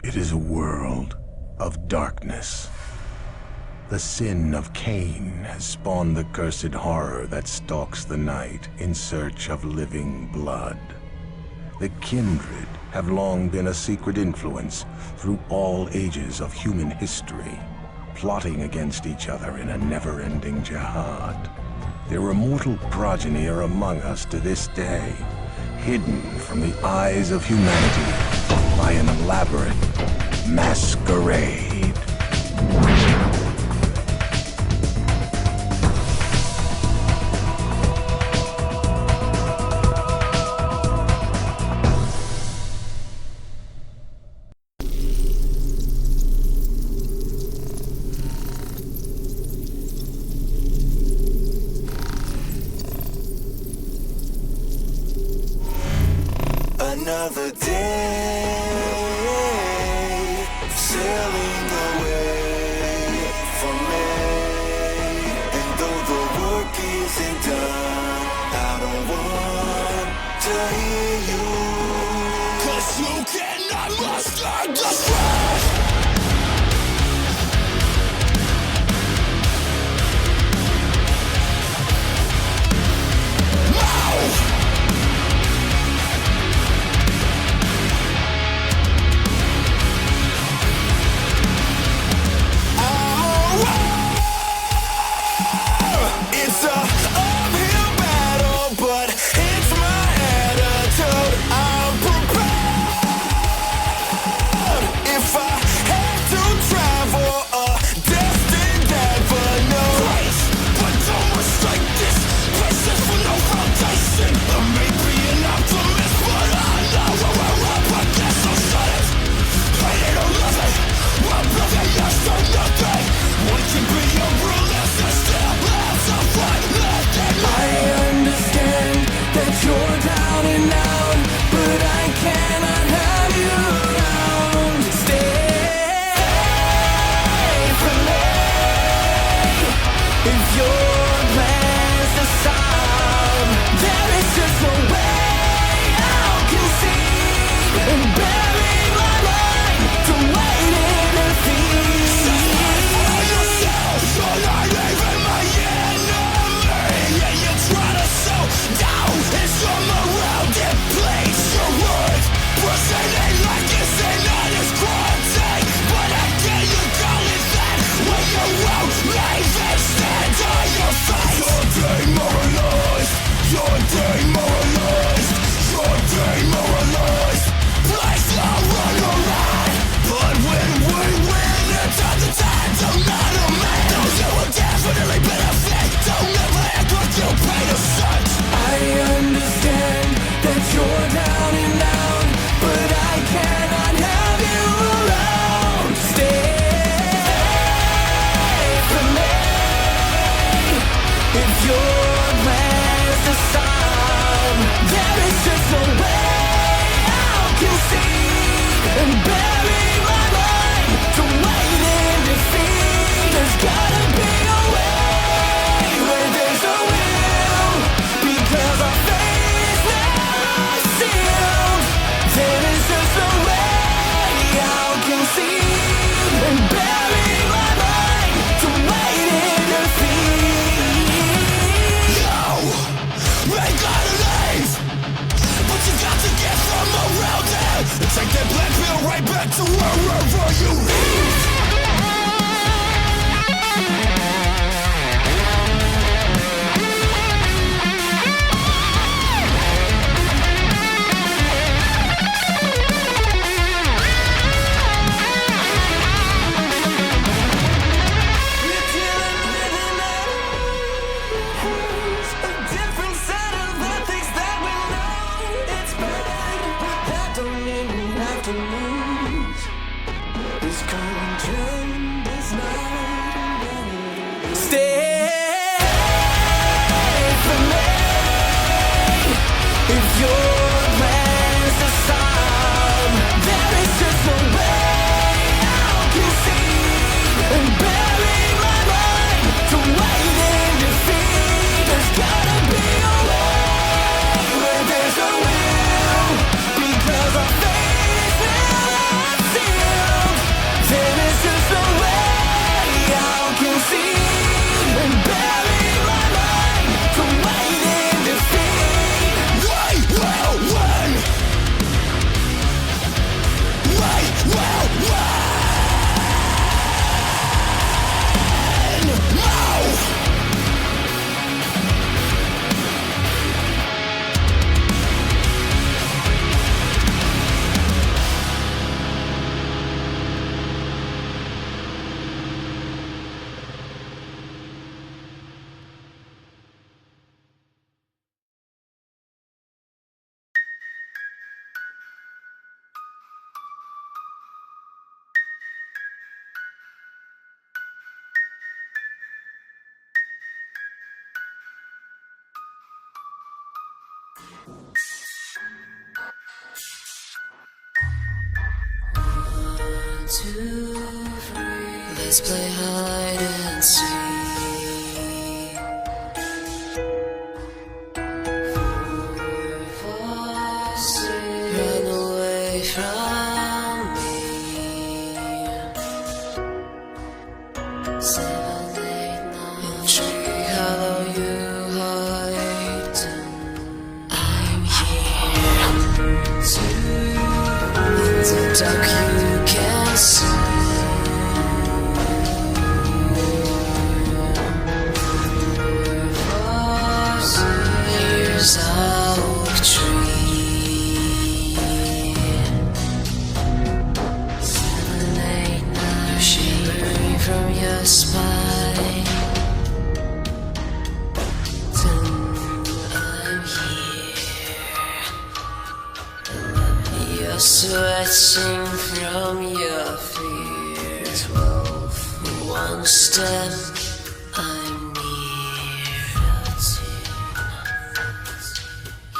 It is a world of darkness. The sin of Cain has spawned the cursed horror that stalks the night in search of living blood. The kindred have long been a secret influence through all ages of human history, plotting against each other in a never-ending jihad. Their immortal progeny are among us to this day, hidden from the eyes of humanity by an elaborate masquerade. Another day, sailing away from me. And though the work isn't done, I don't want to hear you. 'Cause you cannot muster the strength. It's a uphill battle, but it's my attitude. I'm prepared. If I had to travel a destined avenue, place, but don't mistake this. Places for no foundation. I may be an optimist, but I know where we're up against. So shut it. Hate it or love it. I'm looking yes to nothing. What can be a realist and still lives a fight. I understand that you're down and out, but I cannot have you around. Stay from me. If your plans decide, there is just a way I'll concede and bury my mind to wait in defeat. For yourself, you're not even my enemy. Yeah, you try to sow down and some around it, place your words. Presenting like it's an honest quarantine, but how dare you call it that when you won't even stand on your face? Your demoralized, you're demoralized, you're demoralized. Place the run around, but when we win, it's on the tide, don't not a man. Those who will definitely benefit, don't ever act like you paid a cent. I understand that you're down and out, but I cannot have you around. Stay from me. If your plans decide, there is just a way I'll concede and bury my mind to wait in defeat. There's gotta be a way where there's a will, because our fate is now sealed. There is just a way I'll concede and bury my mind to wait in defeat. Yo, they gotta leave, but you got to get from around it. Take that black pill right back. 1, 2, 3. Let's play hide and seek. 4, 5, 6. Run away from me. 7, 8, 9. Tree hollow you hide. I'm here. 2. In the dark you can see. Here's a oak tree. 7, 8, 9. You're shivering from your spine. 10. I'm here. You're sweating from your fear. 12. One step. I'm near. 13.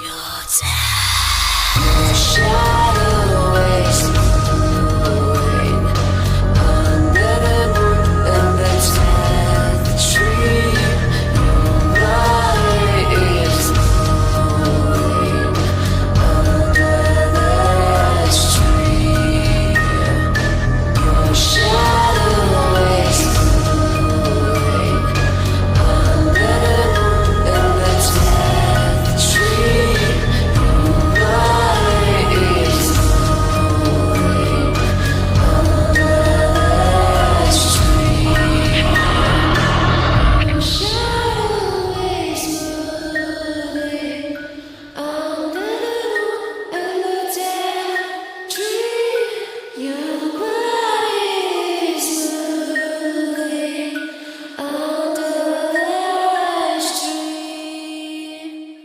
You're dead. Your shadow is moving under the moon and the dead tree. Your body is moving under the tree. Your shadow is moving under the moon and the dead tree. Your body is moving under the tree. Your shadow is moving under the moon and the dead tree. Your body is moving under the tree.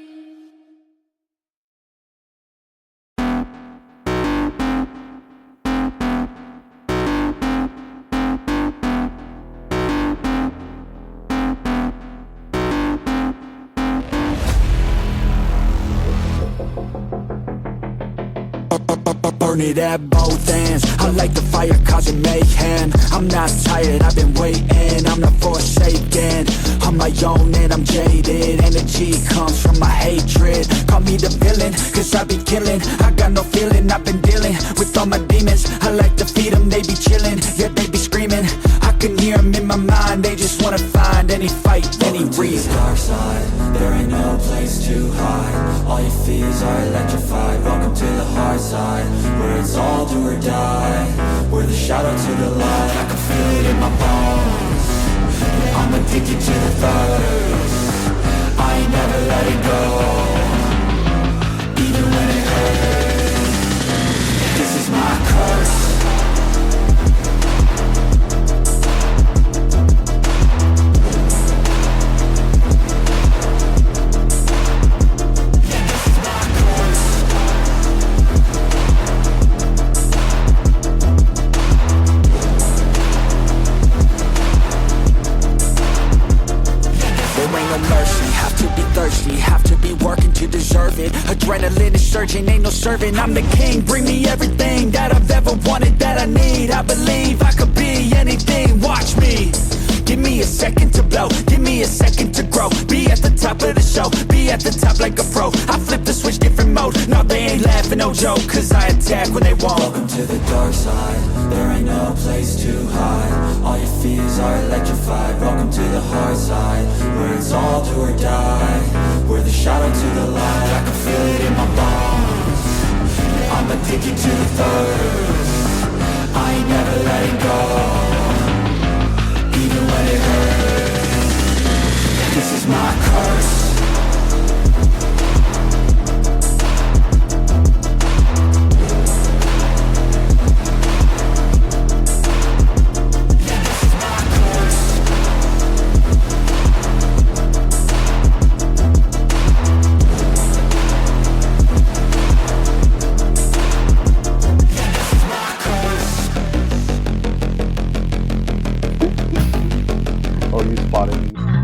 Burn it at both ends. I like the fire causing mayhem. I'm not tired, I've been waiting. I'm not forsaken. I'm my own and I'm jaded. Energy comes from my hatred. Call me the villain, cause I be killing. I got no feeling, I've been dealing with all my demons. I like to feed them, they be chilling. Yeah, they be screaming. I can hear them in my mind. They just wanna find any fight, any reason. Dark side, there ain't no place to hide. All your fears are electrified. Welcome to the hard side, where it's all do or die. We're the shadow to the light. I can feel it in my bones. Yeah, I'm addicted to the thirst. I ain't never let it go, even when it hurts. This is my curse. Have to be working to deserve it. Adrenaline is surging, ain't no serving. I'm the king, bring me everything that I've ever wanted, that I need. I believe I could be anything, watch me. Give me a second to blow, give me a second to grow. Be at the top of the show, be at the top like a pro. I flip the switch, different mode. No, they ain't laughing, no joke, cause I attack when they won't. Welcome to the dark side, there ain't no place to hide. All your fears are electrified. Welcome to the hard side, where it's all do or die. We're the shadow to the light. I can feel it in my bones. Yeah, I'm addicted to the thirst. I ain't never letting go, even when it hurts. This is my curse. Oh, you spotted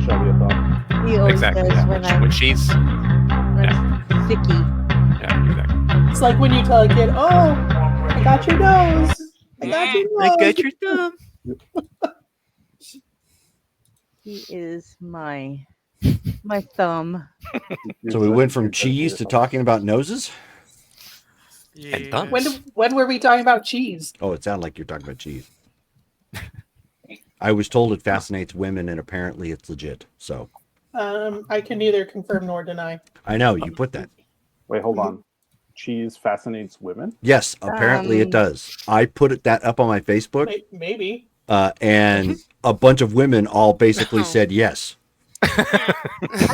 Shelby, I thought. He always Exactly. does Yeah. when When she's when sticky. Yeah, exactly. It's like when you tell a kid, "Oh, I got your nose. I got your nose." I got your thumb. He is my thumb. So we went from cheese to talking about noses? And thumbs. When were we talking about cheese? Oh, it sounded like you're talking about cheese. I was told it fascinates women, and apparently it's legit. So I can neither confirm nor deny. I know you put that. Wait, hold on. Cheese fascinates women? Yes, apparently it does. I put that up on my Facebook, Maybe. and a bunch of women all basically said yes. As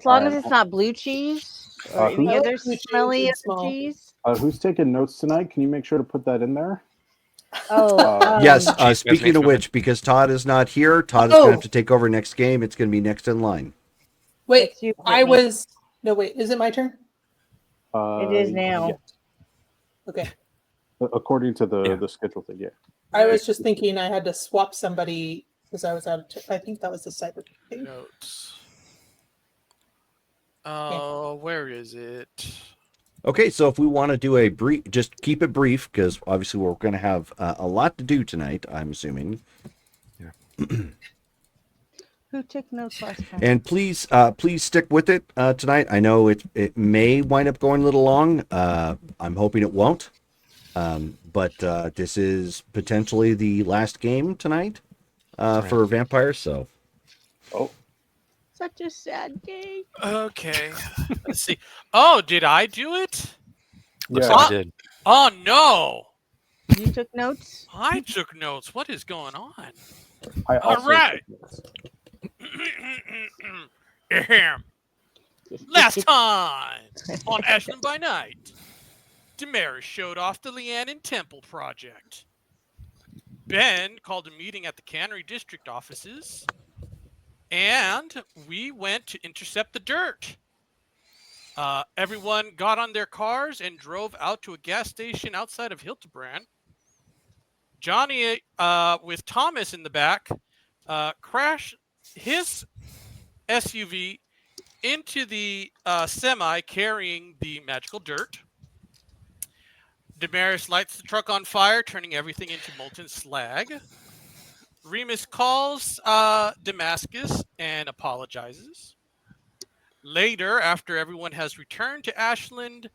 long as it's not blue cheese or any other Blue cheese smelly is small. cheese. Who's taking notes tonight? Can you make sure to put that in there? Oh, Yes. Cheese Speaking fascinates of which, because Todd is not here, Todd is going to have to take over next game. It's going to be next in line. Wait, It's you, I Brittany. was. No, wait. Is it my turn? It is now. yes. Okay. According to the schedule thing, yeah. I was just thinking I had to swap somebody because I was out of. I think that was the cyber thing. Notes. Oh, where is it? Okay, so if we want to do a brief, just keep it brief, because obviously we're going to have a lot to do tonight, I'm assuming. Who took notes last time? And please stick with it tonight. I know it may wind up going a little long. I'm hoping it won't. But this is potentially the last game tonight for Vampires. So, Such a sad day. Okay. Let's see. Oh, did I do it? Looks Yeah. like I did. Oh, no. You took notes? I took notes. What is going on? I All also right. took notes. Ahem. Last time on Ashland by Night, Damaris showed off the Leannan Temple project. Ben called a meeting at the Cannery District offices, and we went to intercept the dirt. Everyone got on their cars and drove out to a gas station outside of Hildebrand. Johnny, with Thomas in the back, crashed his SUV into the semi carrying the magical dirt. Damaris lights the truck on fire, turning everything into molten slag. Remus calls Damascus and apologizes. Later, after everyone has returned to Ashland,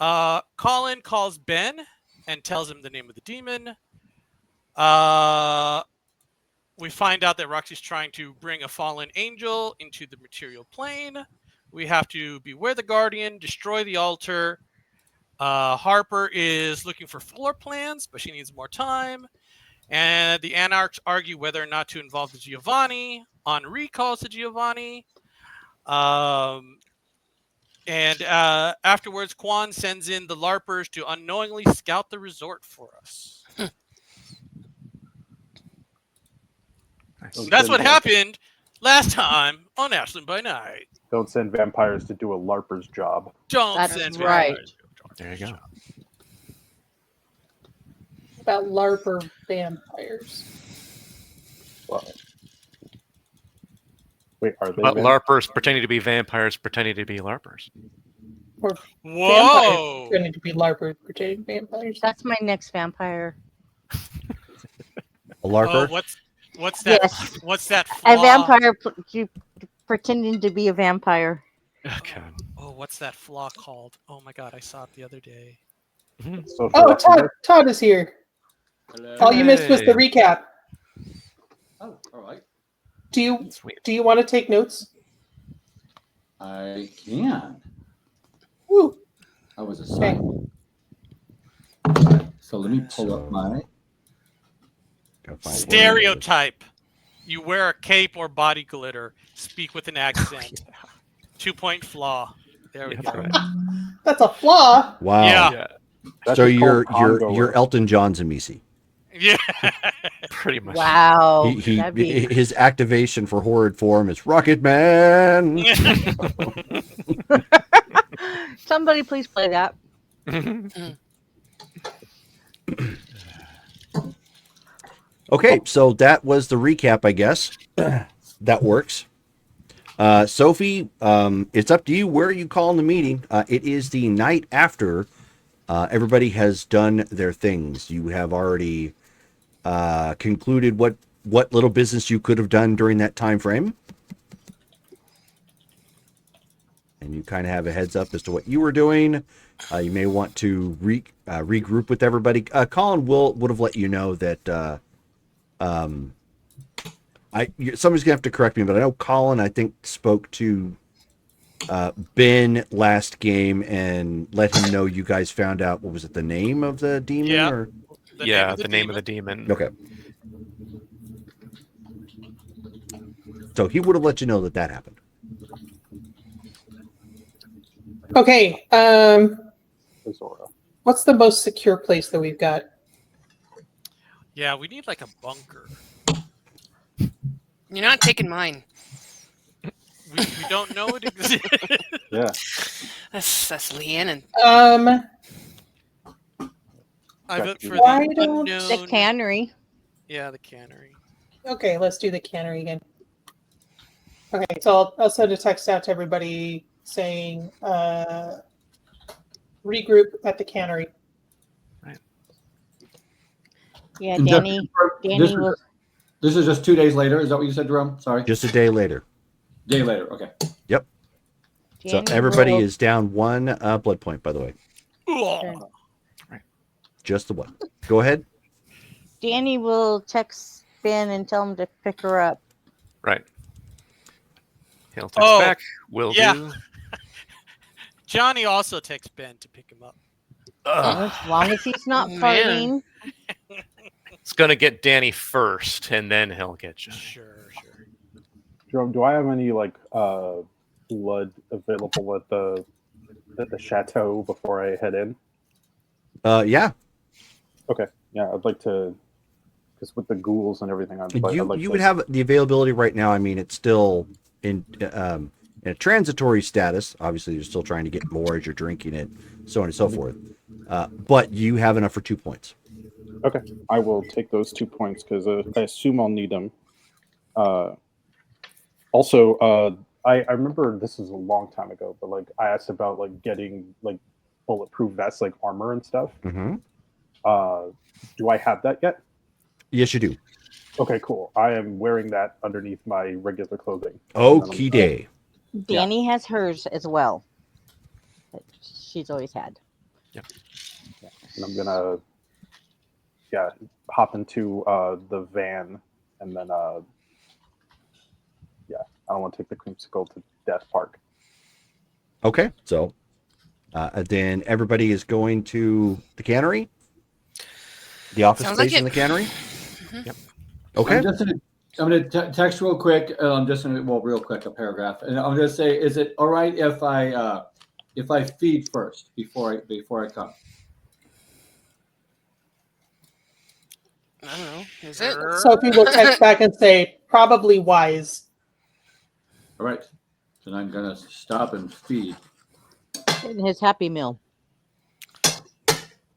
Colin calls Ben and tells him the name of the demon. We find out that Roxy's trying to bring a fallen angel into the material plane. We have to beware the Guardian, destroy the altar. Harper is looking for floor plans, but she needs more time. And the Anarchs argue whether or not to involve the Giovanni. Henri calls the Giovanni. And afterwards, Quan sends in the LARPers to unknowingly scout the resort for us. So that's what happened last time on Ashland by Night. Don't send vampires to do a LARPer's job. Don't That's send right. vampires. There you go. About LARPer vampires. Well, wait, are they? But LARPers pretending to be vampires, pretending to be LARPers. Or Whoa! vampires pretending to be LARPers pretending vampires. That's my next vampire. a Oh, LARPer. what's that? Yes. What's that? A Flaw? vampire pretending to be a vampire. Okay. Oh, what's that flaw called? Oh my god, I saw it the other day. Social Oh, worker? Todd is here. Hello. All you missed was the Hey. recap. Oh, all right. Do you Sweet. want to take notes? I can. Woo. I was Okay. assigned. So let me pull up my. Gotta find one. Stereotype. You wear a cape or body glitter. Speak with an accent. 2-point flaw. There we Yeah, go. that's right. That's a flaw. Wow. Yeah. That's So just you're called Congo you're work. Elton John Zamisi. Yeah. Pretty much. Wow. He That'd be... his activation for horrid form is Rocket Man. Somebody please play that. Okay, so that was the recap, I guess. That works. Sophie, it's up to you. Where are you calling the meeting? It is the night after everybody has done their things. You have already concluded what little business you could have done during that time frame. And you kind of have a heads up as to what you were doing. You may want to regroup with everybody. Colin would have let you know that somebody's gonna have to correct me, but I know Colin, I think, spoke to Ben last game and let him know you guys found out, what was it, the name of the demon? Yeah. Or The name of the demon. okay. So he would have let you know that happened. Okay. Azhorrah. What's the most secure place that we've got? Yeah, we need like a bunker. You're not taking mine. We don't know it exists. Yeah. That's Leanne. I vote for Why the don't- unknown. The cannery. Yeah, the cannery. Okay, let's do the cannery again. Okay, so I'll send a text out to everybody saying regroup at the cannery. Yeah, And Danny. this Danny is- will. This is just 2 days later. Is that what you said, Jerome? Sorry. Just a day later. Day later. Okay. Yep. Danny So everybody will- is down 1 blood point, by the way. Ugh. Just the one. Go ahead. Danny will text Ben and tell him to pick her up. Right. He'll text Oh, back. Will yeah. do. Johnny also texts Ben to pick him up. As long as he's not Oh, farting. It's gonna get Danny first, and then he'll get Johnny. Sure. Jerome, do I have any like blood available at the chateau before I head in? Yeah. Okay. Yeah, I'd like to, because with the ghouls and everything, I'd like You to, would have the availability right now. I mean, it's still in a transitory status. Obviously, you're still trying to get more as you're drinking it, so on and so forth. But you have enough for 2 points. Okay, I will take those 2 points because I assume I'll need them. Also, I remember this is a long time ago, but like I asked about like getting like bulletproof vests, like armor and stuff. Mm-hmm. Do I have that yet? Yes, you do. Okay, cool. I am wearing that underneath my regular clothing. Okie day. Danny has hers as well. That she's always had. Yep. And I'm gonna, hop into the van, and then, I don't want to take the creamsicle to Death Park. Okay, so then everybody is going to the cannery, the office Sounds space like in it. the cannery. Mhm. Yep. Okay. I'm gonna text real quick. I'm just gonna real quick a paragraph, and I'm gonna say, is it all right if I feed first before I come? I don't know. Is it? Sophie will text back and say, probably wise. All right. Then I'm gonna stop and feed. In his Happy Meal.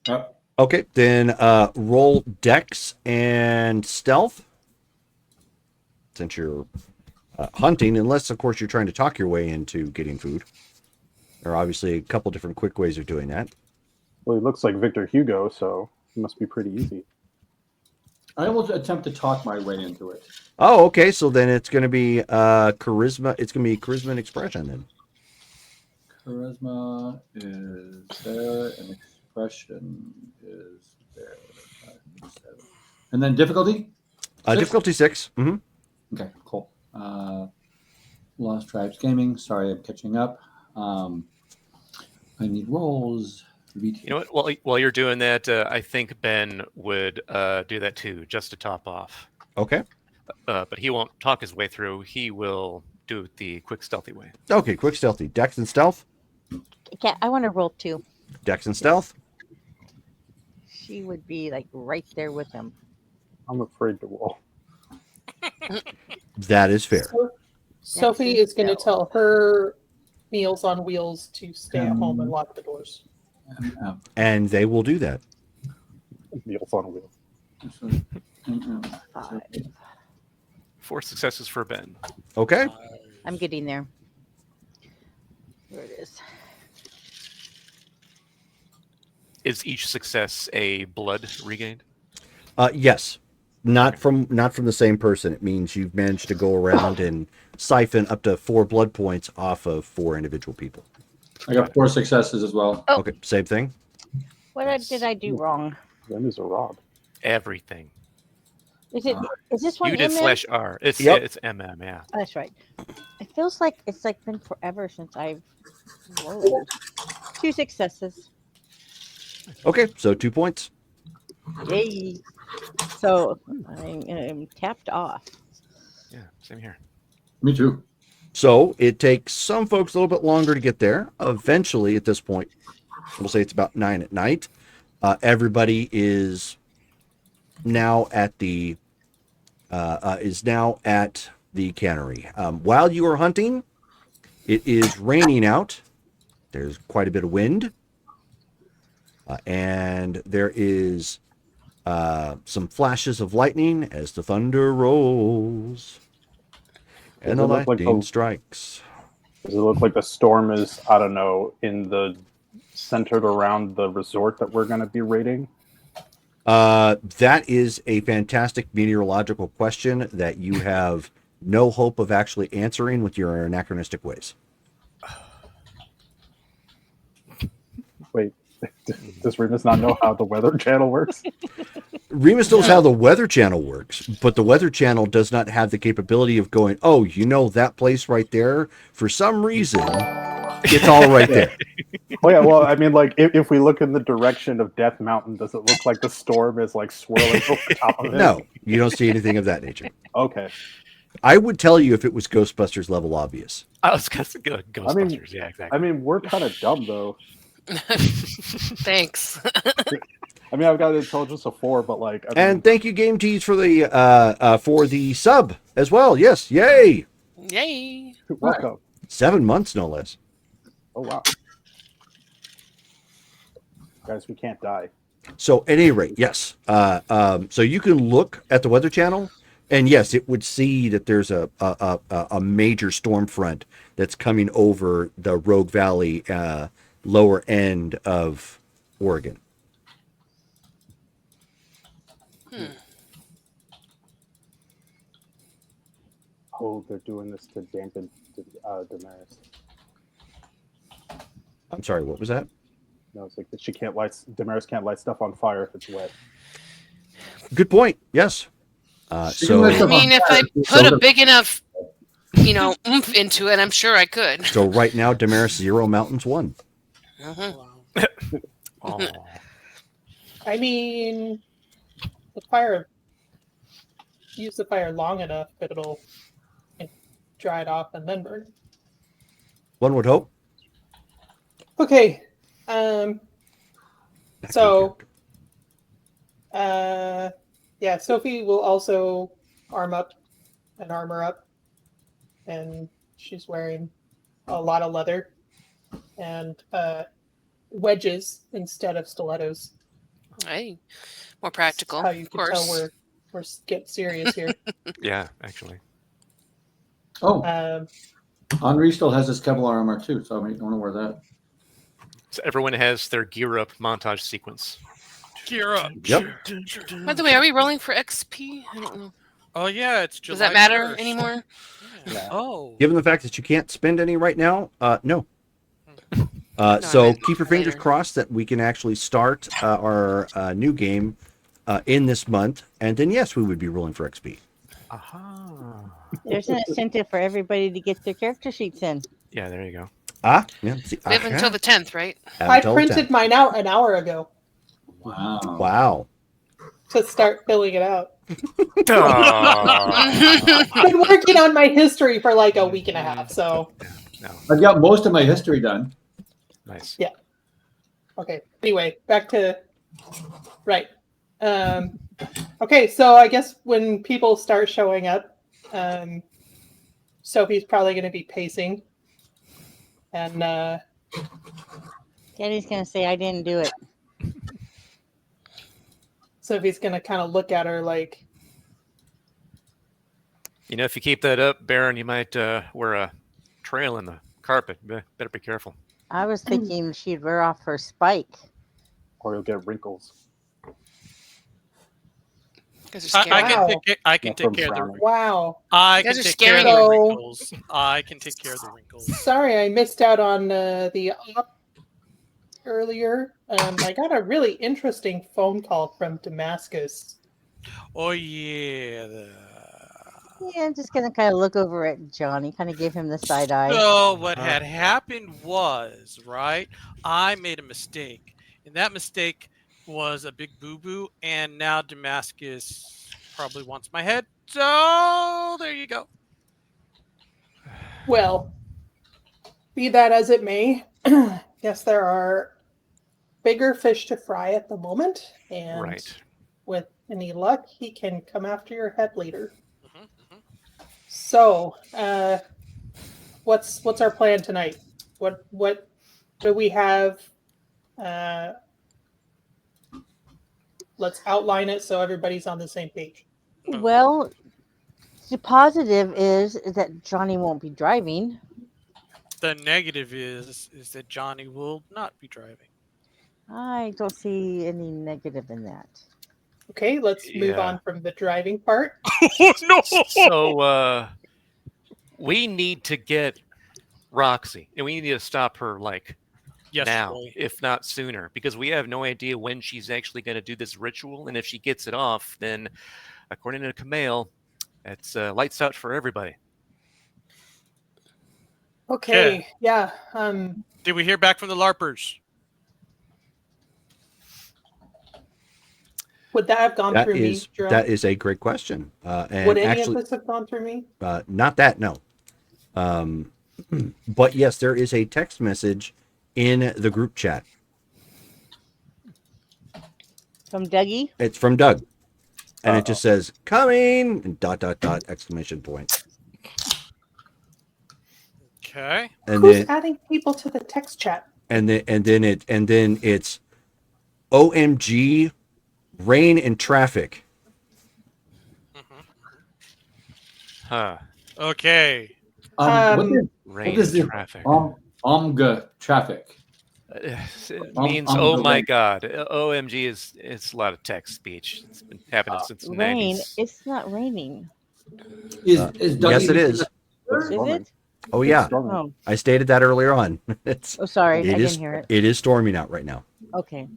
Yep. Okay, then roll Dex and Stealth. Since you're hunting, unless of course you're trying to talk your way into getting food. There are obviously a couple different quick ways of doing that. Well, he looks like Victor Hugo, so it must be pretty easy. I will attempt to talk my way into it. Oh, okay. So then it's going to be charisma. It's going to be charisma and expression then. Charisma is there, and expression is there. And then difficulty? Difficulty 6. Mm-hmm. Okay, cool. Lost Tribes Gaming. Sorry, I'm catching up. I need rolls. You know what? While you're doing that, I think Ben would do that too, just to top off. Okay. But he won't talk his way through. He will do it the quick, stealthy way. Okay, quick stealthy. Dex and stealth. I want to roll 2. Dex and stealth. She would be like right there with him. I'm afraid to roll. That is fair. Sophie is going to tell her Meals on Wheels to stay at home and lock the doors. And they will do that. Meals on Wheels. 5. 4 successes for Ben. Okay. I'm getting there. There it is. Is each success a blood regained? Yes, not from the same person. It means you've managed to go around and siphon up to 4 blood points off of 4 individual people. I got 4 successes as well. Oh. Okay, same thing. What did I do wrong? Them is a rob. Everything. Is it? Is this one You did MM? /R. It's Yep. it's MM. Yeah. Oh, that's right. It feels like it's like been forever since I've rolled. 2 successes. Okay, so 2 points. Yay! So I'm tapped off. Yeah. Same here. Me too. So it takes some folks a little bit longer to get there. Eventually, at this point, we'll say it's about 9 at night. Everybody is now at the cannery. While you are hunting, it is raining out. There's quite a bit of wind, and there is some flashes of lightning as the thunder rolls and the lightning strikes. Does it look like the storm is, I don't know, centered around the resort that we're going to be raiding? That is a fantastic meteorological question that you have no hope of actually answering with your anachronistic ways. Wait, does Remus not know how the Weather Channel works? Remus knows how the Weather Channel works, but the Weather Channel does not have the capability of going, oh, you know that place right there? For some reason, it's all right there. Oh yeah, well, I mean, like, if we look in the direction of Death Mountain, does it look like the storm is, like, swirling over top of it? No, you don't see anything of that nature. Okay. I would tell you if it was Ghostbusters level obvious. I was going to go Ghostbusters. Yeah, exactly. I mean, we're kind of dumb, though. Thanks. I mean, I've got an intelligence of 4, but, like... And thank you, Game Tees, for the sub as well. Yes, yay! Yay! Welcome. 7 months, no less. Oh, wow. Guys, we can't die. So at any rate, yes. So you can look at the Weather Channel, and yes, it would see that there's a major storm front that's coming over the Rogue Valley lower end of Oregon. Oh, they're doing this to dampen Daenerys. I'm sorry, what was that? No, it's like that Daenerys can't light stuff on fire if it's wet. Good point. Yes. So I mean, if I put a big enough, oomph into it, I'm sure I could. So right now, Daenerys 0, Mountains 1. I mean, use the fire long enough that it'll dry it off and then burn. One would hope. Okay. Sophie will also armor up, and she's wearing a lot of leather and wedges instead of stilettos. Hey, more practical. How you of can course. tell we're getting serious here. Yeah, actually. Oh, Henri still has his Kevlar armor too, so I want to wear that. So everyone has their gear up montage sequence. Gear up. Yep. By the way, are we rolling for XP? I don't know. Oh yeah, it's July Does that matter 1st. anymore? Yeah. Oh. Given the fact that you can't spend any right now, no. I So meant keep your fingers later. crossed that we can actually start our new game in this month, and then yes, we would be rolling for XP. Aha. There's an incentive for everybody to get their character sheets in. Yeah, there you go. Yeah. See, We have until the 10th, right? I printed mine out an hour ago Wow. Wow. to start filling it out. Aw. I've been working on my history for like a week and a half, so No, I've got most of my history done. nice. okay. Anyway, back to right. Okay, so I guess when people start showing up, Sophie's probably going to be pacing, and Daddy's gonna say I didn't do it. Sophie's going to kind of look at her like, You know, if you keep that up, Baron, you might wear a trail in the carpet. Better be careful. I was thinking she'd wear off her spike. Or you'll get wrinkles. I can Not take from care of the drowning. Wow. I You can guys are take care of scaring the me. wrinkles. I can take care of the wrinkles. Sorry, I missed out on the op earlier. I got a really interesting phone call from Damascus. Oh yeah. Yeah, I'm just gonna kind of look over at Johnny, kind of give him the side eye. So what had happened was, right? I made a mistake, and that mistake was a big boo-boo, and now Damascus probably wants my head. So there you go. Well, be that as it may, guess there are bigger fish to fry at the moment, and Right. with any luck, he can come after your head later. Mhm. So, what's our plan tonight? What do we have? Let's outline it so everybody's on the same page. Well, the positive is that Johnny won't be driving. The negative is that Johnny will not be driving. I don't see any negative in that. Okay, let's move Yeah. on from the driving part. Oh no! So we need to get Roxy, and we need to stop her like now, Yesterday. if not sooner, because we have no idea when she's actually going to do this ritual. And if she gets it off, then, according to Kamel, it's lights out for everybody. Okay, yeah. Did we hear back from the LARPers? Would that have gone through me, Jerome? That is a great question. And Would any actually, of this have gone through me? not that, no. But yes, there is a text message in the group chat. From Dougie? It's from Doug. And it just says, coming, and ... exclamation point. Okay. And Who's then adding people to the text chat? and then it's OMG, rain and traffic. Huh. Okay. What Rain is and the traffic. traffic? It means, oh my God. OMG is a lot of text speech. It's been happening since the Rain. 90s. It's not raining. Is Yes, it is. Is it? Oh, yeah. Oh. I stated that earlier on. Oh, sorry. I It is. didn't hear it. It is storming out right now. Okay.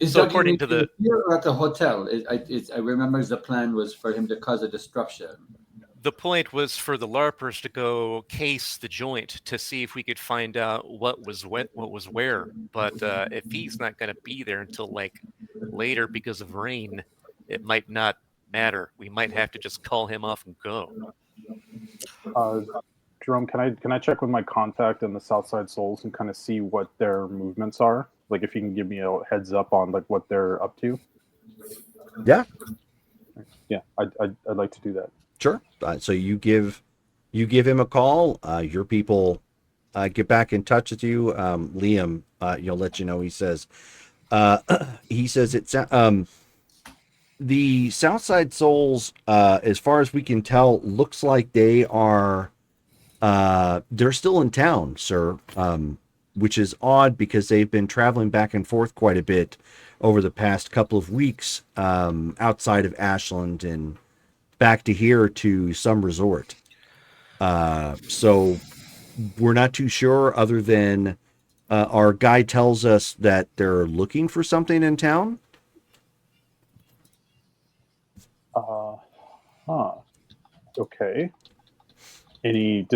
Is So Dougie according to the- here or at the hotel? I remember the plan was for him to cause a disruption. The point was for the LARPers to go case the joint to see if we could find out what was where. But if he's not going to be there until like later because of rain, it might not matter. We might have to just call him off and go. Jerome, can I check with my contact in the Southside Souls and kind of see what their movements are? Like, if you can give me a heads up on like what they're up to. Yeah. Yeah, I'd like to do that. Sure. So you give him a call. Your people get back in touch with you. Liam, you'll let you know. He says it's the Southside Souls. As far as we can tell, looks like they are. They're still in town, sir. Which is odd because they've been traveling back and forth quite a bit over the past couple of weeks outside of Ashland and back to here to some resort. So we're not too sure, other than our guy tells us that they're looking for something in town. Okay. Any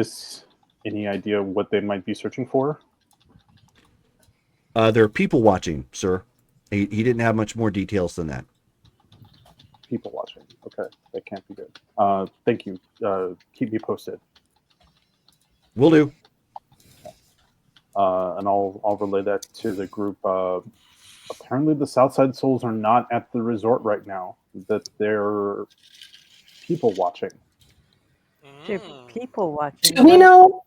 idea what they might be searching for? They're people watching, sir. He didn't have much more details than that. People watching. Okay, that can't be good. Thank you. Keep me posted. Will do. And I'll relay that to the group. Apparently, the Southside Souls are not at the resort right now. That they're people watching. They're people watching. Do we know?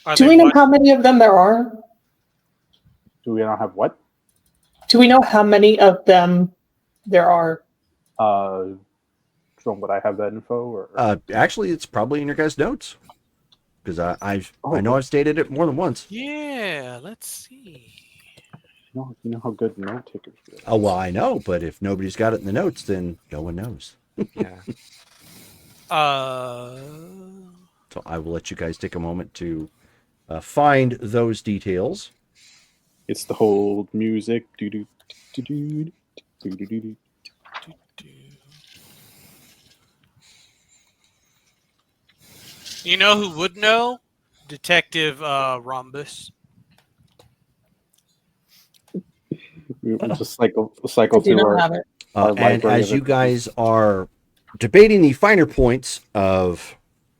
Are Do they we know watch- how many of them there are? Do we not have what? Do we know how many of them there are? So would I have that info? Or Actually, it's probably in your guys' notes because I know I've stated it more than once. Yeah, let's see. no, you know how good note takers feel. Oh well, I know, but if nobody's got it in the notes, then no one knows. Yeah. So I will let you guys take a moment to find those details. It's the whole music. Do do do do do do do. You know who would know? Detective Rhombus. We just cycle I do through not have our, it. our And library as of you guys are debating the finer points of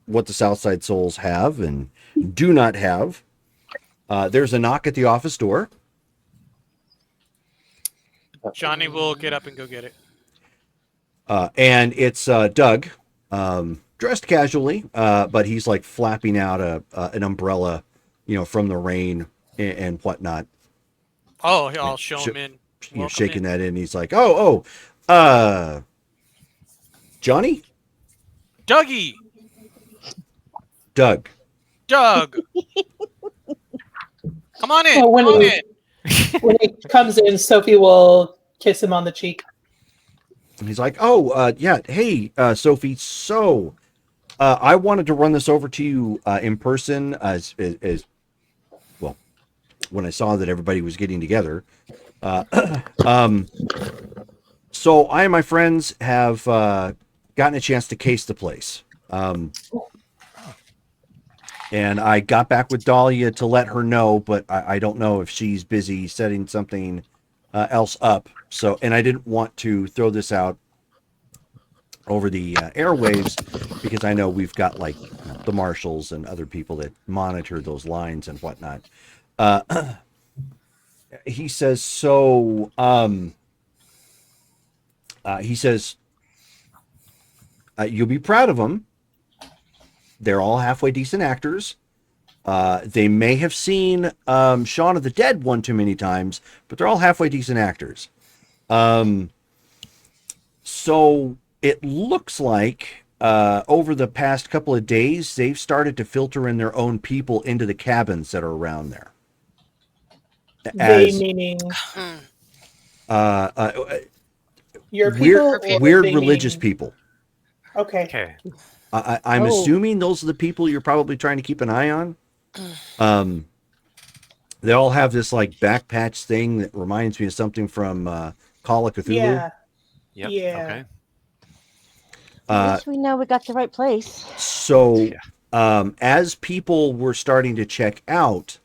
what the Southside Souls have and do not have, there's a knock at the office door. Johnny will get up and go get it. And it's Doug, dressed casually, but he's like flapping out an umbrella, from the rain and whatnot. Oh, I'll show him in. Shaking that in. He's like, Johnny? Dougie! Doug. Doug! Come on in. So when Come on he- in. When he comes in, Sophie will kiss him on the cheek. And he's like, yeah, hey, Sophie, so I wanted to run this over to you in person as well, when I saw that everybody was getting together. So I and my friends have gotten a chance to case the place. And I got back with Dahlia to let her know, but I don't know if she's busy setting something else up. So, and I didn't want to throw this out over the airwaves because I know we've got like the marshals and other people that monitor those lines and whatnot. He says, you'll be proud of them. They're all halfway decent actors. They may have seen Shaun of the Dead one too many times, but they're all halfway decent actors. So it looks like over the past couple of days, they've started to filter in their own people into the cabins that are around there. They meaning your people, weird religious people. Okay. I'm assuming those are the people you're probably trying to keep an eye on. They all have this like back patch thing that reminds me of something from Call of Cthulhu. Yeah. Yep. Yeah. Okay. At least we know we got the right place. So, as people were starting to check out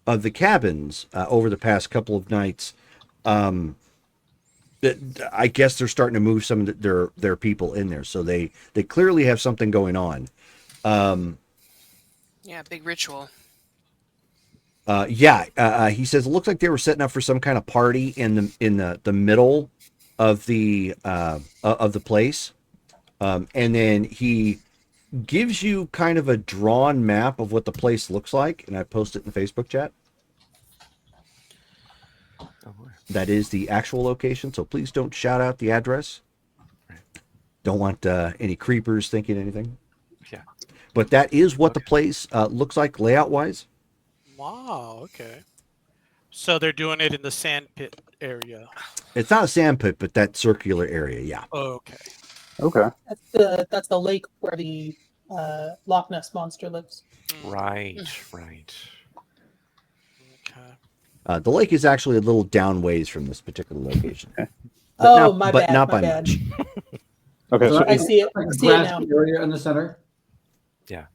of the cabins over the past couple of nights, I guess they're starting to move some of their people in there. So they clearly have something going on. Yeah, big ritual. He says it looks like they were setting up for some kind of party in the middle of the place. And then he gives you kind of a drawn map of what the place looks like, and I posted it in the Facebook chat. That is the actual location, so please don't shout out the address. Don't want any creepers thinking anything. Yeah. But that is what the place looks like layout-wise. Wow, okay. So they're doing it in the sand pit area. It's not a sand pit, but that circular area, yeah. Okay. Okay. That's the lake where the Loch Ness monster lives. Right. Right. Okay. The lake is actually a little downways from this particular location. My but bad. not my by bad. much. Okay. So I see it. Like a See it now. grassy area in the center. Yeah.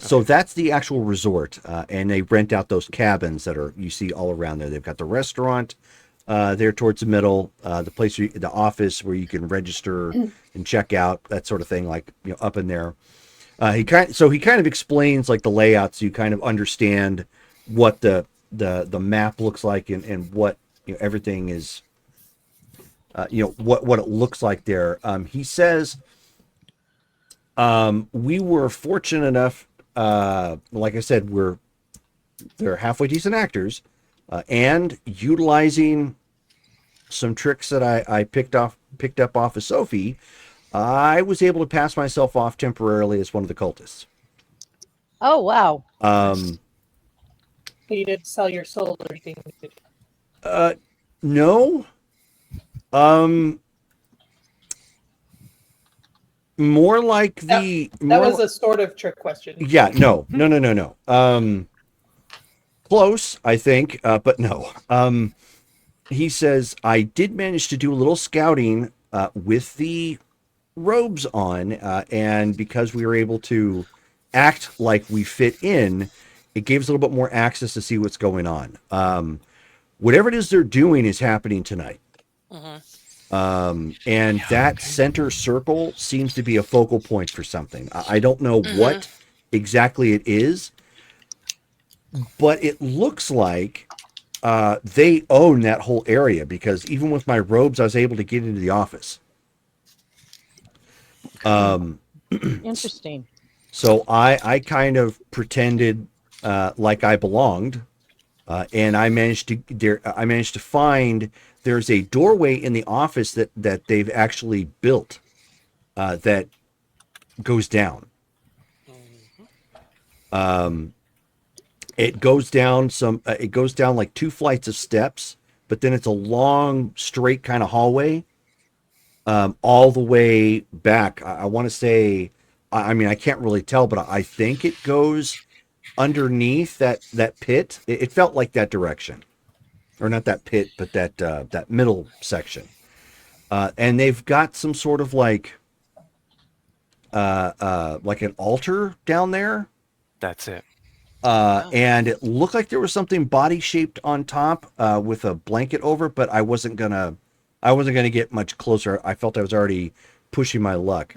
So that's the actual resort, and they rent out those cabins that you see all around there. They've got the restaurant there towards the middle, the place, the office where you can register and check out, that sort of thing, like up in there. He kind of explains like the layout, so you kind of understand what the map looks like and what everything is. What it looks like there. He says. We were fortunate enough, like I said, they're halfway decent actors, and utilizing some tricks that I picked up off of Sophie, I was able to pass myself off temporarily as one of the cultists. Oh wow. You didn't sell your soul or anything. No. More like the That was a sort of trick question. Yeah, no. Close, I think, but no. He says, I did manage to do a little scouting with the robes on, and because we were able to act like we fit in, it gave us a little bit more access to see what's going on. Whatever it is they're doing is happening tonight. And that center circle seems to be a focal point for something. I don't know what exactly it is, but it looks like they own that whole area, because even with my robes, I was able to get into the office. Interesting. So I kind of pretended like I belonged, and I managed to find there's a doorway in the office that they've actually built that goes down. It goes down like 2 flights of steps, but then it's a long, straight kind of hallway, all the way back. I want to say, I mean, I can't really tell, but I think it goes underneath that pit. It felt like that direction, or not that pit, but that middle section. And they've got some sort of like an altar down there. That's it. And it looked like there was something body shaped on top with a blanket over it, but I wasn't gonna get much closer. I felt I was already pushing my luck.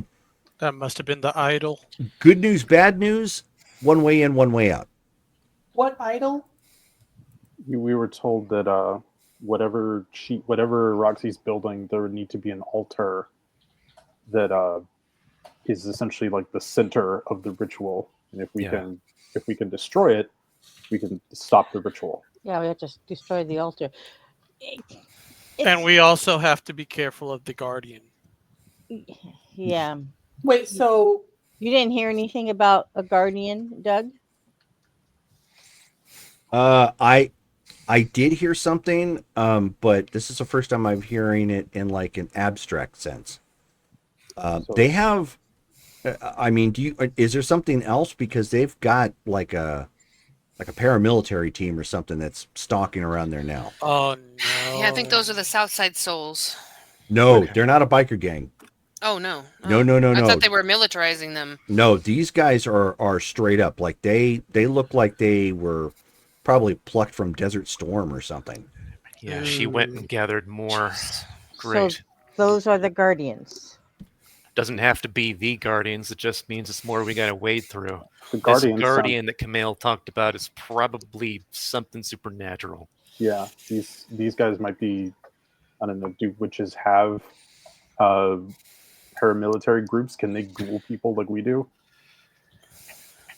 That must have been the idol. Good news, bad news, one way in, one way out. What idol? We were told that whatever Roxy's building, there would need to be an altar that is essentially like the center of the ritual, and if we can destroy it, we can stop the ritual. Yeah, we have to destroy the altar. And we also have to be careful of the guardian. Yeah. Wait, so you didn't hear anything about a guardian, Doug? I did hear something, but this is the first time I'm hearing it in like an abstract sense. They have, I mean, is there something else? Because they've got like a paramilitary team or something that's stalking around there now. Oh no! Yeah, I think those are the Southside Souls. No, they're not a biker gang. Oh no! No. I thought they were militarizing them. No, these guys are straight up. Like they look like they were probably plucked from Desert Storm or something. Yeah, she went and gathered more. Great. So those are the guardians. Doesn't have to be the guardians. It just means it's more we got to wade through. The This guardian that Kamal talked about is probably something supernatural. Yeah, these guys might be, I don't know, do witches have paramilitary groups? Can they ghoul people like we do?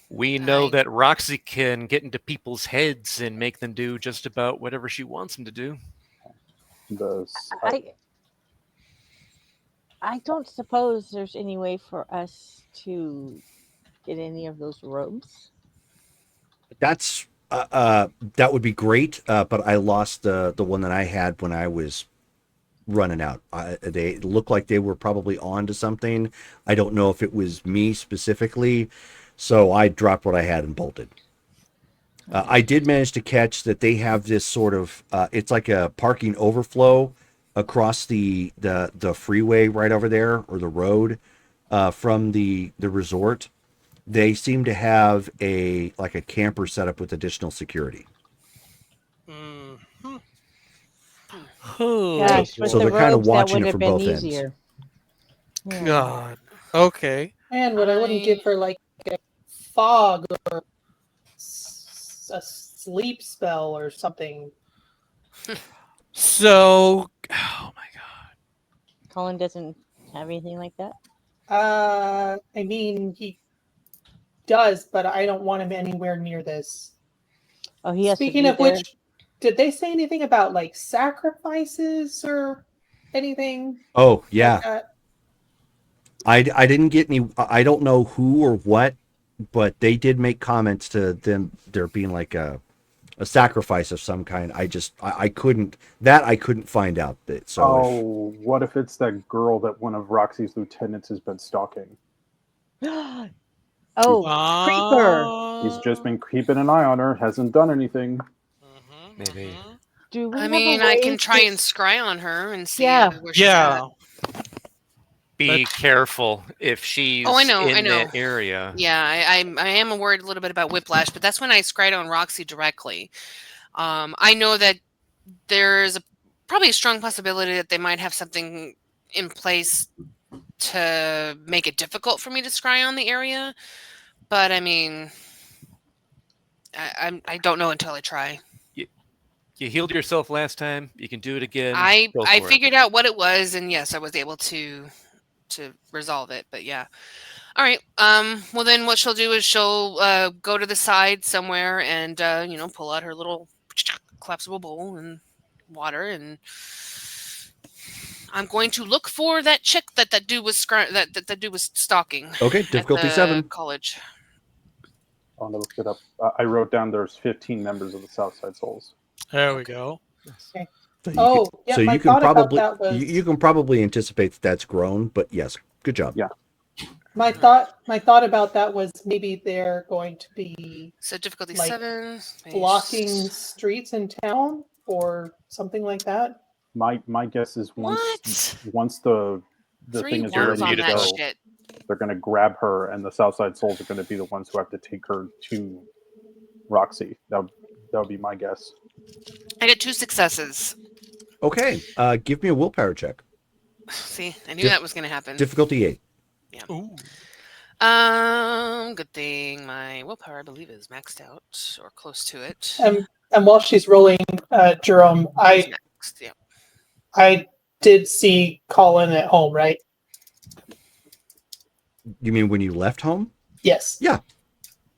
We know that Roxy can get into people's heads and make them do just about whatever she wants them to do. I don't suppose there's any way for us to get any of those robes. That's that would be great, but I lost the one that I had when I was running out. They looked like they were probably on to something. I don't know if it was me specifically, so I dropped what I had and bolted. I did manage to catch that they have this sort of it's like a parking overflow across the freeway right over there, or the road from the resort. They seem to have a camper set up with additional security. Gosh, so they're kind of watching it from both ends. Yeah. God. Okay. Man, what I wouldn't give for like a fog or a sleep spell or something. So, oh my God. Colin doesn't have anything like that? I mean, he does, but I don't want him anywhere near this. Oh, he has Speaking to of be there. which, did they say anything about like sacrifices or anything? Oh, yeah. Like that? I didn't get any. I don't know who or what, but they did make comments to them there being like a sacrifice of some kind. I couldn't find out that. So Oh, what if it's that girl that one of Roxy's lieutenants has been stalking? Oh, Uh, creeper. He's just been keeping an eye on her, hasn't done anything. Maybe. Do we I have mean, a I way can try to- and scry on her and see Yeah. where she's at. Be careful if she's Oh, I know, in I know. that area. Yeah, I am worried a little bit about whiplash, but that's when I scryed on Roxy directly. I know that there's probably a strong possibility that they might have something in place to make it difficult for me to scry on the area, but I mean, I don't know until I try. You healed yourself last time. You can do it again. I Go for it. figured out what it was, and yes, I was able to resolve it. But yeah, all right. Well, then what she'll do is she'll go to the side somewhere and pull out her little collapsible bowl and water, and I'm going to look for that chick that dude was that dude was stalking. Okay, at difficulty the 7. College. I'm gonna look it up. I wrote down there's 15 members of the Southside Souls. There we go. Okay. So my you can thought about probably that was you can probably anticipate that's grown, but yes, good job. Yeah. my thought about that was maybe they're going to be So difficulty like 7. blocking streets in town or something like that. My guess is once the 3 thing is ones ready on to that go, shit. they're going to grab her, and the Southside Souls are going to be the ones who have to take her to Roxy. That would be my guess. I get 2 successes. Okay, give me a willpower check. See, I knew that was going to happen. Difficulty 8. Yeah. Good thing my willpower, I believe, is maxed out or close to it. And while she's rolling, Jerome, I did see Colin at home, right? You mean when you left home? Yes. Yeah.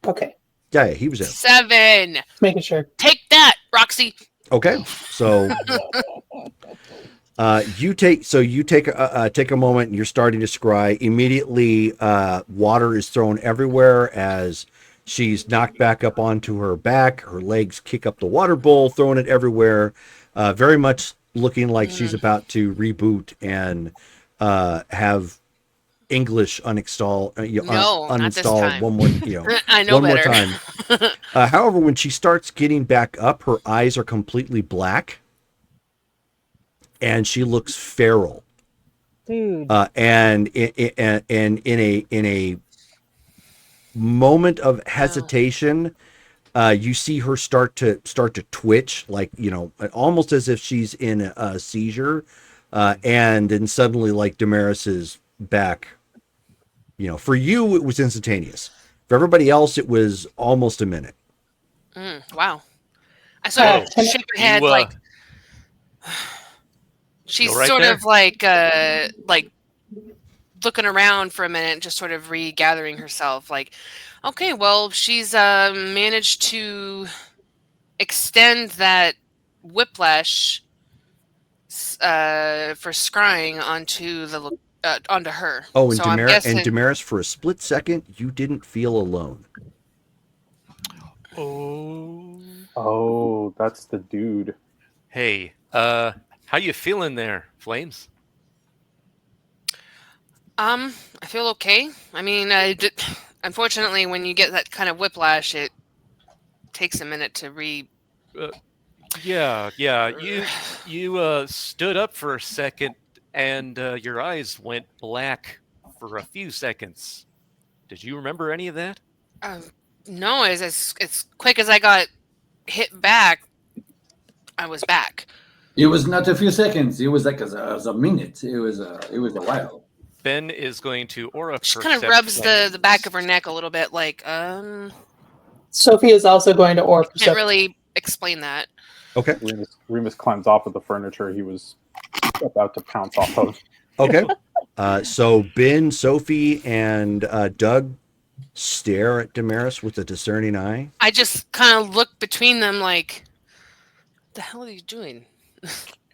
Okay. Yeah, he was there. 7. Making sure. Take that, Roxy. Okay, so you take a moment and you're starting to scry. Immediately, water is thrown everywhere as she's knocked back up onto her back. Her legs kick up the water bowl, throwing it everywhere. Very much looking like she's about to reboot and have English uninstall not this time. one more, I know one better. more time. However, when she starts getting back up, her eyes are completely black, and she looks feral. Dude. And in a moment of hesitation, you see her start to twitch, like almost as if she's in a seizure, and then suddenly, like, Damaris's back. For you, it was instantaneous. For everybody else, it was almost a minute. Wow. I sort of shake her head like she's right sort there? of like looking around for a minute, just sort of regathering herself. Like, okay, well, she's managed to extend that whiplash for scrying onto her. Oh, and so I'm guessing... Damaris, for a split second, you didn't feel alone. Oh, that's the dude. Hey, how you feeling there, Flames? I feel okay. I mean, unfortunately, when you get that kind of whiplash, it takes a minute to Yeah. You stood up for a second, and your eyes went black for a few seconds. Did you remember any of that? No, as quick as I got hit back, I was back. It was not a few seconds. It was like a minute. It was a while. Ben is going to aura. She kind of rubs the back of her neck a little bit, like Sophie is also going to aura. Can't really explain that. Okay. Remus climbs off of the furniture he was about to pounce off of. Okay. So Ben, Sophie, and Doug stare at Damaris with a discerning eye. I just kind of look between them like, what the hell are you doing?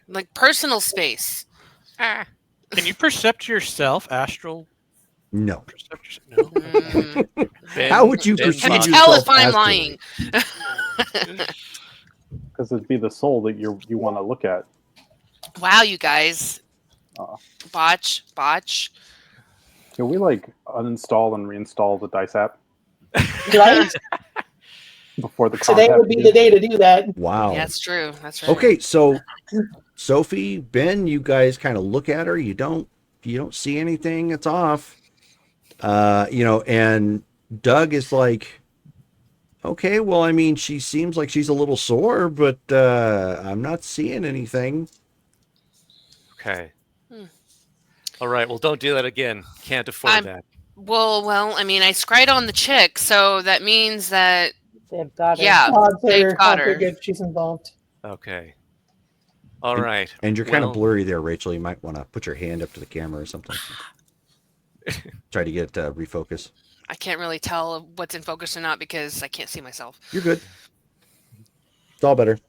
Like personal space. Can you percept yourself, astral No. Perception? No. Mm. How would you Ben perceive Can you Fox. tell yourself if I'm astrally? lying? Because it'd be the soul that you want to look at. Wow, you guys. Uh, Botch. Can we like uninstall and reinstall the dice app Right? before the Today combat would be the begins? day to do that. Wow. Yeah, that's true. That's right. Okay, so Sophie, Ben, you guys kind of look at her. You don't see anything. It's off. And Doug is like, okay, well, I mean, she seems like she's a little sore, but I'm not seeing anything. Okay. Hmm. All right. Well, don't do that again. Can't afford I'm- that. Well, I mean, I scried on the chick, so that means that They've got her. yeah, they've got Odds her. are good she's involved. Okay. All right. And you're kind of Well, blurry there, Rachel. You might want to put your hand up to the camera or something. Try to get refocus. I can't really tell what's in focus or not because I can't see myself. You're good. It's all better.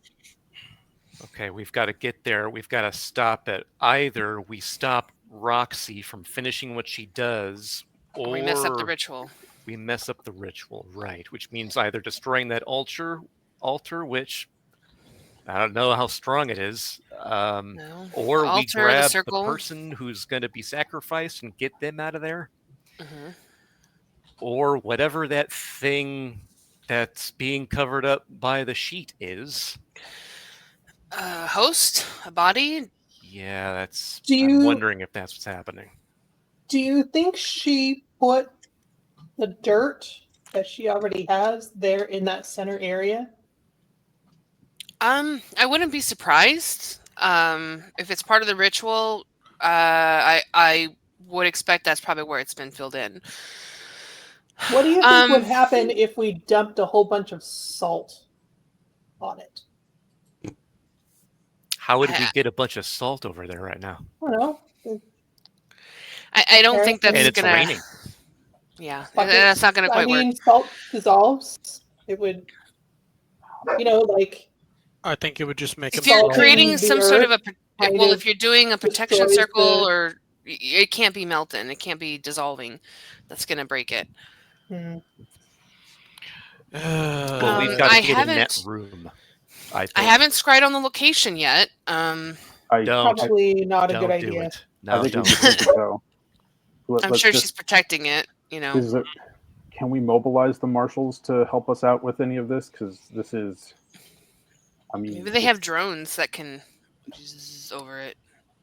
Okay, we've got to get there. We've got to stop it. Either we stop Roxy from finishing what she does, or We mess up the ritual. we mess up the ritual, right? Which means either destroying that altar, which I don't know how strong it is, No. or we Altar, the grab the circle. person who's going to be sacrificed and get them out of there, Mhm. or whatever that thing that's being covered up by the sheet is. Host, a body. Yeah, that's. Do I'm you- wondering if that's what's happening. Do you think she put the dirt that she already has there in that center area? I wouldn't be surprised. If it's part of the ritual, I would expect that's probably where it's been filled in. What do you think would happen if we dumped a whole bunch of salt on it? How would we get a bunch of salt over there right now? I don't know. I don't think that's And it's gonna. raining. Yeah, Bucket- that's not gonna quite I mean, work. salt dissolves. It would, like I think it would just make If him you're slow. creating the some sort of earth kind well, of if you're doing a protection destroys circle, the- or it can't be melting, it can't be dissolving. That's gonna break it. Well, we've got I to get in that haven't- room. I think. I haven't scried on the location yet. Don't. probably not a Don't good do idea. it. I No, think we don't. just need to go. I'm Let's sure just- she's protecting it. Can we mobilize the marshals to help us out with any of this? Because this is, I mean, Maybe they have drones that can zzz over it.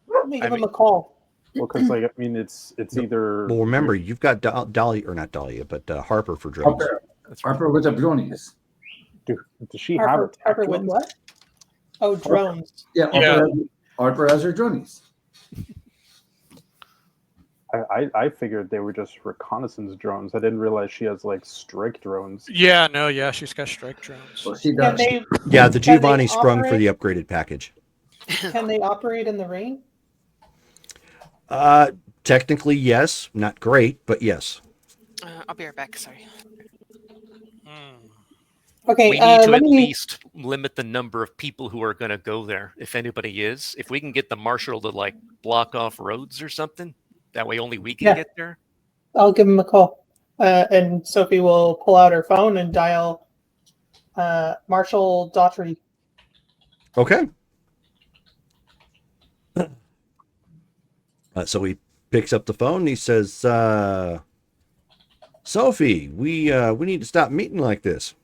Let me give I him a call. well, because like I mean, it's either. Well, remember, you've got Dolly, or not Dahlia, but Harper for drones. Harper with the bronies. Does she Harper, have Harper with what? Oh, drones. Yeah, Harper has her dronies. I figured they were just reconnaissance drones. I didn't realize she has like strike drones. Yeah, no, yeah, she's got strike drones. Well, she Can does. they Yeah, the Can they Giovanni sprung for operate? the upgraded package. can they operate in the rain? Technically, yes. Not great, but yes. I'll be right back. Sorry. Okay, We need to let at me. least limit the number of people who are going to go there, if anybody is. If we can get the marshal to like block off roads or something, that way only we can Yeah. get there. I'll give him a call, and Sophie will pull out her phone and dial Marshall Daughtry. Okay. So he picks up the phone and he says, Sophie, we need to stop meeting like this.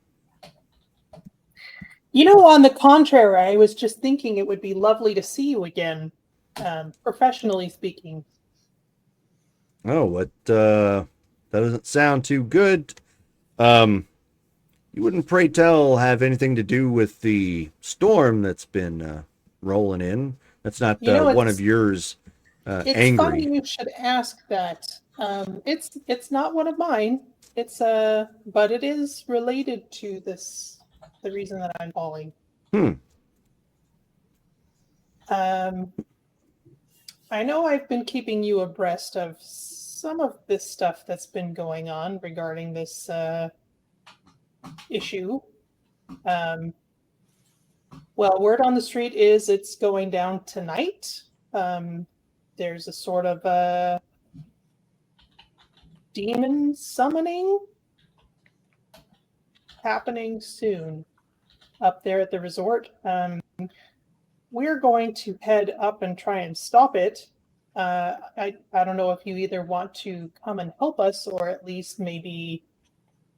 On the contrary, I was just thinking it would be lovely to see you again, professionally speaking. Oh, what? That doesn't sound too good. You wouldn't, pray tell, have anything to do with the storm that's been rolling in? That's not one it's- of yours. It's Angry. funny you should ask that. It's not one of mine. But it is related to this. The reason that I'm calling. I know I've been keeping you abreast of some of this stuff that's been going on regarding this issue. Well, word on the street is it's going down tonight. There's a sort of demon summoning happening soon up there at the resort. We're going to head up and try and stop it. I don't know if you either want to come and help us or at least maybe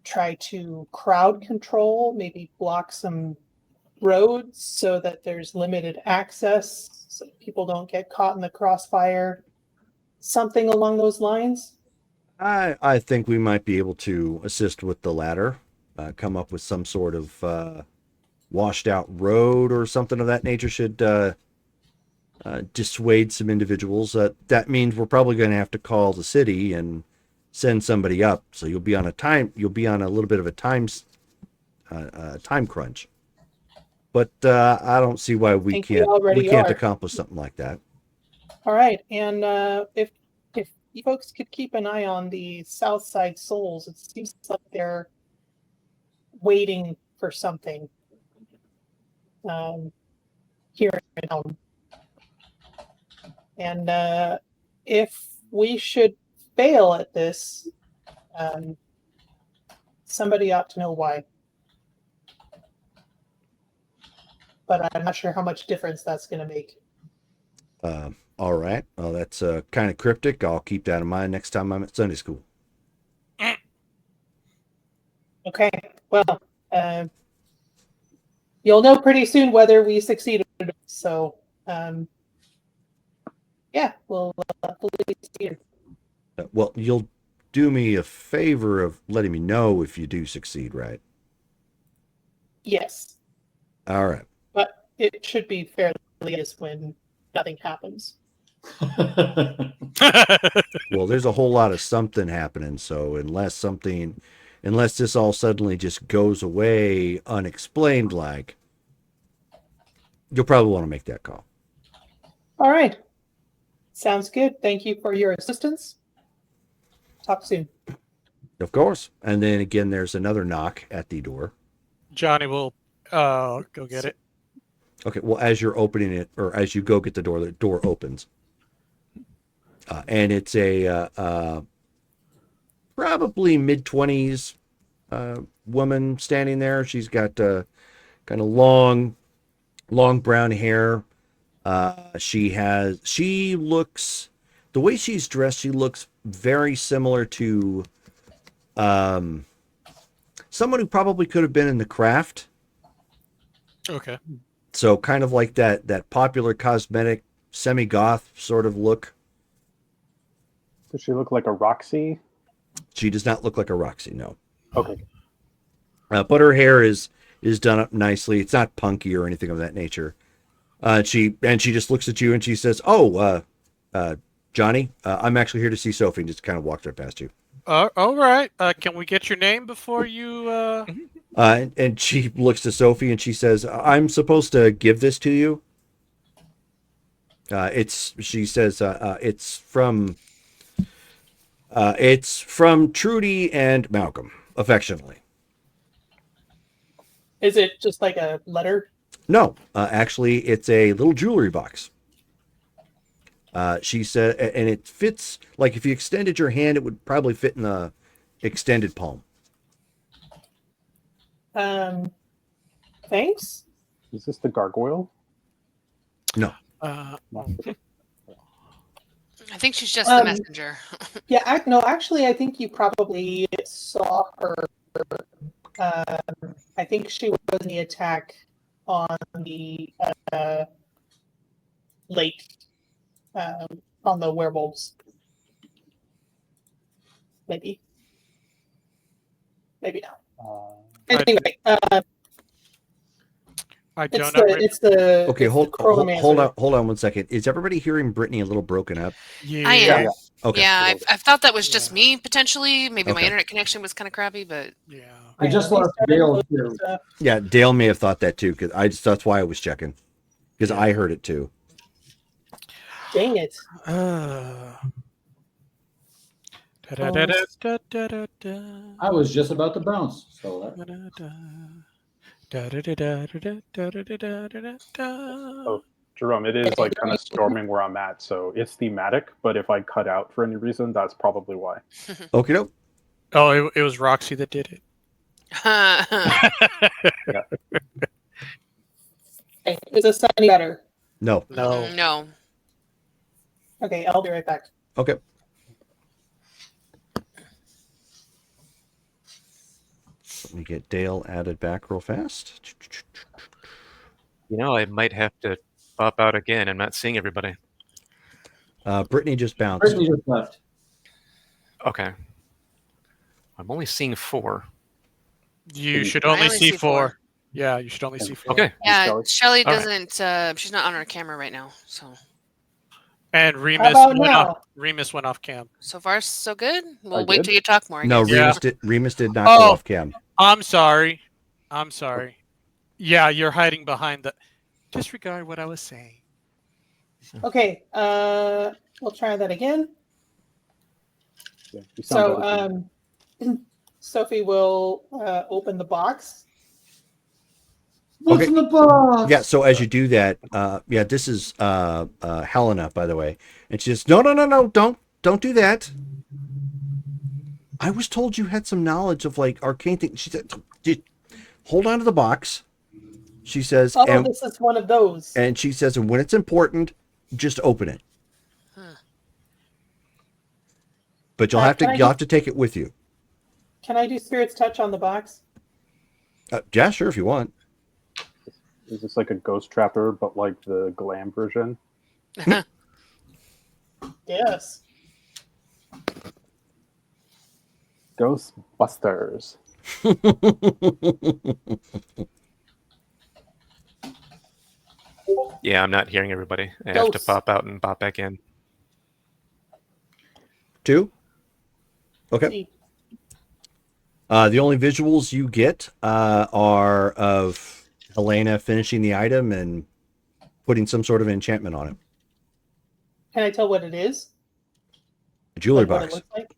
try to crowd control, maybe block some roads so that there's limited access so people don't get caught in the crossfire. Something along those lines. I think we might be able to assist with the latter, come up with some sort of washed out road or something of that nature should dissuade some individuals. That means we're probably going to have to call the city and send somebody up. So you'll be on a little bit of a time crunch. But I don't see why we can't accomplish something like that. All right, and if you folks could keep an eye on the South Side Souls, it seems like they're waiting for something here in town. And if we should fail at this, somebody ought to know why. But I'm not sure how much difference that's going to make. All right. Well, that's kind of cryptic. I'll keep that in mind next time I'm at Sunday school. Okay. Well, you'll know pretty soon whether we succeed or not. So, yeah, we'll see you. Well, you'll do me a favor of letting me know if you do succeed, right? Yes. All right. But it should be fairly obvious when nothing happens. Well, there's a whole lot of something happening, so unless this all suddenly just goes away unexplained like, you'll probably want to make that call. All right. Sounds good. Thank you for your assistance. Talk soon. Of course. And then again, there's another knock at the door. Johnny will go get it. Okay, well, as you're opening it, or as you go get the door opens. And it's a probably mid-20s woman standing there. She's got kind of long brown hair. She looks, the way she's dressed, she looks very similar to someone who probably could have been in the craft. Okay. So kind of like that popular cosmetic semi-goth sort of look. Does she look like a Roxy? She does not look like a Roxy, no. Okay. But her hair is done up nicely. It's not punky or anything of that nature. She just looks at you and she says, "Oh, Johnny, I'm actually here to see Sophie," and just kind of walks right past you. All right. Can we get your name before you? And she looks to Sophie and she says, "I'm supposed to give this to you." She says, it's from Trudy and Malcolm, affectionately. Is it just like a letter? No, actually, it's a little jewelry box. She said, and it fits, like if you extended your hand, it would probably fit in the extended palm. Thanks. Is this the gargoyle? No. I think she's just the messenger. Yeah, actually, I think you probably saw her. I think she was in the attack on the lake, on the werewolves. Maybe not. Anyway, I don't know. It's the okay. Hold chronomancer. on 1 second. Is everybody hearing Brittany a little broken up? Yeah. I am. Yeah. Okay. Yeah, I thought that was just me potentially. Maybe my Okay. internet connection was kind of crappy, but Yeah. I just lost Dale too. Yeah, Dale may have thought that too, because that's why I was checking, because I heard it too. Dang it. I was just about to bounce. So Jerome, it is like kind of storming where I'm at, so it's thematic. But if I cut out for any reason, that's probably why. Okay, doke. Oh, it was Roxy that did it. Okay, is this any better? No. No. No. Okay, I'll be right back. Okay. Let me get Dale added back real fast. I might have to pop out again. I'm not seeing everybody. Brittany just bounced. Brittany just left. Okay. I'm only seeing 4. You should I only only see see 4. four. Yeah, you should only see 4. Okay. Yeah, Shelly All right. doesn't. She's not on her camera right now, so And How Remus about went now? off. Remus went off cam. so far so good. We'll I wait did? till you talk more. I No, guess. Remus did not Oh. go off cam. I'm sorry. Yeah, you're hiding behind the. Disregard what I was saying. Okay, we'll try that again. Yeah, you sound So, better. Sophie will open the box. What's Okay. in the box? Yeah, so as you do that, this is Helena, by the way. And she says, No, don't do that. I was told you had some knowledge of like arcane things. She said, hold on to the box. She says, Oh, this is one of those. and she says, and when it's important, just open it. But you'll have to take it with you. Can I do Spirit's Touch on the box? Yeah, sure, if you want. Is this like a ghost trapper, but like the glam version? Yes. Ghostbusters. Yeah, I'm not hearing everybody. I have to Ghosts. pop out and pop back in. 2? Okay. See. The only visuals you get are of Helena finishing the item and putting some sort of enchantment on it. Can I tell what it is? A jewelry What it box. looks like?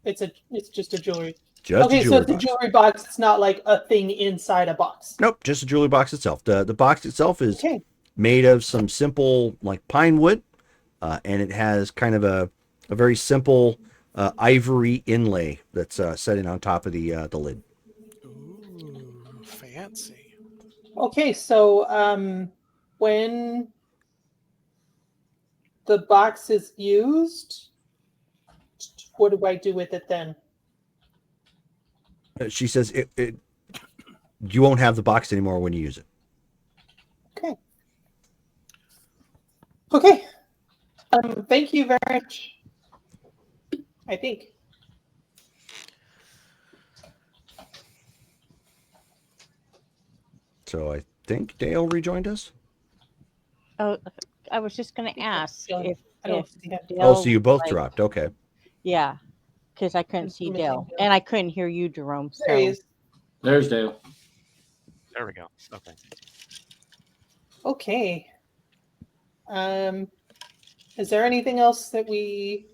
It's just a jewelry. Just Okay, a so jewelry it's a box. jewelry box. It's not like a thing inside a box. Nope, just a jewelry box itself. The box itself is Okay. made of some simple like pine wood, and it has kind of a very simple ivory inlay that's setting on top of the lid. Ooh, fancy. Okay, so when the box is used, what do I do with it then? She says you won't have the box anymore when you use it. Okay. Okay. Thank you very much. I think. So I think Dale rejoined us. Oh, I was just going to ask if I don't see him. Dale, Oh, so you both like- dropped. Okay. Yeah, because I couldn't see missing Dale, Dale. and I couldn't hear you, Jerome. There he So is. There's Dale. There we go. Okay. Okay. Is there anything else that we?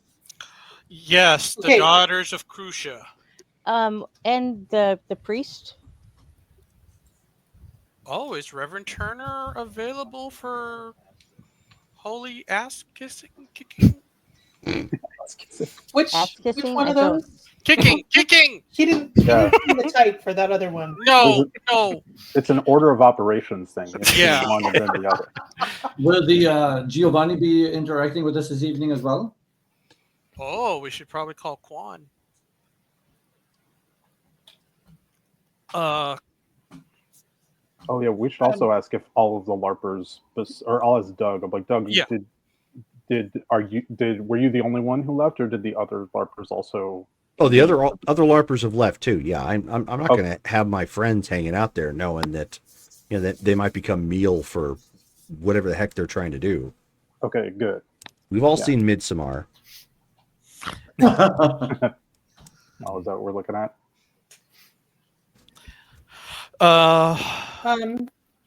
Yes, the Okay. Daughters of Crucia. and the priest. Oh, is Reverend Turner available for holy ass kissing, kicking, Which Ass kissing, one I of don't- those? kicking? He didn't. Yeah. He didn't the type for that other one. No. It's an order of operations thing. It's Yeah. one and then the other. Will the Giovanni be interacting with us this evening as well? Oh, we should probably call Quan. Oh yeah, we should also ask if all of the LARPers, or I'll ask Doug. I'm like, Doug, Yeah. were you the only one who left, or did the other LARPers also? Oh, the other LARPers have left too. Yeah, I'm not Oh. going to have my friends hanging out there knowing that that they might become meal for whatever the heck they're trying to do. Okay, good. We've all Yeah. seen Midsommar. Oh, is that what we're looking at?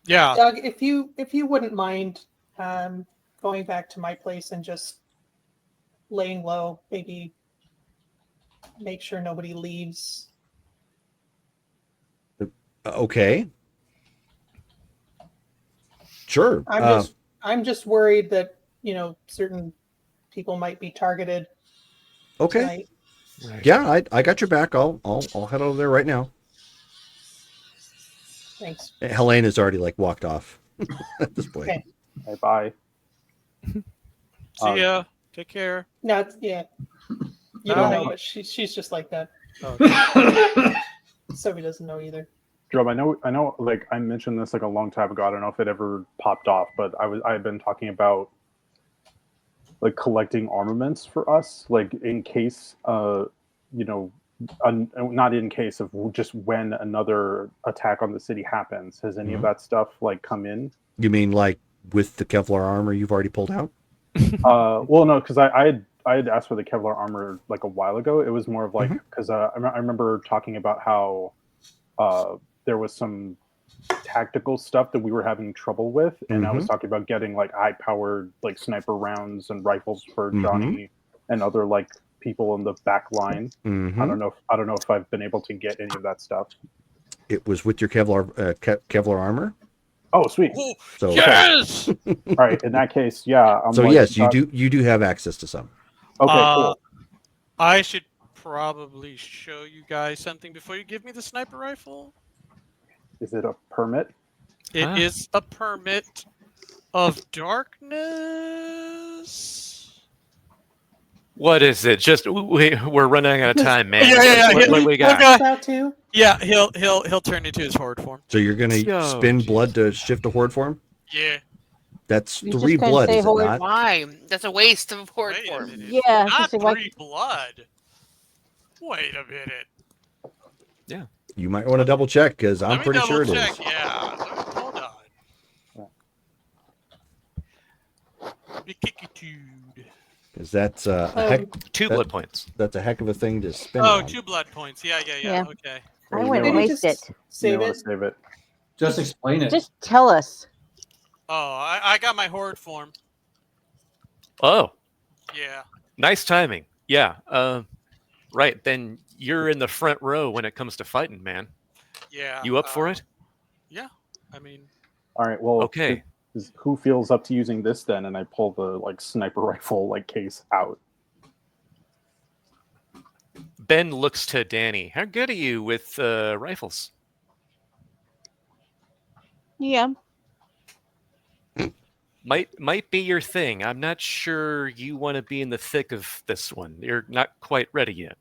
Yeah. Doug, if you wouldn't mind going back to my place and just laying low, maybe make sure nobody leaves. Okay. Sure. I'm just I'm just worried that certain people might be targeted Okay. tonight. Right. Yeah, I got your back. I'll head over there right now. Thanks. Helena's already like walked off at this point. Okay. Hey, bye. See ya. Take care. No, yeah. You don't know, but she's just like that. Okay. Sophie doesn't know either. Drum, I know. Like I mentioned this like a long time ago. I don't know if it ever popped off, but I've been talking about like collecting armaments for us, like in case, not in case of just when another attack on the city happens. Has any of that stuff like come in? You mean like with the Kevlar armor you've already pulled out? Well, no, because I had asked for the Kevlar armor like a while ago. It was more of like because I remember talking about how there was some tactical stuff that we were having trouble with, and I was talking about getting like high-powered like sniper rounds and rifles for Johnny and other like people in the back line. I don't know if I've been able to get any of that stuff. It was with your Kevlar armor. Oh, sweet. So yes. All right. In that case, yeah. So yes, you do have access to some. Okay, cool. I should probably show you guys something before you give me the sniper rifle. Is it a permit? It is a permit of darkness. What is it? Just we're running out of time, man. Yeah. What we got? That too? Yeah, he'll turn into his horde form. So you're gonna spin blood to shift to horde form? Yeah. That's You 3 just couldn't blood, say is it horde. not? Why? That's a waste of horde Wait a form. minute. Yeah, Not just like- 3 blood. Wait a minute. Yeah. You might want to double check because I'm Let me pretty sure it double is. check. Yeah. Hold on. Because that's a Um, heck. 2 blood points. That's a heck of a thing to spin. Oh, on. 2 blood points. Yeah. Yeah. Okay. I You wouldn't may wanna- waste it. Save you may wanna it. Save it. Just explain it. Just tell us. Oh, I got my horde form. Oh, Yeah. nice timing. Yeah. Right. Then you're in the front row when it comes to fighting, man. Yeah. You up for it? Yeah. I mean, All right. Well, Okay. who feels up to using this then? And I pull the like sniper rifle like case out. Ben looks to Danny. How good are you with rifles? Yeah. Might be your thing. I'm not sure you want to be in the thick of this one. You're not quite ready yet.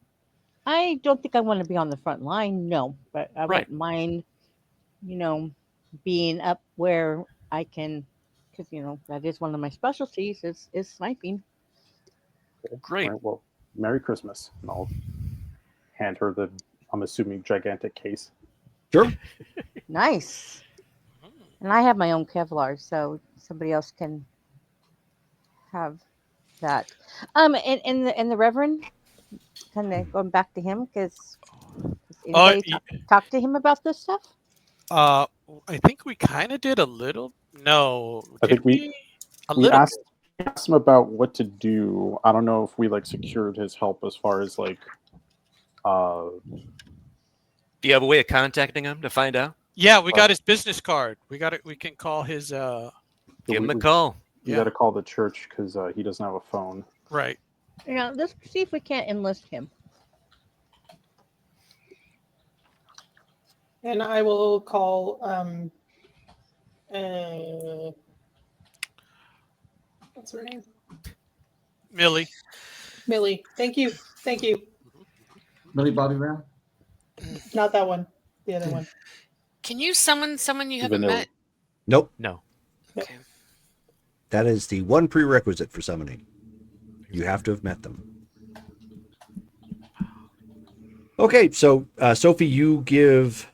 I don't think I want to be on the front line, no. But I Right. wouldn't mind, being up where I can, because, that is one of my specialties is sniping. Okay. Great. All right, well, Merry Christmas. And I'll hand her the, I'm assuming, gigantic case. Sure. Nice. And I have my own Kevlar, so somebody else can have that. And the Reverend, kind of going back to him, because anybody talk to him about this stuff? I think we kind of did a little. No, I think we a we little. asked him about what to do. I don't know if we like secured his help as far as like Do you have a way of contacting him to find out? Yeah, we got his business card. We got it. We can call his. Give him a call. We Yeah. got to call the church because he doesn't have a phone. Right. Let's see if we can't enlist him. And I will call what's her name? Millie. Millie. Thank you. Millie Bobby Brown? Not that one. The other one. Can you summon someone you haven't Vanilla. met? Nope. No. Okay. That is the one prerequisite for summoning. You have to have met them. Okay, so Sophie, you give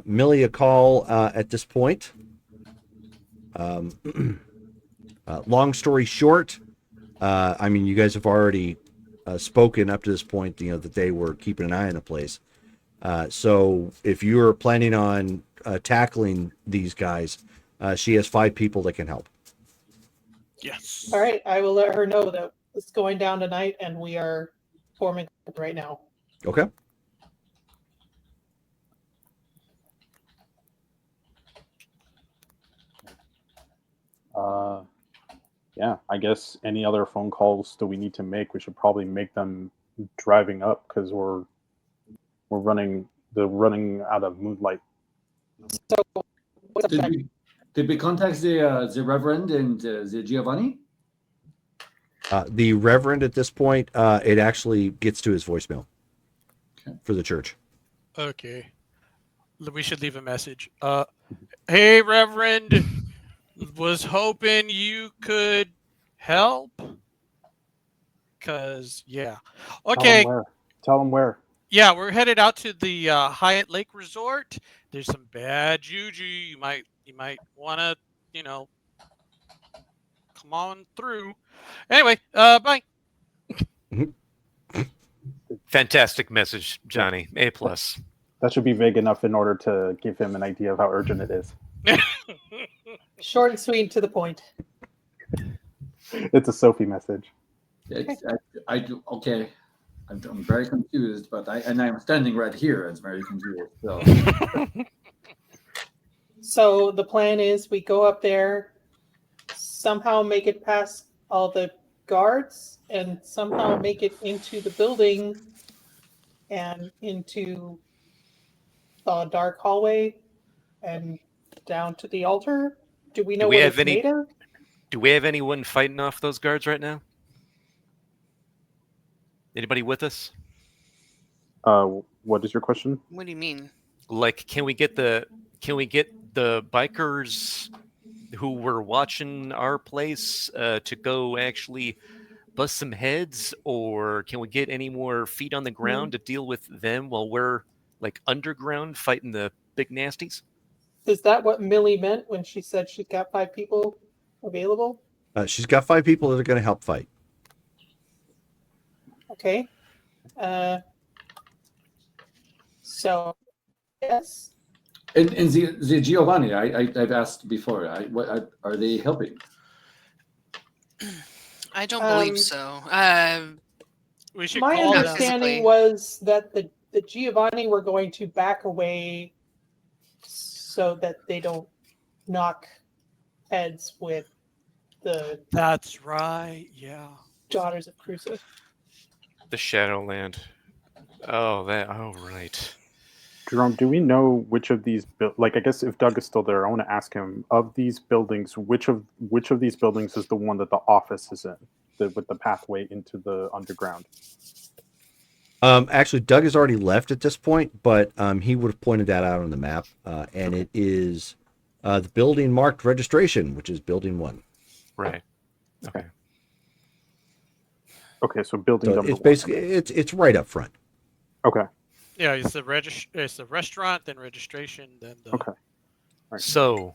Millie a call at this point. Long story short, you guys have already spoken up to this point, that they were keeping an eye on the place. So if you're planning on tackling these guys, she has 5 people that can help. Yes. All right. I will let her know that it's going down tonight and we are forming right now. Okay. All Yeah, I guess any other phone calls that we need to make, we should probably make them driving up because we're running out of moonlight. So what's Did up? we contact the Reverend and the Giovanni? The Reverend at this point, it actually gets to his voicemail for the church. Okay. We should leave a message. Hey, Reverend, was hoping you could help. Yeah. Okay. Tell them where. Yeah, we're headed out to the Hyatt Lake Resort. There's some bad juju. You might want to, come on through. Anyway, bye. Fantastic message, Johnny. A+. That should be vague enough in order to give him an idea of how urgent it is. Short and sweet, to the point. It's a Sophie message. Okay. I'm very confused, but I'm standing right here. It's very confused. So the plan is we go up there, somehow make it past all the guards, and somehow make it into the building and into a dark hallway and down to the altar. Do we know what it's made of? Do we have anyone fighting off those guards right now? Anybody with us? What is your question? What do you mean? Like, can we get the bikers who were watching our place to go actually bust some heads, or can we get any more feet on the ground to deal with them while we're like underground fighting the big nasties? Is that what Millie meant when she said she's got 5 people available? She's got 5 people that are going to help fight. Okay. So, yes. And the Giovanni, I've asked before. What are they helping? I don't believe so. We should My call understanding was that the Giovanni were going to back away so that they don't knock heads with the That's right. Yeah. Daughters of Crusoe. The Shadowland. Oh, right. Jerome, do we know which of these I guess if Doug is still there, I want to ask him, of these buildings, which of these buildings is the one that the office is in, with the pathway into the underground? Actually, Doug has already left at this point, but he would have pointed that out on the map, and it is the building marked registration, which is building 1. Right. Okay. Okay, so building number it's 1. Basically it's right up front. Okay. Yeah, it's the restaurant, then registration, then the. Okay. Right. So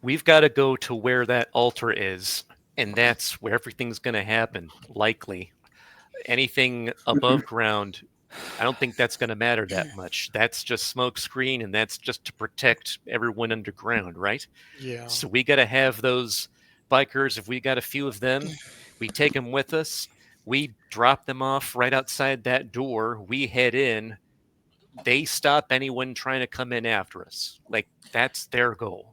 we've got to go to where that altar is, and that's where everything's going to happen. Likely, anything above ground, I don't think that's going to matter that much. That's just smoke screen, and that's just to protect everyone underground, right? Yeah. So we got to have those bikers. If we got a few of them, we take them with us. We drop them off right outside that door. We head in. They stop anyone trying to come in after us. Like, that's their goal.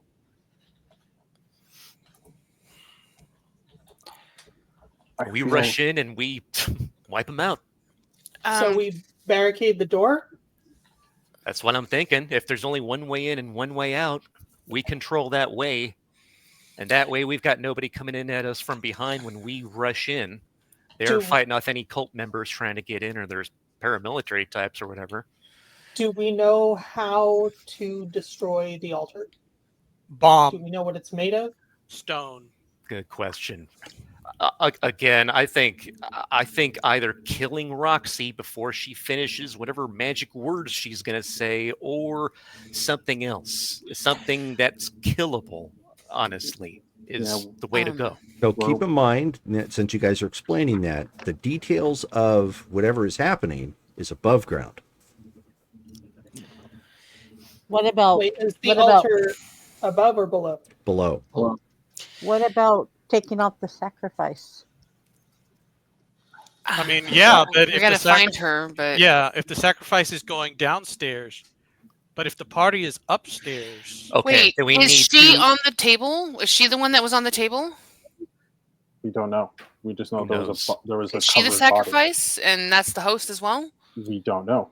We rush in and we wipe them out. So we barricade the door? That's what I'm thinking. If there's only one way in and one way out, we control that way. And that way we've got nobody coming in at us from behind when we rush in. They're fighting off any cult members trying to get in, or there's paramilitary types or whatever. Do we know how to destroy the altar? Bomb. Do we know what it's made of? Stone. Good question. Again, I think either killing Roxy before she finishes whatever magic words she's going to say, or something else, something that's killable, honestly, is the way to go. So keep in mind, since you guys are explaining that, the details of whatever is happening is above ground. What about is the altar above or below? Below. What about taking off the sacrifice? I mean, yeah, but we gotta find her. But yeah, if the sacrifice is going downstairs, but if the party is upstairs, okay. Wait, is she on the table? Is she the one that was on the table? We don't know. We just know Who there knows? was a Is she the covered body. sacrifice, and that's the host as well? We don't know.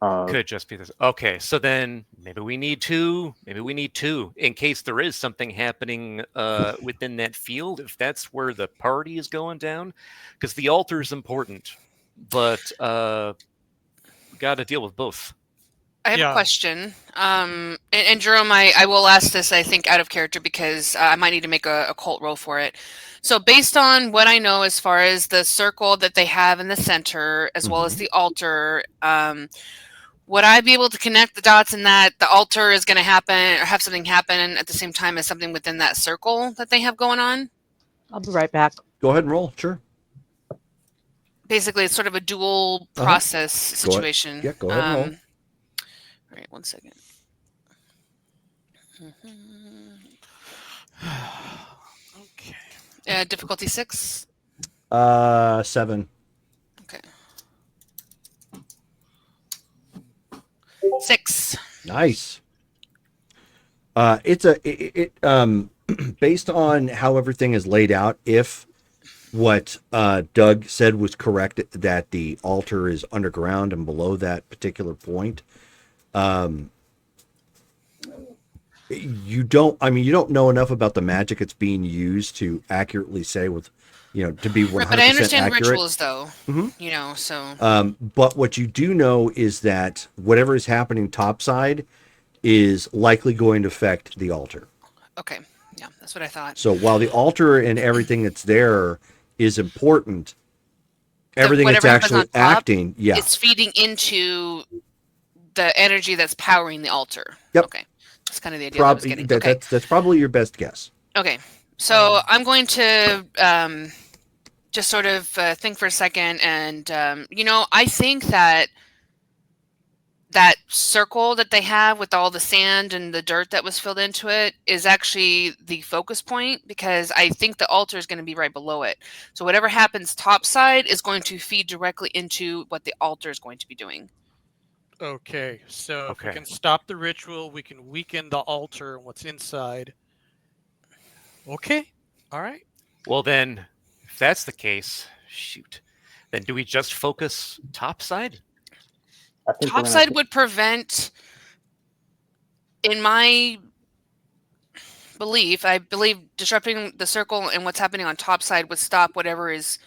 Could just be this. Okay, so then maybe we need two. Maybe we need two in case there is something happening within that field. If that's where the party is going down, because the altar is important, but we got to deal with both. I have a question. And Jerome, I will ask this, I think, out of character because I might need to make a cult roll for it. So based on what I know as far as the circle that they have in the center, as well as the altar, would I be able to connect the dots in that the altar is going to happen or have something happen at the same time as something within that circle that they have going on? I'll be right back. Go ahead and roll. Sure. Basically, it's sort of a dual process situation. Yeah, go ahead and roll. All right, 1 second. Okay. Difficulty 6? 7. Okay. 6. Nice. Based on how everything is laid out, if what Doug said was correct, that the altar is underground and below that particular point, you don't know enough about the magic it's being used to accurately say with, to be 100% right, but I understand accurate. Rituals, though. So. But what you do know is that whatever is happening topside is likely going to affect the altar. Okay. Yeah, that's what I thought. So while the altar and everything that's there is important, everything that's actually acting, it's feeding into the energy that's powering the altar. Yep. Okay. That's kind of the idea I was getting. Okay. That's probably your best guess. Okay. So I'm going to just sort of think for a second. And, I think that circle that they have with all the sand and the dirt that was filled into it is actually the focus point, because I think the altar is going to be right below it. So whatever happens topside is going to feed directly into what the altar is going to be doing. Okay, so if we can stop the ritual, we can weaken the altar and what's inside. Okay, all right. Well, then, if that's the case, shoot. Then do we just focus topside? I think topside would prevent, in my belief, I believe disrupting the circle and what's happening on topside would stop whatever is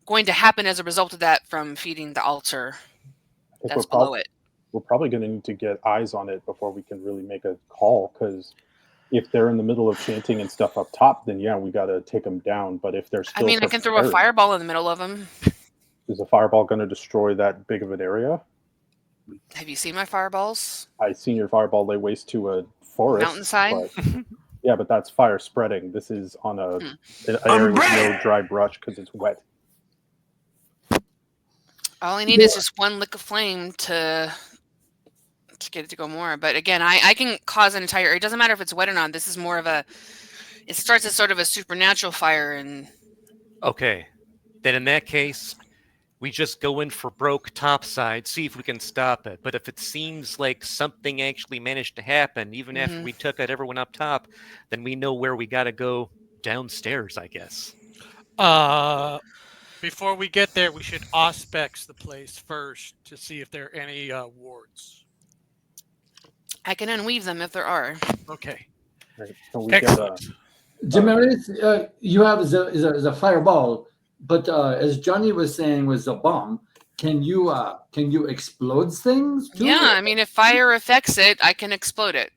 going to happen as a result of that from feeding the altar that's below it. We're probably going to need to get eyes on it before we can really make a call, because if they're in the middle of chanting and stuff up top, then yeah, we got to take them down. But if they're still, I can throw a fireball in the middle of them. Is a fireball going to destroy that big of an area? Have you seen my fireballs? I've seen your fireball lay waste to a forest. Mountainside? Yeah, but that's fire spreading. This is on an area with no dry brush because it's wet. All I need is just one lick of flame to get it to go more. But again, I can cause an entire... It doesn't matter if it's wet or not. This is more of a... It starts as sort of a supernatural fire. And okay. Then in that case, we just go in for broke topside, see if we can stop it. But if it seems like something actually managed to happen, even after we took out everyone up top, then we know where we got to go downstairs, I guess. Before we get there, we should auspex the place first to see if there are any wards. I can unweave them if there are. Okay. Right. So we excellent. Jim, you have is a fireball, but as Johnny was saying, was a bomb. Can you explode things too? Yeah, I mean, if fire affects it, I can explode it.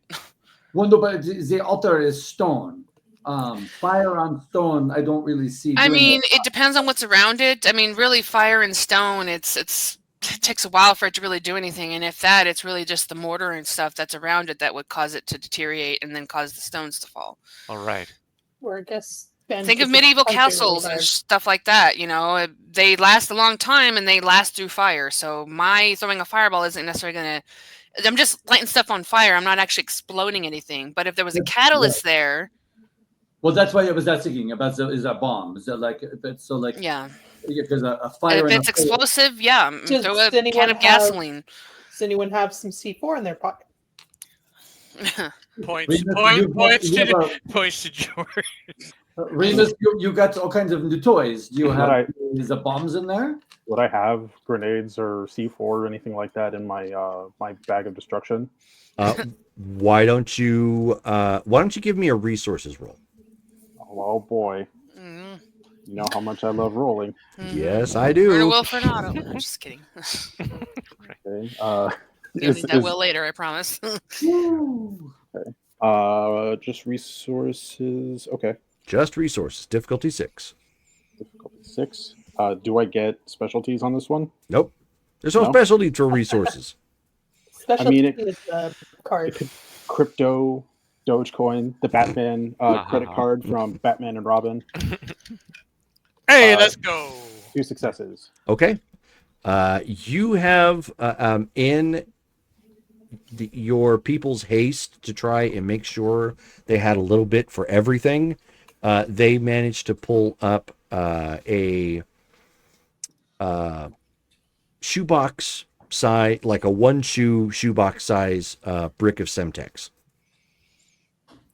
Well, no, but the altar is stone. Fire on stone, I don't really see. I mean, it depends on what's around it. I mean, really, fire and stone, it takes a while for it to really do anything. And if that, it's really just the mortar and stuff that's around it that would cause it to deteriorate and then cause the stones to fall. All right. Or I guess think of medieval castles and stuff like that. They last a long time and they last through fire. So my throwing a fireball isn't necessarily going to. I'm just lighting stuff on fire. I'm not actually exploding anything. But if there was a catalyst there. Well, that's why I was thinking about is a bomb. Is that like it's so like yeah? Because a fire. If it's explosive, yeah. Throw a can of gasoline. Does anyone have some C4 in their pocket? Points to George. Remus, you got all kinds of new toys. Do you Would have I- the bombs in there? Would I have grenades or C4 or anything like that in my my bag of destruction? Why don't you give me a resources roll? Oh boy, Mhm. you know how much I love rolling. Yes, I For a do. will, for an auto. I'm just kidding. Okay. You'll need that will later, I promise. Just resources. Okay. Just resources. Difficulty 6. Difficulty 6. Do I get specialties on this one? Nope. There's no No? specialty for resources. Specialty it- is the card. Crypto, Dogecoin, the Batman credit card from Batman and Robin. Hey, let's go. 2 successes. Okay. You have in your people's haste to try and make sure they had a little bit for everything. They managed to pull up a shoebox size, like a one shoebox size brick of Semtex.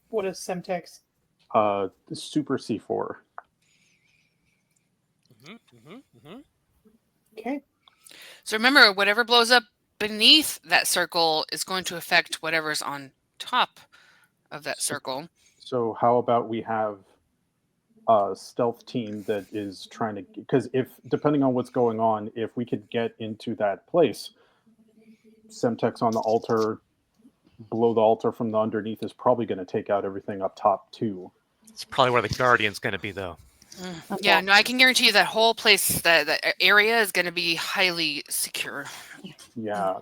What is Semtex? The Super C4. Okay. So remember, whatever blows up beneath that circle is going to affect whatever's on top of that circle. So how about we have a stealth team that is trying to, because if depending on what's going on, if we could get into that place, Semtex on the altar, blow the altar from the underneath is probably going to take out everything up top too. It's probably where the Guardian's going to be, though. Yeah, no, I can guarantee you that whole place, that area is going to be highly secure. Yeah,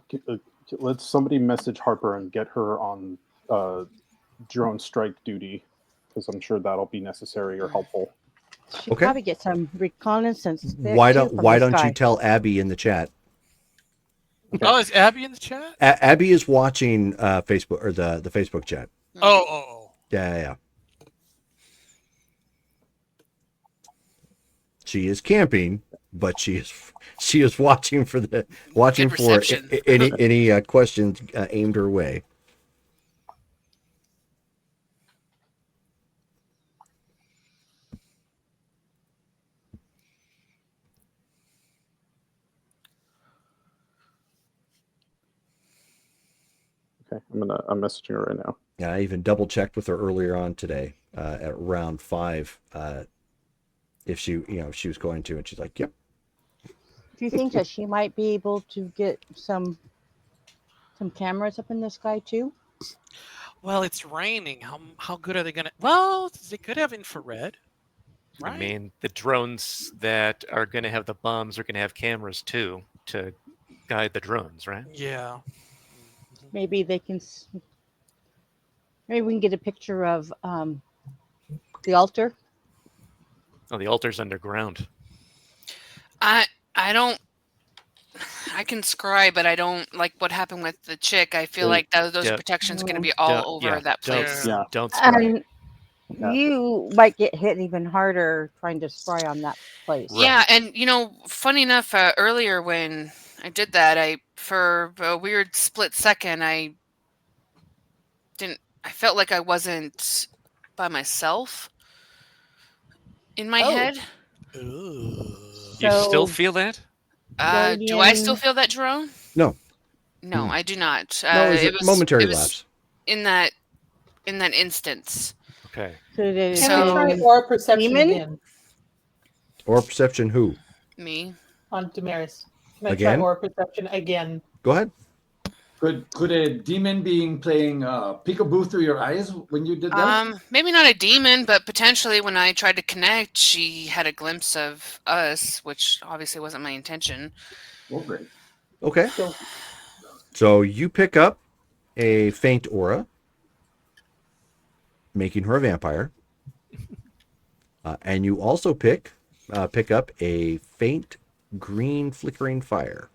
let somebody message Harper and get her on drone strike duty, because I'm sure that'll be necessary or helpful. Should probably get some reconnaissance. there, Why too, don't from Why this don't you guy. tell Abby in the chat? Oh, is Abby in the chat? Abby is watching Facebook, or the Facebook chat. Oh. Yeah. She is camping, but she is watching for reception. any questions aimed her way. Okay, I'm messaging her right now. Yeah, I even double checked with her earlier on today at round 5 if she was going to, and she's like, "Yep." Do you think that she might be able to get some cameras up in the sky too? Well, it's raining. How good are they going to... Well, they could have infrared. Right? I mean, the drones that are going to have the bombs are going to have cameras, too, to guide the drones, right? Yeah. Maybe they can. Maybe we can get a picture of the altar. Oh, the altar's underground. I don't. I can scry, but I don't like what happened with the chick. I feel like those protections are going to be all over that place. Don't scry. You might get hit even harder trying to spry on that place. Yeah, and funny enough, earlier when I did that, for a weird split second, I felt like I wasn't by myself in my head. You still feel that? Do I still feel that, Jerome? No. No, I do not. No, it was a momentary lapse. In that instance. Okay. Can we try aura perception again Or perception who? Me. on Damaris? Can I Again? try aura perception again? Go ahead. Could a demon being playing peekaboo through your eyes when you did that? Maybe not a demon, but potentially when I tried to connect, she had a glimpse of us, which obviously wasn't my intention. Oh, great. Okay. So you pick up a faint aura, making her a vampire, and you also pick up a faint green flickering fire.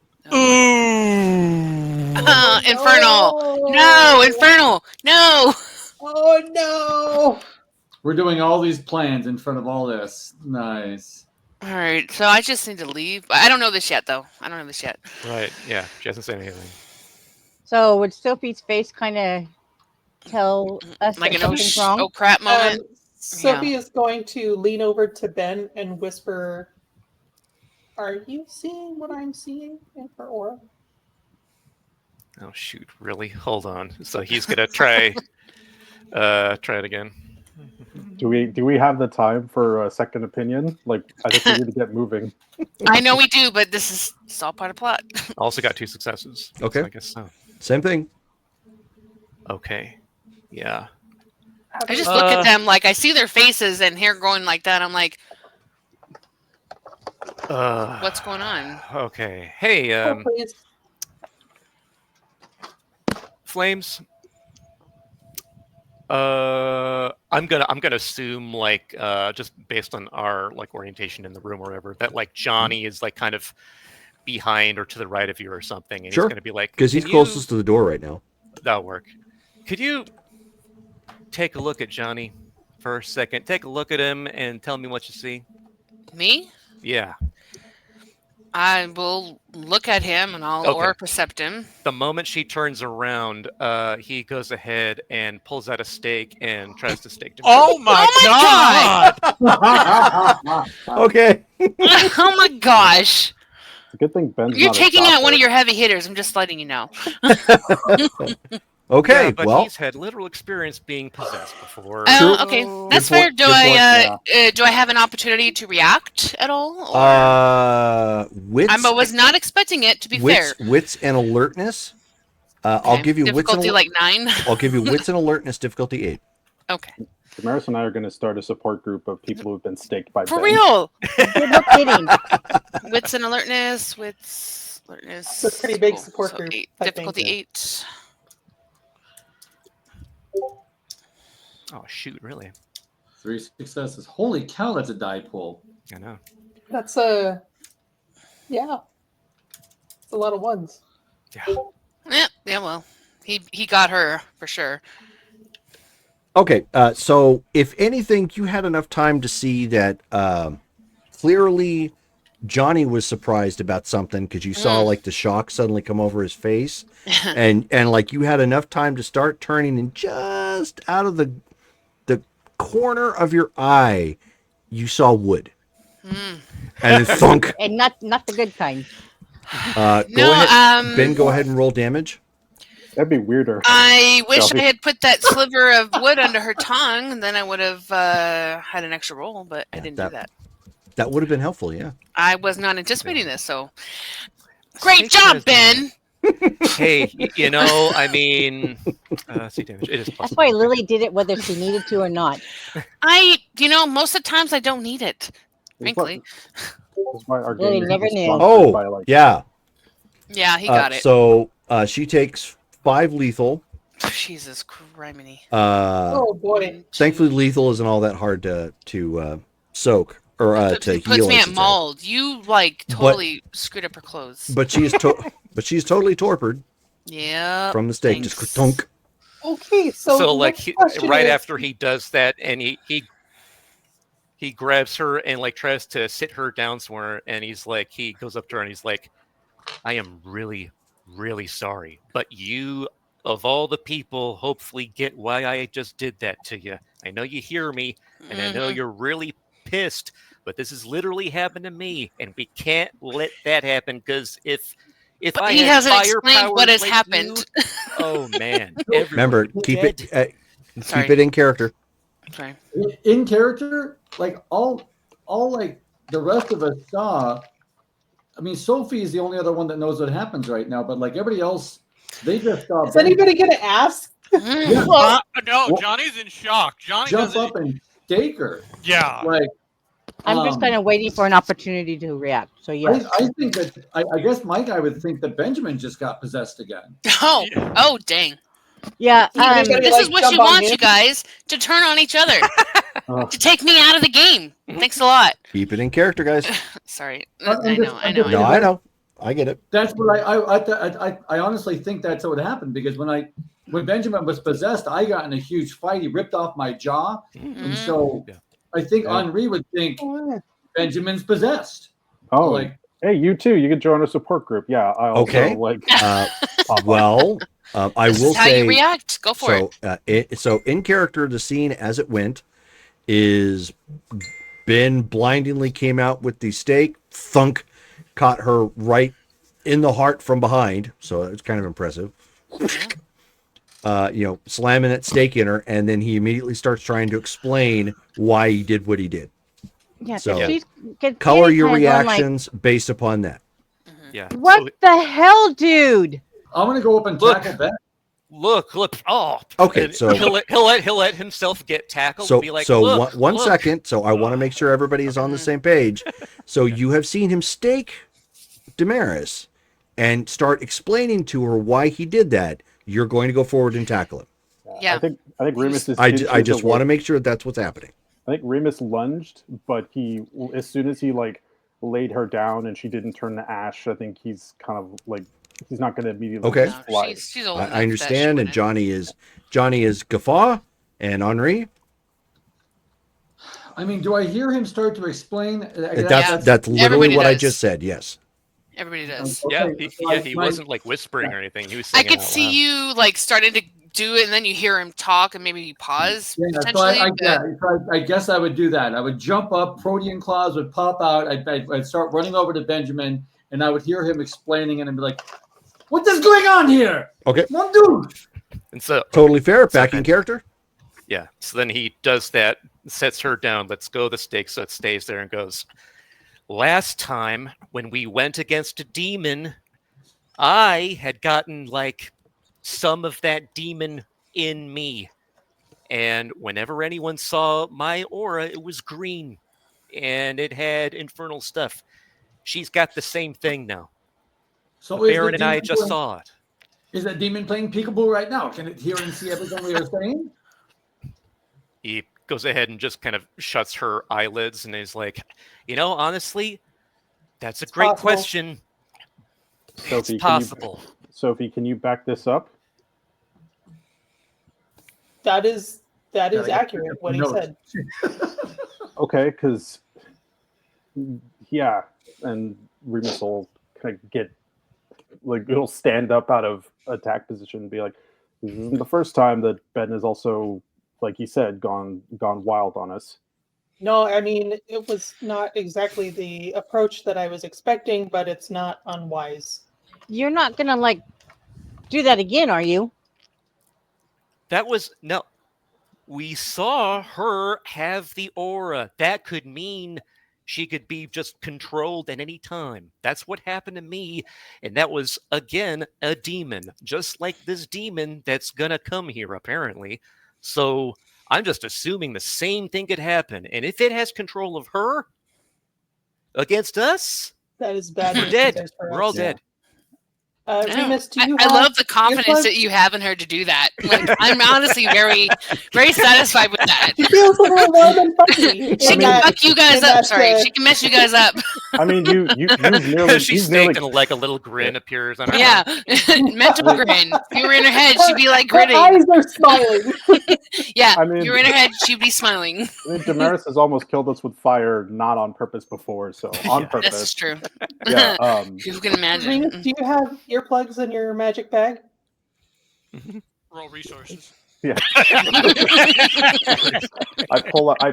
Infernal! No, infernal! No! Oh no! We're doing all these plans in front of all this. Nice. All right, so I just need to leave. I don't know this yet, though. I don't know this yet. Right, yeah. She hasn't said anything. So would Sophie's face kind of tell us Like that an something's wrong? oh crap moment? Sophie is going to lean over to Ben and whisper, "Are you seeing what I'm seeing in her aura?" Oh shoot! Really? Hold on. So he's gonna try it again. Do we have the time for a second opinion? Like, I think we need to get moving. I know we do, but this is all part of plot. Also got 2 successes. Okay. So I guess so. Same thing. Okay. Yeah. I just look at them like I see their faces and hair growing like that. I'm like, what's going on? Okay. Hey, Oh, please. Flames. I'm gonna assume like just based on our like orientation in the room or whatever that like Johnny is like kind of behind or to the right of you or something, and Sure. he's gonna be like, Because he's closest to the door right now. That'll work. Could you take a look at Johnny for a second? Take a look at him and tell me what you see. Me? Yeah. I will look at him and I'll aura percept him. The moment she turns around, he goes ahead and pulls out a stake and tries to stake him. Oh my god! Okay. Oh my gosh! It's a good thing Ben's You're not a taking out one chopper. of your heavy hitters. I'm just letting you know. Okay. Yeah, but well, he's had literal experience being possessed before. Oh, okay, that's Good fair. point, Do good I do I have an opportunity to react at all? Or... wits. I was not expecting it. To be fair, Wits and alertness. I'll Okay. give you difficulty wits and like 9. I'll give you wits and alertness difficulty 8. Okay, Damaris and I are going to start a support group of people who've been staked by for Ben. real. No kidding. Wits and alertness. Wits, alertness. It's a pretty big Cool. support So group, 8. I think. Difficulty 8. Oh shoot! Really? 3 successes. Holy cow, that's a die pool. I know. That's yeah. It's a lot of ones. Yeah. Well, he got her for sure. Okay. So if anything, you had enough time to see that clearly Johnny was surprised about something because you saw like the shock suddenly come over his face, and like you had enough time to start turning, and just out of the corner of your eye, you saw wood, and thunk. And not the good kind. Go No, ahead, Ben. Go ahead and roll damage. That'd be weirder. I wish Shelby. I had put that sliver of wood under her tongue, and then I would have had an extra roll, but I didn't do that. That would have been helpful. Yeah. I was not anticipating this, so great job, Ben. Hey, you know, I mean, see damage. It is That's possible. why Lily did it whether she needed to or not. Most of the times I don't need it, frankly. That's why our Lily game is never knew. sponsored Oh, by, like, yeah. Yeah, he got it. So she takes 5 lethal. Jesus criminy. Oh boy. Thankfully, lethal isn't all that hard to soak or to It puts heal. me I at should say. mauled. You totally screwed up her clothes. But she's totally torpid Yeah. from the stake. thanks. Just tunk. Okay, so the like next question right is- after he does that, and he grabs her and like tries to sit her down somewhere, and he goes up to her and he's like, I am really, really sorry, but you of all the people hopefully get why I just did that to you. I know you hear me, and I know Mhm. you're really pissed, but this has literally happened to me, and we can't let that happen, because if But I he had hasn't explained fire what has powers like happened. you- oh man! Remember, everyone keep dead. it Sorry. keep it in character. Sorry. In character, like all like the rest of us saw. I mean, Sophie is the only other one that knows what happens right now, but like everybody else, they just saw Is Ben anybody gonna ask? Mm. Well, No, Well- Johnny's in shock. Johnny jump doesn't. up and stake her. Yeah. Like I'm just kind of waiting for an opportunity to react. So yes. I think that I guess my guy would think that Benjamin just got possessed again. Oh, dang. Yeah. Anybody This like is what jump she on wants, him? you guys, to turn on each other, Ugh. to take me out of the game. Thanks a lot. Keep it in character, guys. Sorry. I'm I just- know. I'm I know. just- No, I know. I get it. That's what I honestly think that's what happened because when Benjamin was possessed, I got in a huge fight. He ripped off my jaw, and so Yeah. I think Yeah. Henri would think Benjamin's possessed. Oh, Like hey, you too. You could join our support group. Yeah, I also Okay. like. Well, I This will is how say. you react. Go for it. So in character, the scene as it went is Ben blindingly came out with the stake, thunk, caught her right in the heart from behind. So it was kind of impressive. Slamming that stake in her, and then he immediately starts trying to explain why he did what he did. Yeah, So she's color your kinda going reactions based upon that. Yeah. What So, the hell, dude? I'm gonna go up and Look. tackle Ben. look. Oh. Okay, And so- he'll let himself get tackled. So, and be like, so look, one look. second. So I want to make sure everybody is on the same page. So you have seen him stake Damaris and start explaining to her why he did that. You're going to go forward and tackle him. Yeah. I think Remus is. I just want to make sure that's what's happening. I think Remus lunged, but he, as soon as he like laid her down and she didn't turn to ash, I think he's kind of like he's not going to immediately Okay. just fly. She's old enough I that understand. she And wouldn't. Johnny is Guffaw and Henri. I mean, do I hear him start to explain? That's literally Everybody what I does. just said. Yes. Everybody does. Okay, He my- wasn't like whispering or anything. He was I singing could out see loud. you like starting to do it, and then you hear him talk, and maybe you pause Yeah, so potentially. I guess I would do that. I would jump up, protean claws would pop out. I'd start running over to Benjamin, and I would hear him explaining, and I'd be like, "What is going on here? Okay. Mon Dieu!" And so Totally fair. Backing then- character. Yeah. So then he does that, sets her down, lets go of the stake so it stays there, and goes, last time when we went against a demon, I had gotten like some of that demon in me. And whenever anyone saw my aura, it was green and it had infernal stuff. She's got the same thing now. So Baron and I just saw it. Is that demon playing peekaboo right now? Can it hear and see everything we are saying? He goes ahead and just kind of shuts her eyelids and is like, honestly, that's a great possible. question. Sophie, It's possible. Sophie, can you back this up? That is Yeah, I got accurate. What he notes. said. Okay, because yeah, and Remus will kind of get like it'll stand up out of attack position and be like, "This isn't the first time that Ben has also, like he said, gone wild on us." No, I mean it was not exactly the approach that I was expecting, but it's not unwise. You're not gonna like do that again, are you? That was no. We saw her have the aura. That could mean she could be just controlled at any time. That's what happened to me. And that was, again, a demon. Just like this demon that's going to come here, apparently. So I'm just assuming the same thing could happen. And if it has control of her against us, That is bad. we're news dead. for We're all us. dead. Remus, do you I have love the confidence earplugs? that you have in her to do that. Like, I'm honestly very, very satisfied with that. She feels a little warm and fuzzy. She can fuck you guys in up. that, Sorry, she can mess you guys up. I mean, you've nearly She's you've nearly thinking like a little grin appears on her Yeah, mental grin. If you were in her head, she'd be like Her grinning. eyes are smiling. Yeah, I mean- if you were in her head, she'd be smiling. I mean, Damaris has almost killed us with fire, not on purpose before, so on This purpose. is true. Yeah. You can imagine. Remus, do you have earplugs in your magic bag? Roll resources. Yeah. I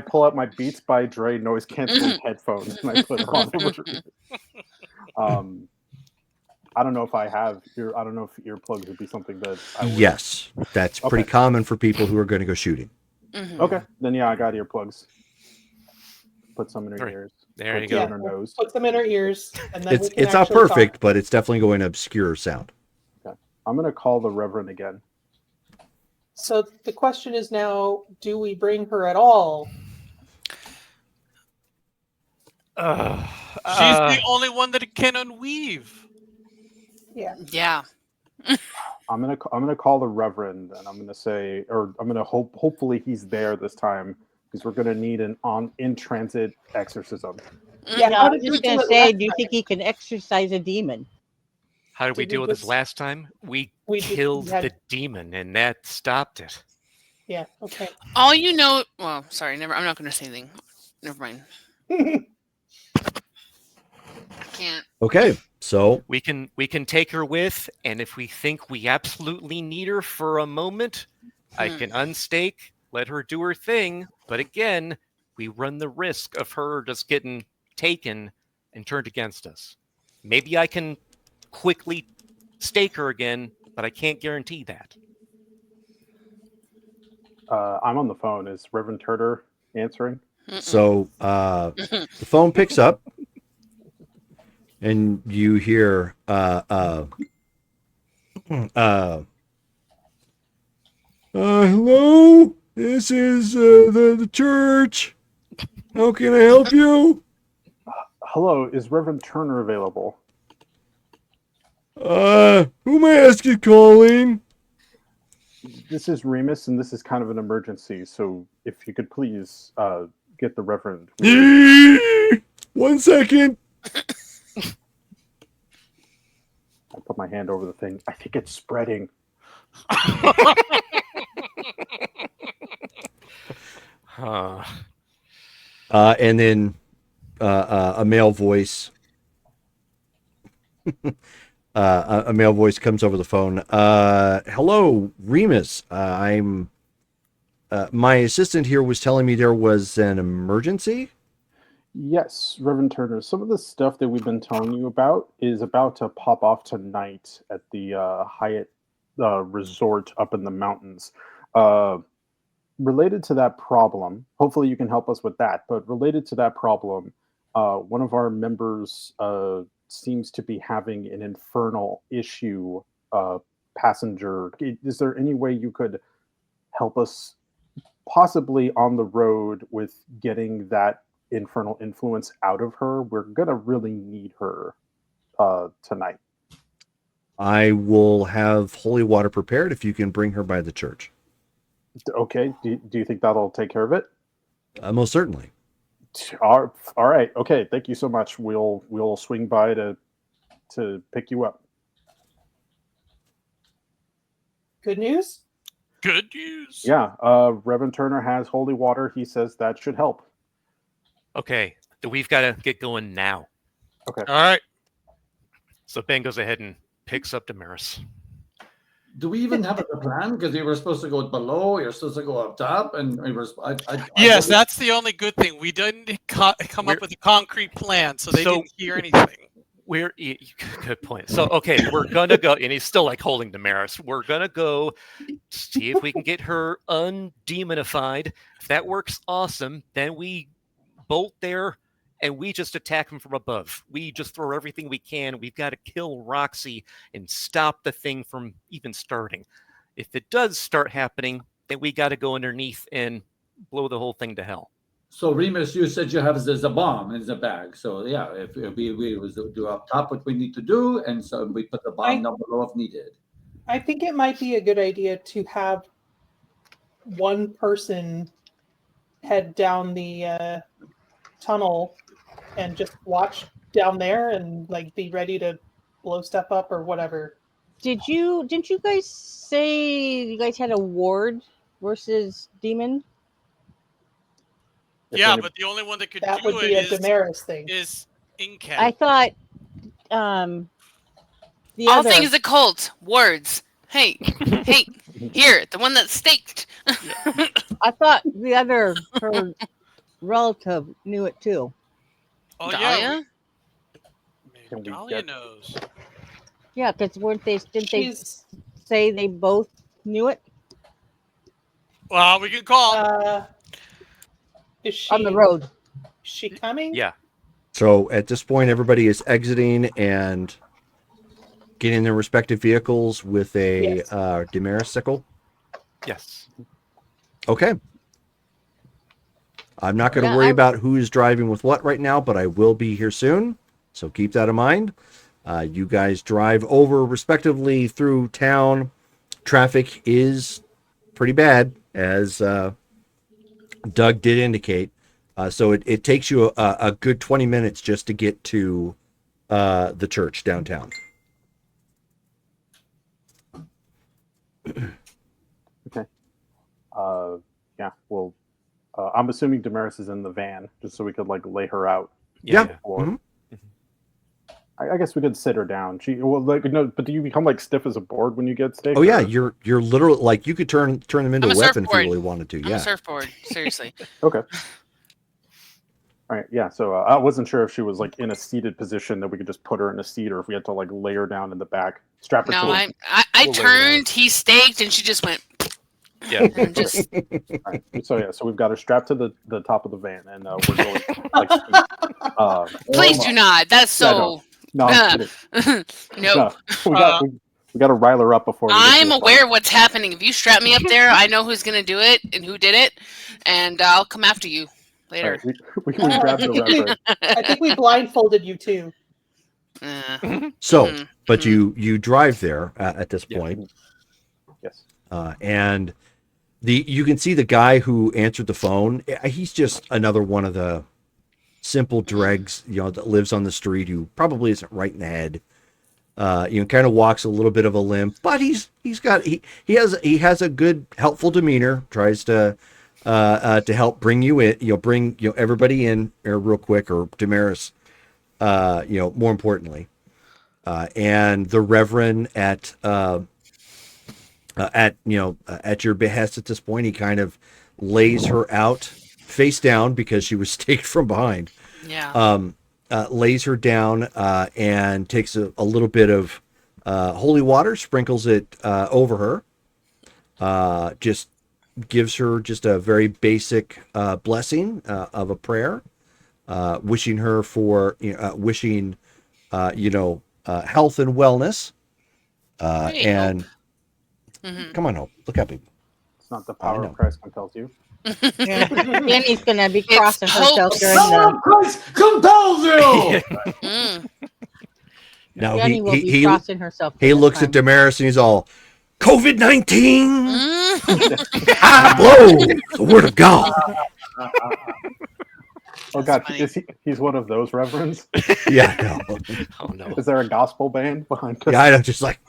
pull out my Beats by Dre noise canceling headphones and I put them on. I don't know if I have I don't know if earplugs would be something that I would. Yes, that's pretty Okay. common for people who are going to go shooting. Mhm. Okay, then yeah, I got earplugs. Put some in her Alright. ears. There put you some go. in her nose. Put them in her ears, and then we can It's not actually talk. perfect, but it's definitely going to obscure sound. I'm gonna call the Reverend again. So the question is now: do we bring her at all? She's the only one that can unweave. Yeah. Yeah. I'm gonna call the Reverend and I'm gonna say, or I'm gonna hopefully he's there this time because we're gonna need an in transit exorcism. Yeah. I How was did just we do gonna it say, last do you time? think he can exorcise a demon? How did we Did we deal with this just- last time? We We just killed had- the demon, and that stopped it. Yeah. Okay. All you know. Well, sorry. Never. I'm not going to say anything. Never mind. Can't. Okay, so We can take her with, and if we think we absolutely need her for a moment, I can unstake, let her do her thing. But again, we run the risk of her just getting taken and turned against us. Maybe I can quickly stake her again, but I can't guarantee that. I'm on the phone. Is Reverend Turner answering? So the phone picks up, and you hear hello, this is the church. How can I help you? Hello, is Reverend Turner available? Who may I ask you calling? This is Remus, and this is kind of an emergency. So if you could please get the Reverend. 1 second. I put my hand over the thing. I think it's spreading. And then a male voice. A male voice comes over the phone. Hello, Remus. I'm. My assistant here was telling me there was an emergency. Yes, Reverend Turner. Some of the stuff that we've been telling you about is about to pop off tonight at the Hyatt resort up in the mountains. Related to that problem, hopefully you can help us with that. But related to that problem, one of our members seems to be having an infernal issue passenger. Is there any way you could help us possibly on the road with getting that infernal influence out of her? We're gonna really need her tonight. I will have holy water prepared if you can bring her by the church. Okay, do you think that'll take care of it? Most certainly. All right. Okay. Thank you so much. We'll swing by to pick you up. Good news? Good news. Yeah. Reverend Turner has holy water. He says that should help. Okay, we've got to get going now. Okay. All right. So Ben goes ahead and picks up Damaris. Do we even have a plan? Because we were supposed to go below, you're supposed to go up top, and we were. Yes, that's the only good thing. We didn't come up with a concrete plan, so they didn't hear anything. Good point. So, okay, we're going to go, and he's still like holding Damaris. We're going to go see if we can get her undemonified. If that works, awesome. Then we bolt there and we just attack him from above. We just throw everything we can. We've got to kill Roxy and stop the thing from even starting. If it does start happening, then we got to go underneath and blow the whole thing to hell. So Remus, you said you have there's a bomb in the bag. So yeah, if we do up top what we need to do, and so we put the bomb down below if needed. I think it might be a good idea to have one person head down the tunnel and just watch down there and like be ready to blow stuff up or whatever. Didn't you guys say you guys had a ward versus demon? Yeah, but the only one that could that do would be it a Damaris thing. Is Incat. I thought the All other things occult, words. Hey, hey, here, the one that's staked. I thought the other her relative knew it too. Oh Dahlia? Yeah, Dahlia knows. Yeah, because didn't they say they both knew it? Well, we can call. Is she on the road? Is she coming? Yeah. So at this point, everybody is exiting and getting in their respective vehicles with a Damaris sickle. Yes. Okay. I'm not going to worry about who's driving with what right now, but I will be here soon. So keep that in mind. You guys drive over respectively through town. Traffic is pretty bad, as Doug did indicate. So it takes you a good 20 minutes just to get to the church downtown. Okay. Yeah. Well, I'm assuming Damaris is in the van, just so we could like lay her out. Yeah. Mm-hmm. I guess we could sit her down. But do you become like stiff as a board when you get staked? Oh yeah, you're literally like you could turn them into I'm a weapon if you really wanted to. I'm a surfboard, seriously. Okay. All right, yeah. So I wasn't sure if she was like in a seated position that we could just put her in a seat, or if we had to like lay her down in the back, strap her No, to. I We'll lay her down. turned, he staked, and she just went. Yeah. And just All right. So yeah, so we've got her strapped to the top of the van, and we're going like. please do not. That's Yeah, so. no, I'm kidding. No. We got to rile her up before. We get to I'm the aware of what's happening. If you strap me up there, I know who's gonna do it and who did it, and I'll come after you part. later. All right, we grabbed the Reverend. I think we blindfolded you too. So, Mhm, but mhm. you drive there at this Yeah. point, Yes. and you can see the guy who answered the phone. He's just another one of the simple dregs, that lives on the street, who probably isn't right in the head. Kind of walks a little bit of a limp, but he has a good, helpful demeanor. Tries to help bring you in, bring everybody in real quick, or Damaris, more importantly, and the Reverend at your behest at this point, he kind of lays her out face down because she was staked from behind. Yeah. Lays her down and takes a little bit of holy water, sprinkles it over her, just gives her just a very basic blessing of a prayer, wishing her for health and wellness, Hey, and Hope. Mhm. come on, Hope, look at me. It's not the I power know. of Christ compels you. Yeah. Danny's gonna be It's crossing herself hope. during Power the. of Christ compels you. Mm. Now Danny will be he crossing herself. he this looks time. at Damaris and he's all, COVID-19, Mm. I blow the word of God. Oh That's God, funny. he's one of those reverends? Yeah, no. Oh no. Is there a gospel band behind us? Yeah, I know, just like,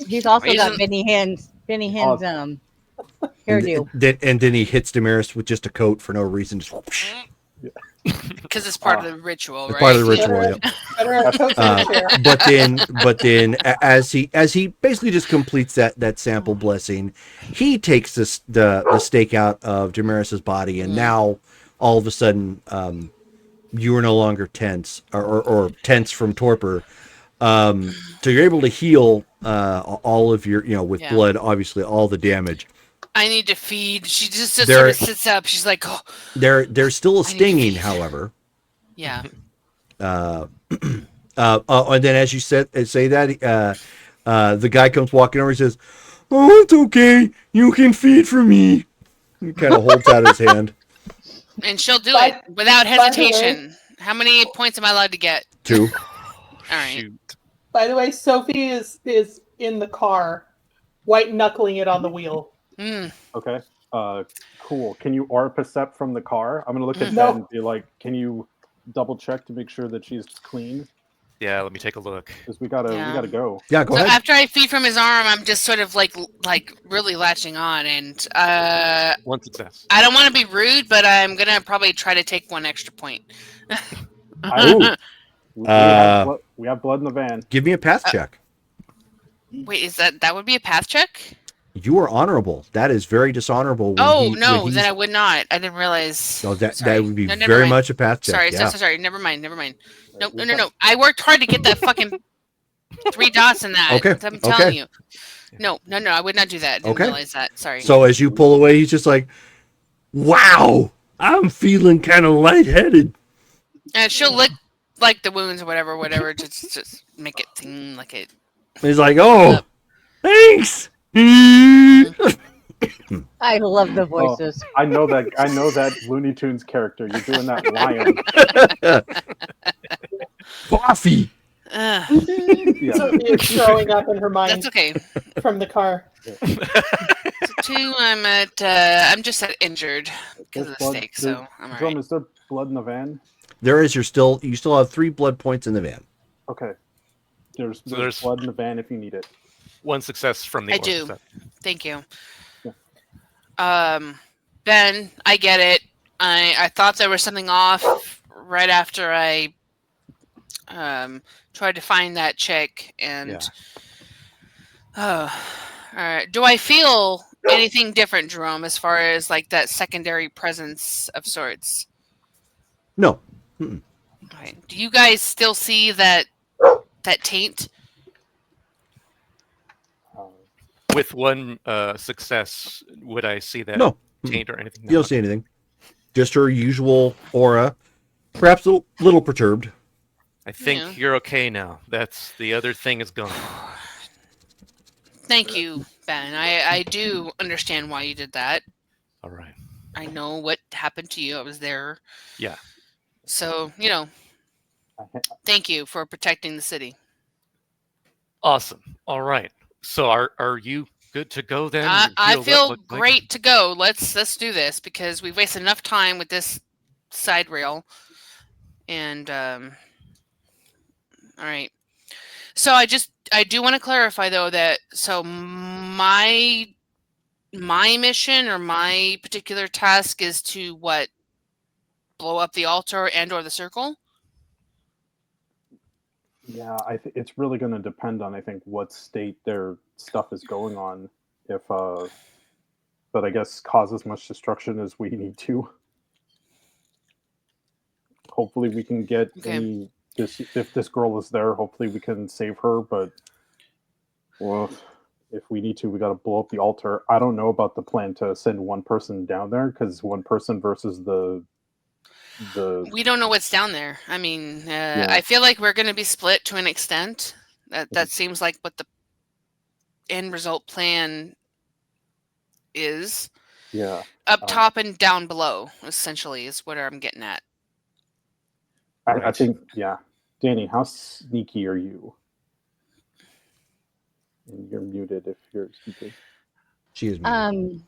He's also He's got in- Benny Hinn's hairdo. and then he hits Damaris with just a coat for no reason. Just whoosh. Because it's part of the ritual, It's right? part of the ritual. Yep. Better have coats in the chair. But then as he basically just completes that sample blessing, he takes the stake out of Damaris's body, and now all of a sudden you are no longer tense or tense from torpor. So you're able to heal all of your, with Yeah. blood, obviously all the damage. I need to feed. She just There- sort of sits up. She's like, oh, There's still a I need to stinging, feed. however. yeah. And then as you say that, the guy comes walking over and says, "Oh, it's okay. You can feed for me." He kind of holds out his hand. And she'll do By- it without by the way- hesitation. How many points am I allowed to get? 2. All right. Shoot. By the way, Sophie is in the car, white knuckling it on the wheel. Mm. Okay. Cool. Can you percept from the car? I'm gonna look at No. Ben and be like, can you double check to make sure that she's clean? Yeah, let me take a look. Because we gotta go. Yeah, go So ahead. after I feed from his arm, I'm just sort of like really latching on, and One success. I don't want to be rude, but I'm gonna probably try to take one extra point. We have blood in the van. Give me a path check. Wait, that would be a path check? You are honourable. That is very dishonourable. No, then I would not. I didn't realize. So that Sorry. would be No, never very mind. much a path check. Sorry, yeah. sorry. Never mind. No. I worked hard to get that fucking 3 dots in that. Okay, I'm telling okay. you. No. I would not do that. I didn't Okay. realize that. Sorry. So as you pull away, he's just like, "Wow, I'm feeling kind of lightheaded." And she'll lick like the wounds or whatever. Just make it seem like it. He's like, "Oh, Yep. thanks." I love the voices. I know that Looney Tunes character. You're doing that lion. Coffee. Yeah. Sophie is throwing up in her mind That's okay. from the car. So 2, I'm just injured because of the stake, so I'm Drum, alright. is there blood in the van? There is. You still have 3 blood points in the van. Okay. There's there's- blood in the van if you need it. One success from the I one do. success. Thank you. Yeah. Ben, I get it. I thought there was something off right after I tried to find that chick, and all right. Do I feel anything different, Jerome, as far as like that secondary presence of sorts? No. Mm-mm. All right. Do you guys still see that taint? With one success, would I see that No. taint or anything? You don't see anything. Just her usual aura, perhaps a little perturbed. I think you're okay now. That's the other thing is gone. Thank you, Ben. I do understand why you did that. All right. I know what happened to you. I was there. Yeah. So, thank you for protecting the city. Awesome. All right. So are you good to go then? I Healed up, feel look like? great to go. Let's do this because we've wasted enough time with this side rail. And all right. So I do want to clarify though that so my mission or my particular task is to what? Blow up the altar and or the circle? Yeah, it's really going to depend on, I think, what state their stuff is going on. If, but I guess cause as much destruction as we need to. Hopefully, we can get if this girl is there, hopefully we can save her. But well, if we need to, we got to blow up the altar. I don't know about the plan to send one person down there because one person versus the. We don't know what's down there. I mean, I feel like we're going to be split to an extent. That seems like what the end result plan is. Yeah. Up top and down below, essentially, is what I'm getting at. I think, yeah. Danny, how sneaky are you? And you're muted if you're speaking. She is muted.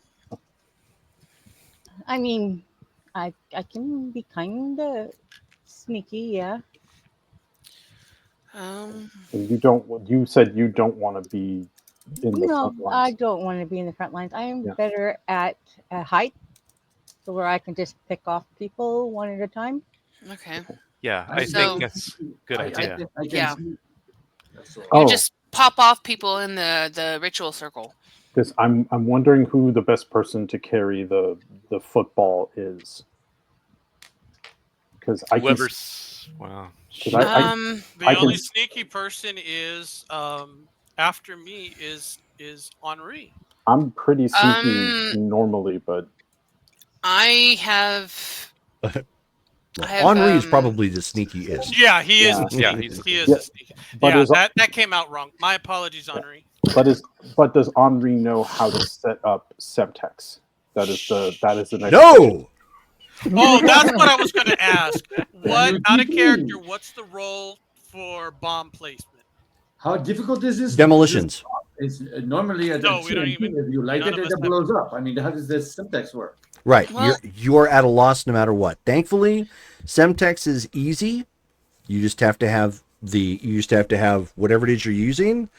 I mean, I can be kind of sneaky, yeah. And you said you don't want to be in the front lines. I don't want to be in the front lines. I am better at height, so where I can just pick off people one at a time. Okay. Yeah, I think that's a good idea. You just pop off people in the ritual circle. Because I'm wondering who the best person to carry the football is. Because the only sneaky person is after me is Henri. I'm pretty sneaky normally, but I have. Henri is probably the sneakiest. Yeah, he is. Yeah, he is the sneaky. But that came out wrong. My apologies, Henri. But does Henri know how to set up Semtex? That is the next. No. Oh, that's what I was going to ask. What out of character? What's the role for bomb placement? How difficult is this? Demolitions. It's normally a if you light it, it blows up. I mean, how does this Semtex work? Right, you are at a loss no matter what. Thankfully, Semtex is easy. You just have to have whatever it is you're using,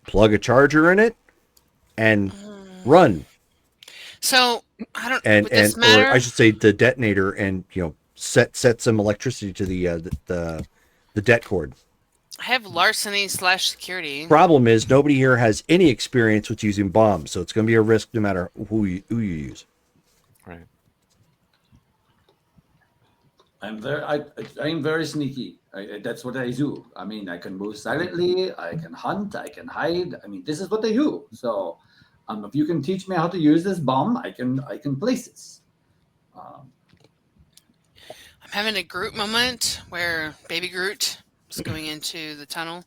plug a charger in it, and run. So I don't. And would this matter? or I should say the detonator, and set some electricity to the det cord. I have larceny / security. Problem is nobody here has any experience with using bombs, so it's going to be a risk no matter who you use. Right. I'm very sneaky. That's what I do. I mean, I can move silently. I can hunt. I can hide. I mean, this is what I do. So, if you can teach me how to use this bomb, I can place this. I'm having a Groot moment where Baby Groot is going into the tunnel.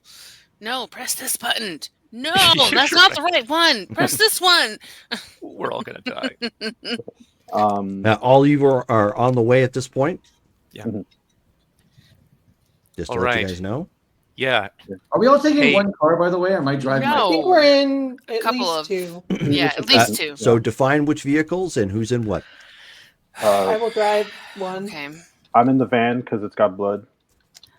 No, press this button. No, that's not the right one. Press this one. We're all gonna die. Now, all you are on the way at this point. Yeah. Just to let you guys know. Yeah. Are we all taking one car, by the way? Or am I driving? No. I think we're in a couple of two. Yeah, at least two. So define which vehicles and who's in what. I will drive one. Okay. I'm in the van because it's got blood.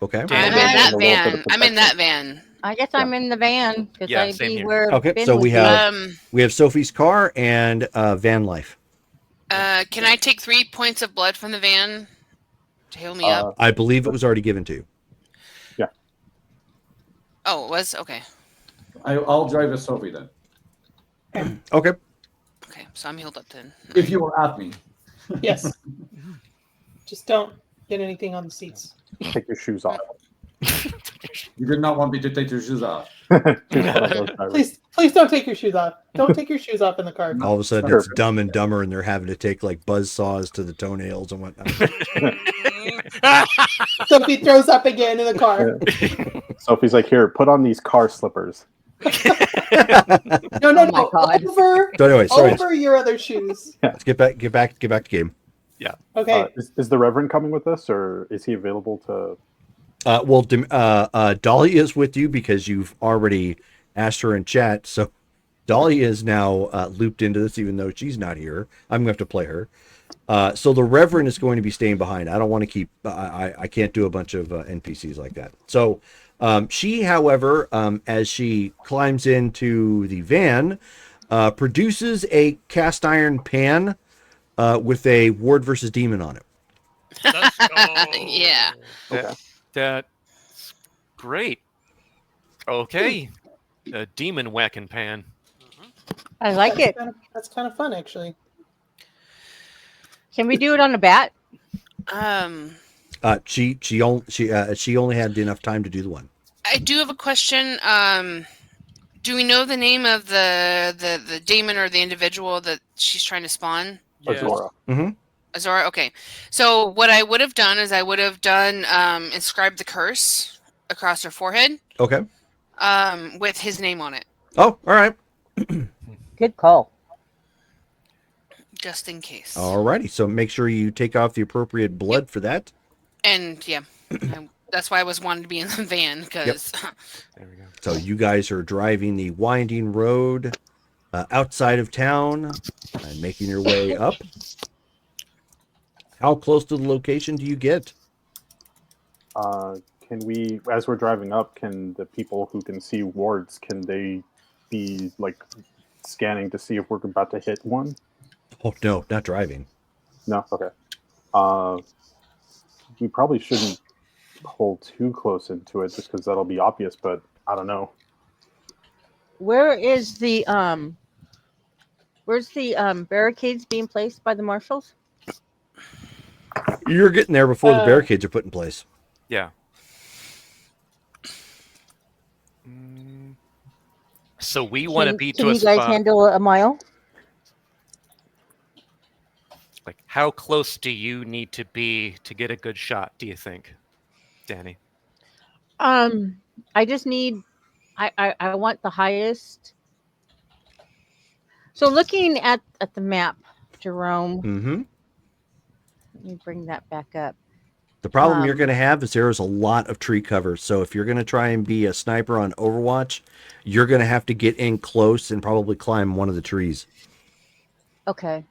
Okay. I'm in that van. I guess I'm in the van because I'd be where. Okay, so we have Sophie's car and van life. Can I take 3 points of blood from the van to heal me up? I believe it was already given to you. Yeah. Oh, it was? Okay. I'll drive with Sophie then. Okay. Okay, so I'm healed up then. If you will ask me. Yes. Just don't get anything on the seats. Take your shoes off. You did not want me to take your shoes off. Please don't take your shoes off. Don't take your shoes off in the car. All of a sudden, Sure. it's Dumb and Dumber, and they're having to take like buzz saws to the toenails and whatnot. Sophie throws up again in the car. Sophie's like, here, put on these car slippers. No, Oh my God. over, So anyways, over your other shoes. let's get back to game. Okay. Is the Reverend coming with us, or is he available to? Dolly is with you because you've already asked her in chat. So Dolly is now looped into this, even though she's not here. I'm going to have to play her. So the Reverend is going to be staying behind. I don't want to keep. I can't do a bunch of NPCs like that. So she, however, as she climbs into the van, produces a cast iron pan with a Ward versus Demon on it. Let's go. Yeah. That's great. Okay. A demon whacking pan. I like it. That's kind of fun, actually. Can we do it on a bat? She only had enough time to do the one. I do have a question. Do we know the name of the demon or the individual that she's trying to spawn? Yes. Azhorrah. Mm-hmm. Azhorrah. Okay. So what I would have done is I would have done inscribed the curse across her forehead. Okay. With his name on it, Oh, all right. Good call. just in case. Alrighty. So make sure you take off the appropriate blood for that. And yeah, that's why I was wanting to be in the van because. There we go. So you guys are driving the winding road outside of town and making your way up. How close to the location do you get? Can we, as we're driving up, can the people who can see wards, can they be like scanning to see if we're about to hit one? Oh no, not driving. No. Okay. We probably shouldn't pull too close into it just because that'll be obvious. But I don't know. Where is the where's the barricades being placed by the marshals? You're getting there before the barricades are put in place. Yeah. So we want to be to Can a you guys spot. handle a mile? Like, how close do you need to be to get a good shot? Do you think, Danny? I just need. I want the highest. So looking at the map, Jerome. Mm-hmm. Let me bring that back up. The problem you're going to have is there is a lot of tree cover. So if you're going to try and be a sniper on Overwatch, you're going to have to get in close and probably climb one of the trees. Okay.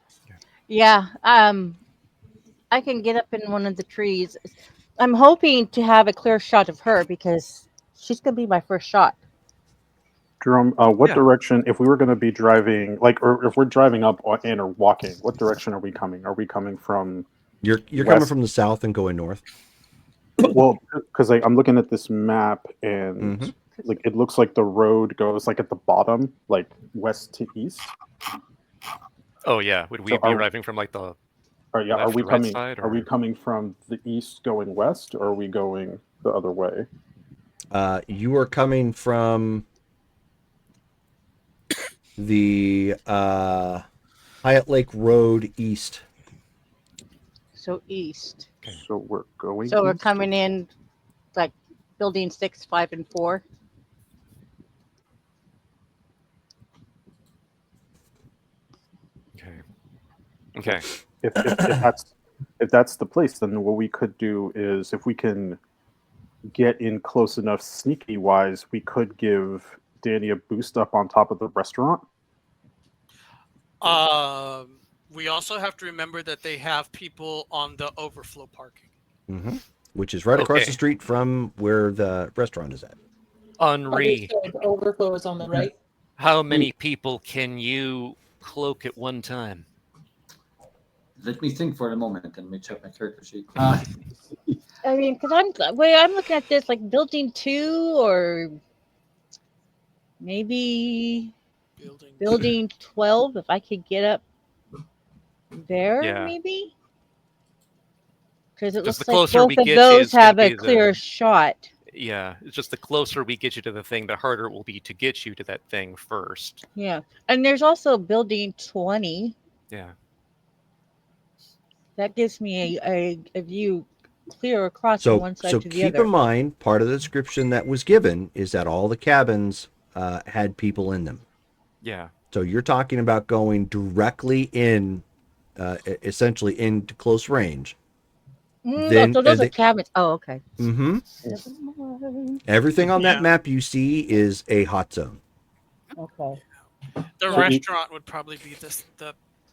Yeah. I can get up in one of the trees. I'm hoping to have a clear shot of her because she's going to be my first shot. Jerome, what direction, if we were going to be driving, like, or if we're driving up and or walking, what direction are we coming? Are we coming from? You're coming from the south and going north. Well, because like, I'm looking at this map and like it looks like the road goes like at the bottom, like west to east. Oh yeah, would we So be arriving from like the? Are left we or right coming? side, Are we or- coming from the east going west, or are we going the other way? You are coming from the Hyatt Lake Road east. So east. So we're going. So we're east? coming in like building 6, 5, and 4. Okay. Okay. If that's the place, then what we could do is if we can get in close enough sneaky wise, we could give Danny a boost up on top of the restaurant. We also have to remember that they have people on the overflow parking. Mm-hmm. Which is right across Okay. the street from where the restaurant is at. Henri, The overflow is on the right. how many people can you cloak at one time? Let me think for a moment and let me check my character sheet. I mean, because I'm looking at this like building 2 or maybe building 12. If I could get up there, Yeah. maybe. Because it Just the looks like closer we both of get you, those it's gonna have a be clear the shot. yeah. It's just the closer we get you to the thing, the harder it will be to get you to that thing first. Yeah. And there's also building 20. Yeah. That gives me a view clear across from So one so side to the keep other. in mind, part of the description that was given is that all the cabins had people in them. Yeah. So you're talking about going directly in, essentially into close range. No, Then so those are cabins. Oh, okay. mm-hmm. Never mind. Everything on that Yeah. map you see is a hot zone. Okay. The Yeah. restaurant would probably be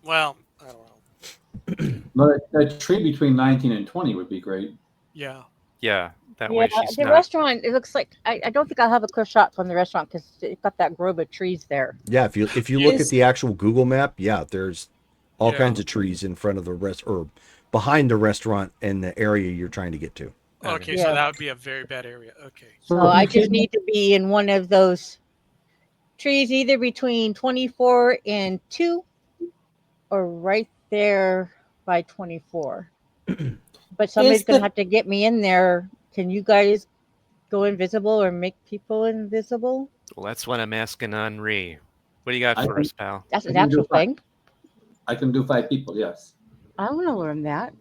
well, I don't know. No, that tree between 19 and 20 would be great. Yeah. Yeah. That Yeah, way she's the not. restaurant, it looks like, I don't think I'll have a clear shot from the restaurant because it's got that grove of trees there. Yeah, if you look at Is- the actual Google map, yeah, there's all Yeah. kinds of trees in front of the rest or behind the restaurant and the area you're trying to get to. Okay, Yeah. so that would be a very bad area. Okay. So if you I just keep- need to be in one of those trees, either between 24 and 2 or right there by 24. But somebody's Is going to the- have to get me in there. Can you guys go invisible or make people invisible? Well, that's what I'm asking Henri. What do you got I for can- us, pal? That's an I can do actual fine. thing. I can do 5 people, yes. I want to learn that.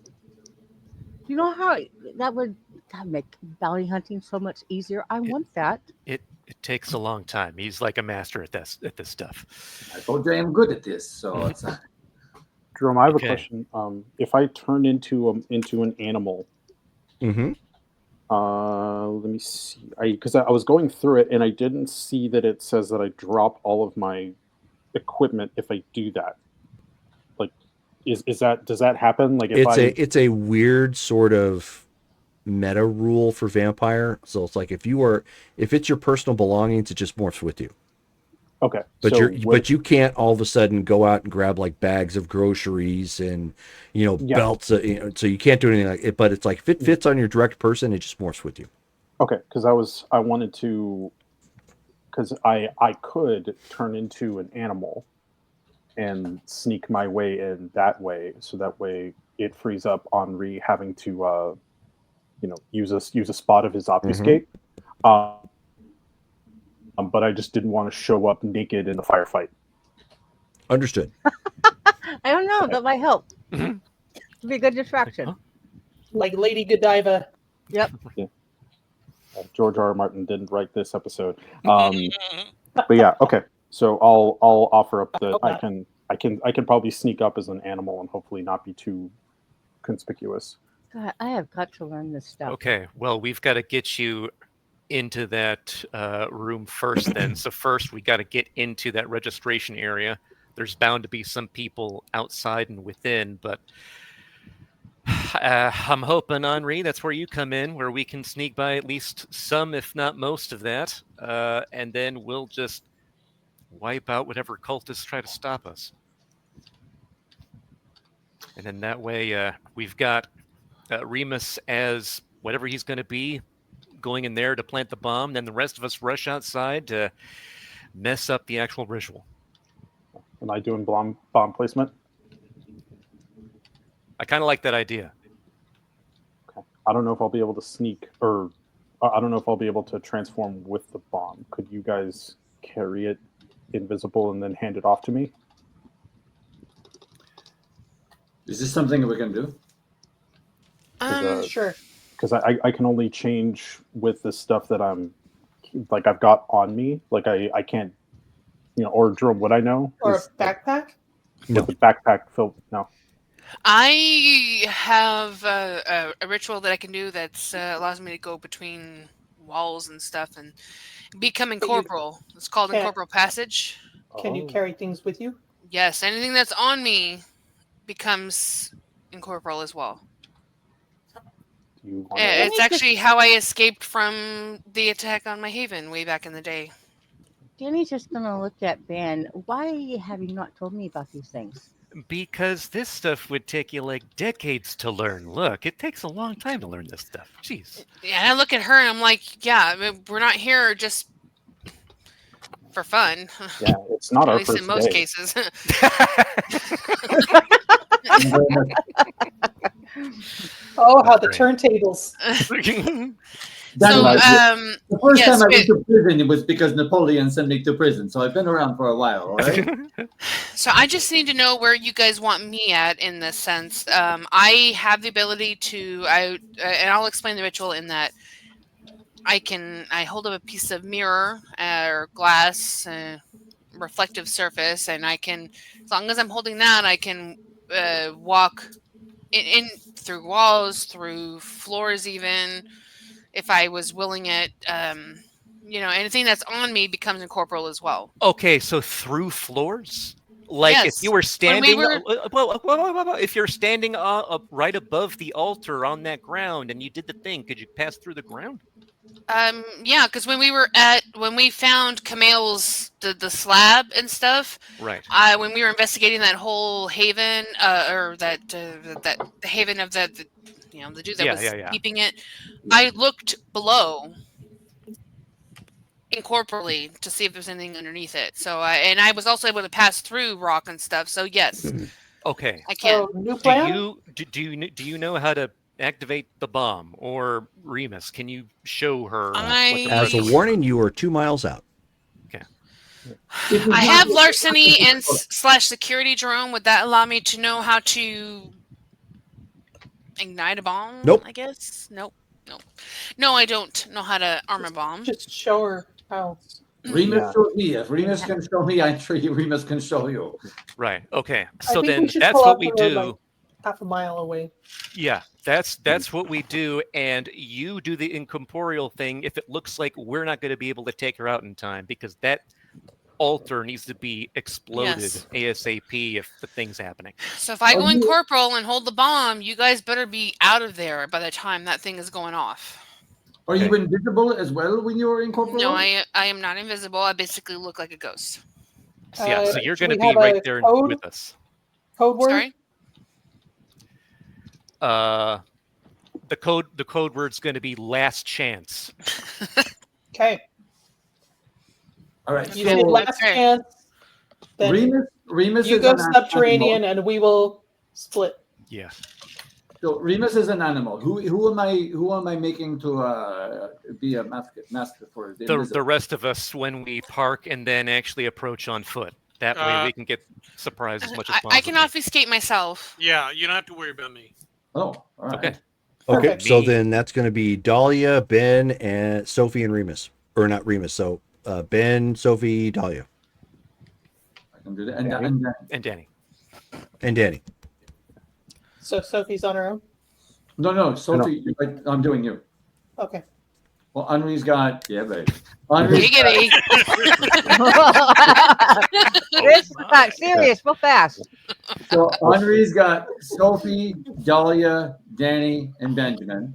You know how that would make bounty hunting so much easier? I want that. It takes a long time. He's like a master at this stuff. I told you I am good at this, so it's Jerome, I have Okay. a question. If I turn into an animal, Mm-hmm. let me see. Because I was going through it and I didn't see that it says that I drop all of my equipment if I do that. Like, does that happen? Like, if It's a weird sort of meta rule for vampire. So it's like if it's your personal belongings, it just morphs with you. okay, But so but you can't all of a sudden go out and grab like bags of groceries and Yeah. belts. So you can't do anything like it. But it's like if it fits on your direct person, it just morphs with you. okay, because I wanted to, because I could turn into an animal and sneak my way in that way, so that way it frees up Henri having to use a spot of his obfuscate. But I just didn't want to show up naked in the firefight. Understood. I don't know. That might help. It'd be a good distraction. like Lady Godiva. Yep. George R. R. Martin didn't write this episode. But yeah, okay. So I'll offer up that I can probably sneak up as an animal and hopefully not be too conspicuous. God, I have got to learn this stuff. Okay. Well, we've got to get you into that room first then. So first we got to get into that registration area. There's bound to be some people outside and within, but I'm hoping, Henri, that's where you come in, where we can sneak by at least some, if not most of that, and then we'll just wipe out whatever cultists try to stop us. And then that way we've got Remus as whatever he's going to be, going in there to plant the bomb. Then the rest of us rush outside to mess up the actual ritual. Am I doing bomb placement? I kind of like that idea. Okay. I don't know if I'll be able to sneak, or I don't know if I'll be able to transform with the bomb. Could you guys carry it invisible and then hand it off to me? Is this something we can do? Sure. Because I can only change with the stuff that I've got on me. Like I can't, or Jerome, would I know? Or a backpack? No. With the backpack filled, no. I have a ritual that I can do that allows me to go between walls and stuff and become incorporeal. It's called can't- incorporeal passage. Can you carry things with you? Yes, anything that's on me becomes incorporeal as well. You want It's actually how I escaped from the attack on my haven way back in the day. Danny's just going to look at Ben. Why have you not told me about these things? Because this stuff would take you like decades to learn. Look, it takes a long time to learn this stuff. Jeez. Yeah, and I look at her and I'm like, yeah, I mean, we're not here just for fun. Yeah, it's not At our least first in most day. cases. Oh, how the That's turntables. That's So, right. The first yes, time I went to prison, it was because Napoleon sent me to prison. So I've been around for a while, all right? so I just need to know where you guys want me at in this sense. I have the ability to, and I'll explain the ritual in that I hold up a piece of mirror or glass, reflective surface, and I can, as long as I'm holding that, I can walk in through walls, through floors, even if I was willing it. Anything that's on me becomes incorporeal as well. Okay, so through floors? Like if Yes. you were When we standing, were, if you're standing right above the altar on that ground and you did the thing, could you pass through the ground? yeah, because when we found Kamel's the slab and stuff, Right. when we were investigating that whole haven, or that the haven of the dude that was Yeah. keeping it, I looked below incorporeally to see if there's anything underneath it. So I was also able to pass through rock and stuff. So yes, Okay. I can. So, new plan? Do you know how to activate the bomb? Or Remus, can you show her what the As a protocol- warning, you are 2 miles out. Okay. I have larceny and / security, Jerome. Would that allow me to know how to ignite a bomb? Nope. I guess. Nope. No, I don't know how to arm a bomb. Just show her how. Remus showed me. If Remus can show me, I'm sure Remus can show you. Right. Okay. I So think then we should that's pull what up we the road, do. like, half a mile away. Yeah, that's what we do, and you do the incorporeal thing if it looks like we're not going to be able to take her out in time, because that altar needs to be exploded Yes. ASAP if the thing's happening. So if I go incorporeal and hold the bomb, you guys better be out of there by the time that thing is going off. Are you invisible as well when you're incorporeal? No, I am not invisible. I basically look like a ghost. Yeah, so you're do going to we be have right a there code? with us. Code word? Sorry? The code word's going to be last chance. Okay. All right. You did last chance. Then Remus you is go an subterranean, animal. and we will split. Yeah. So Remus is an animal. Who am I making to be a master for The rest of us when we park and then actually approach on foot. That way we can get surprised as much as possible. I can obfuscate myself. Yeah, you don't have to worry about me. Oh, all right. Okay. Okay, Perfect. so then that's going to be Dahlia, Ben, and Sophie and Remus. Or not Remus, so Ben, Sophie, Dahlia. I can do that. And Danny. And Danny. So Sophie's on her own? No, Sophie, I'm doing you. Okay. Well, Henri's got, yeah, babe. Henri's Giggity. This is serious. Go fast. So Henri's got Sophie, Dahlia, Danny, and Benjamin.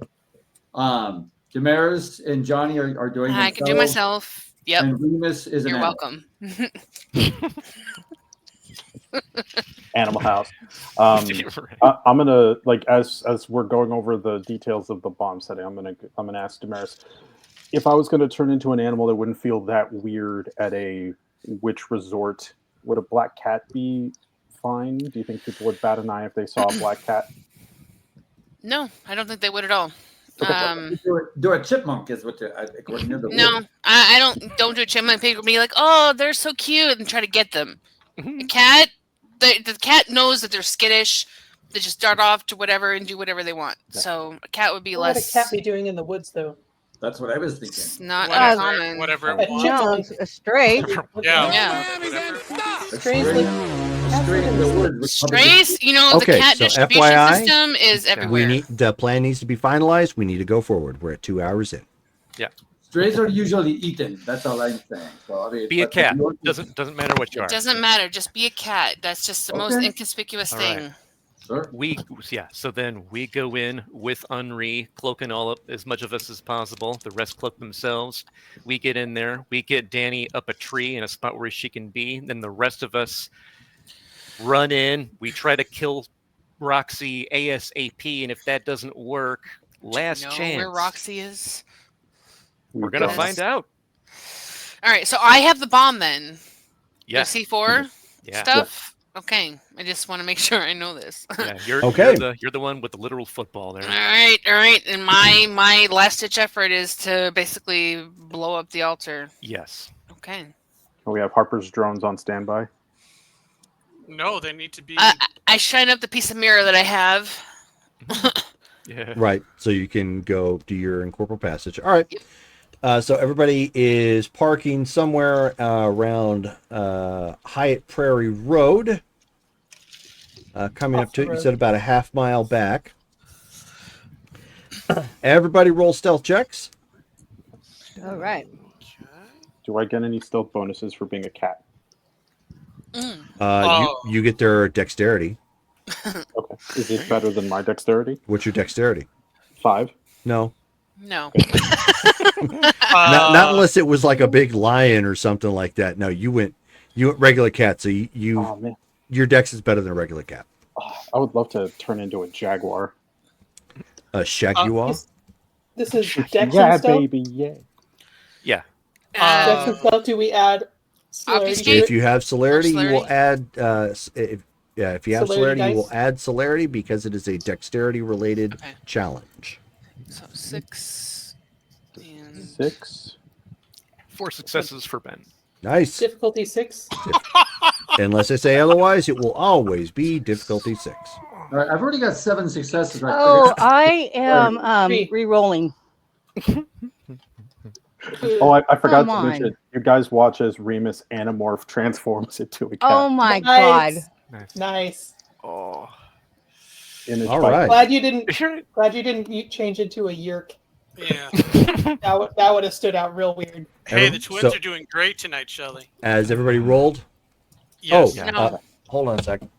Damaris and Johnny are doing I can do myself. Yep. And Remus is an You're animal. welcome. Animal House. I'm gonna as we're going over the details of the bomb setting. I'm gonna ask Damaris if I was gonna turn into an animal that wouldn't feel that weird at a witch resort. Would a black cat be fine? Do you think people would bat an eye if they saw a black cat? No, I don't think they would at all. Do a chipmunk is what according to the No, I don't do a chipmunk. People be like, oh, they're so cute, and try to get them. The cat, the cat knows that they're skittish. They just dart off to whatever and do whatever they want. So a cat would be What would a less. cat be doing in the woods, though? That's what I was thinking. It's not Whatever, uncommon. whatever A it wants. chipmunk. A stray. Yeah. Strangely. Straight in the woods. would probably be- Strays, the Okay, cat so distribution FYI, system is everywhere. The plan needs to be finalized. We need to go forward. We're at 2 hours in. Yeah. Strays are usually eaten. That's all I'm saying. So, I mean, Be a but cat. if you're- Doesn't matter what you are. It doesn't matter. Just be a cat. That's just the most Okay. inconspicuous All thing. right. Sure. So then we go in with Henri, cloaking all up as much of us as possible. The rest cloak themselves. We get in there. We get Danny up a tree in a spot where she can be. Then the rest of us run in. We try to kill Roxy ASAP, and if that doesn't work, last Know chance. where Roxy is? We're gonna Yes. find out. All right, so I have the bomb then. Yeah. The C4 Yeah. stuff. Okay, I just want to make sure I know this. Yeah, you're Okay. you're the one with the literal football there. All right. And my last ditch effort is to basically blow up the altar. Yes. Okay. We have Harper's drones on standby. No, they need to be. I shine up the piece of mirror that I have. Yeah. Right. So you can go do your incorporeal passage. All right. So everybody is parking somewhere around Hyatt Prairie Road. Coming Off up to the it, you road. said about a half mile back. Everybody roll stealth checks. All right. Do I get any stealth bonuses for being a cat? You get their dexterity. Okay. Is it better than my dexterity? What's your dexterity? 5. No. No. Not unless it was like a big lion or something like that. No, you went regular cat. So Oh man, your dex is better than a regular cat. I would love to turn into a jaguar. A shaguar. This is Dex Yeah, and stealth. baby, yeah. Yeah. Dex and stealth. Do we add celerity? Obfuscate? If you have celerity, you will celerity? add. If you have Celerity celerity, you will dice? add celerity because it is a dexterity related Okay. challenge. So 6 and 6. 4 successes for Ben. Nice. Difficulty 6. Unless I say otherwise, it will always be difficulty 6. All right, I've already got 7 successes. Right Oh, I am Three. re-rolling. Oh, I forgot Come to on. mention. You guys watch as Remus Animorph transforms into a cat. Oh my god. Nice. Nice. Oh. Image All by- right. Glad you didn't. Sure. Glad you didn't change into a yerk. Yeah. That would have stood out real weird. Hey, the twins So- are doing great tonight, Shelley. As everybody rolled. Yes. Oh, No. hold on a second.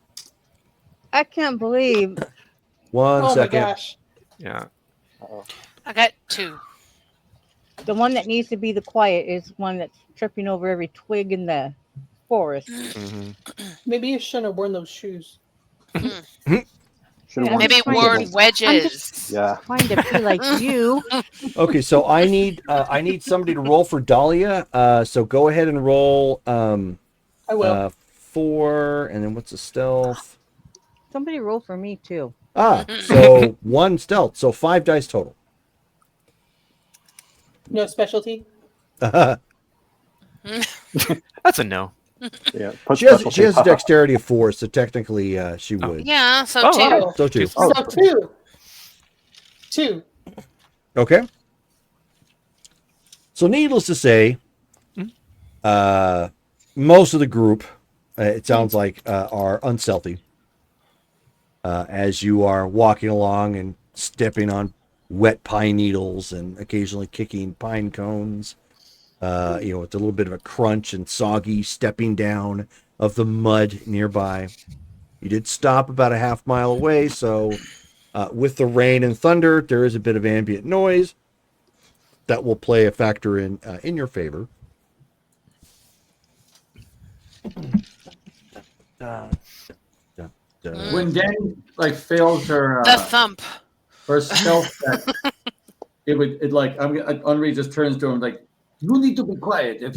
I can't believe. One Oh second. my gosh. Yeah. I got 2. The one that needs to be the quiet is one that's tripping over every twig in the forest. Mm-hmm. Maybe you shouldn't have worn those shoes. Should've Yeah, worn Maybe the worn ones. wedges. Yeah. Trying to be like you. Okay, so I need somebody to roll for Dahlia. So go ahead and roll I will. 4, and then what's the stealth? Somebody roll for me too. So 1 stealth, so 5 dice total. No specialty. That's a no. Yeah. Put She has specialty- a dexterity of 4, so technically she would. Yeah, so Oh, 2. wow. So 2. So two. 2. Okay. So needless to say, most of the group, it sounds like, are unstealthy. As you are walking along and stepping on wet pine needles and occasionally kicking pine cones, with a little bit of a crunch and soggy stepping down of the mud nearby. You did stop about a half mile away, so with the rain and thunder, there is a bit of ambient noise that will play a factor in your favor. When Danny fails her The thump. her stealth check, Henri just turns to him like, "You need to be quiet. If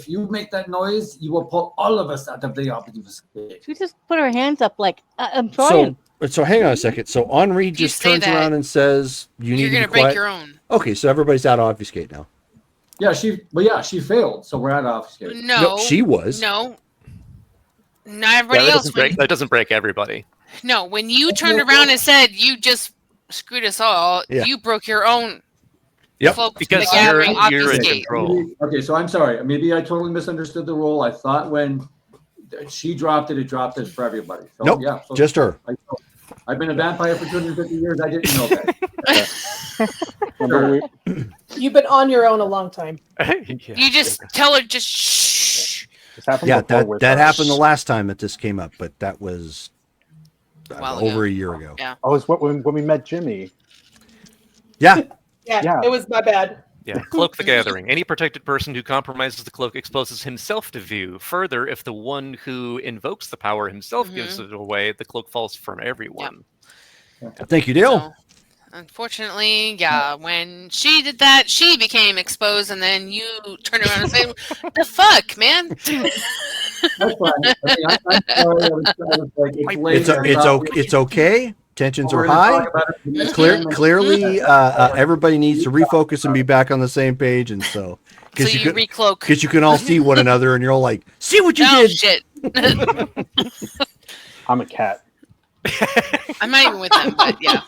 you make that noise, you will pull all of us out of the operative escape." She just put her hands up like I'm trying. So hang on a second. So Henri You just say turns that, around and says, "You need You're to gonna be break quiet." your own. Okay, so everybody's out of obfuscate now. Yeah, she failed, so we're out of obfuscate. No, she was. No. Not everybody that else. that doesn't break everybody. No, when you turned around and said you just screwed us all, Yeah. you broke your own Yep. cloak Because the gathering you're in obfuscate. control. Okay, so I'm sorry. Maybe I totally misunderstood the rule. I thought when she dropped it dropped it for everybody. So, Nope, yeah, so just her. I've been a vampire for 250 years. I didn't know that. Remember You've been on your own a long time. You just tell her just shh. this happened Yeah, before that with happened the last time that this came up, but that was While over ago. a year ago. Yeah. Oh, it's when we met Jimmy. Yeah. Yeah, it was my bad. Yeah, cloak the gathering. Any protected person who compromises the cloak exposes himself to view. Further, if the one who invokes the power himself gives it away, the cloak falls from everyone. Thank you, Dale. So, unfortunately, yeah, when she did that, she became exposed, and then you turned around and said, "The fuck, man." That's fine. I mean, I'm sorry. I was like, it's late. I thought we- It's okay. Tensions we're are gonna high. talk about it the next time. Clearly, everybody needs to refocus and be back on the same page, and so So you recloak. because you can all see one another, and you're all like, "See what you Oh did." shit! I'm a cat. I'm not even with them, but yeah.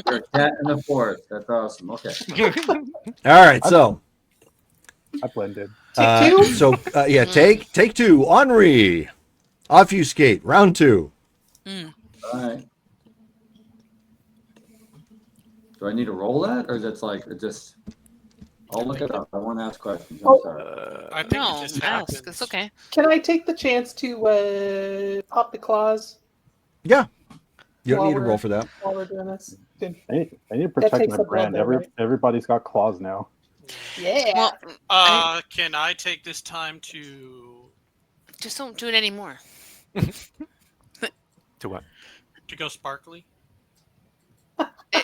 You're a cat in the forest. That's awesome. Okay. All right, so I blended. Take two? Yeah, take two. Henri, obfuscate, round 2. All right. Do I need to roll that, or is it like it just? I'll look it up. I want to ask questions. I'm sorry. I think No, it just ask. happens. It's okay. Can I take the chance to pop the claws Yeah, you don't While need to we're- roll for that. while we're doing this? I need to protect takes my the blood brand. though, right? Everybody's got claws now. Yeah. Well, Can I take this time to just don't do it anymore. To what? go sparkly?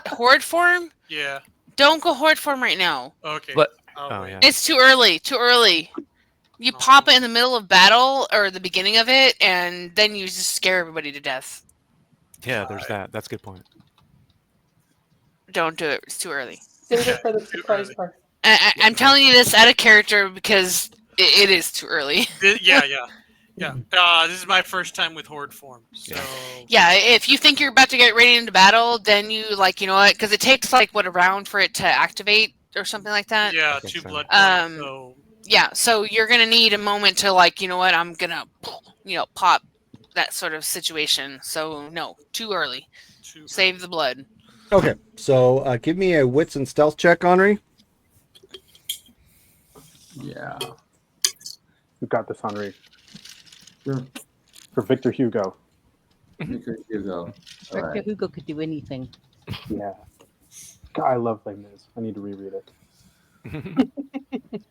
Horde form? Yeah. Don't go horde form right now. Okay. But I'll oh wait. yeah. It's too early. Too early. You pop it in the middle of battle or the beginning of it, and then you just scare everybody to death. Yeah, there's that. That's a good point. Don't do it. It's too early. Save it for the surprise part. I'm telling you this out of character because it is too early. Yeah. This is my first time with horde form, so Yeah, if you think you're about to get ready into battle, then you you know what? Because it takes a round for it to activate or something like that. yeah, think 2 so. blood points. So Yeah, so you're gonna need a moment to you know what? I'm gonna pop that sort of situation. So no, too early. Save the blood. Okay, so give me a wits and stealth check, Henri. Yeah. You got this, Henri. Sure. For Victor Hugo. Here you go. All Victor right. Hugo could do anything. Yeah. God, I love Les Mis. I need to reread it.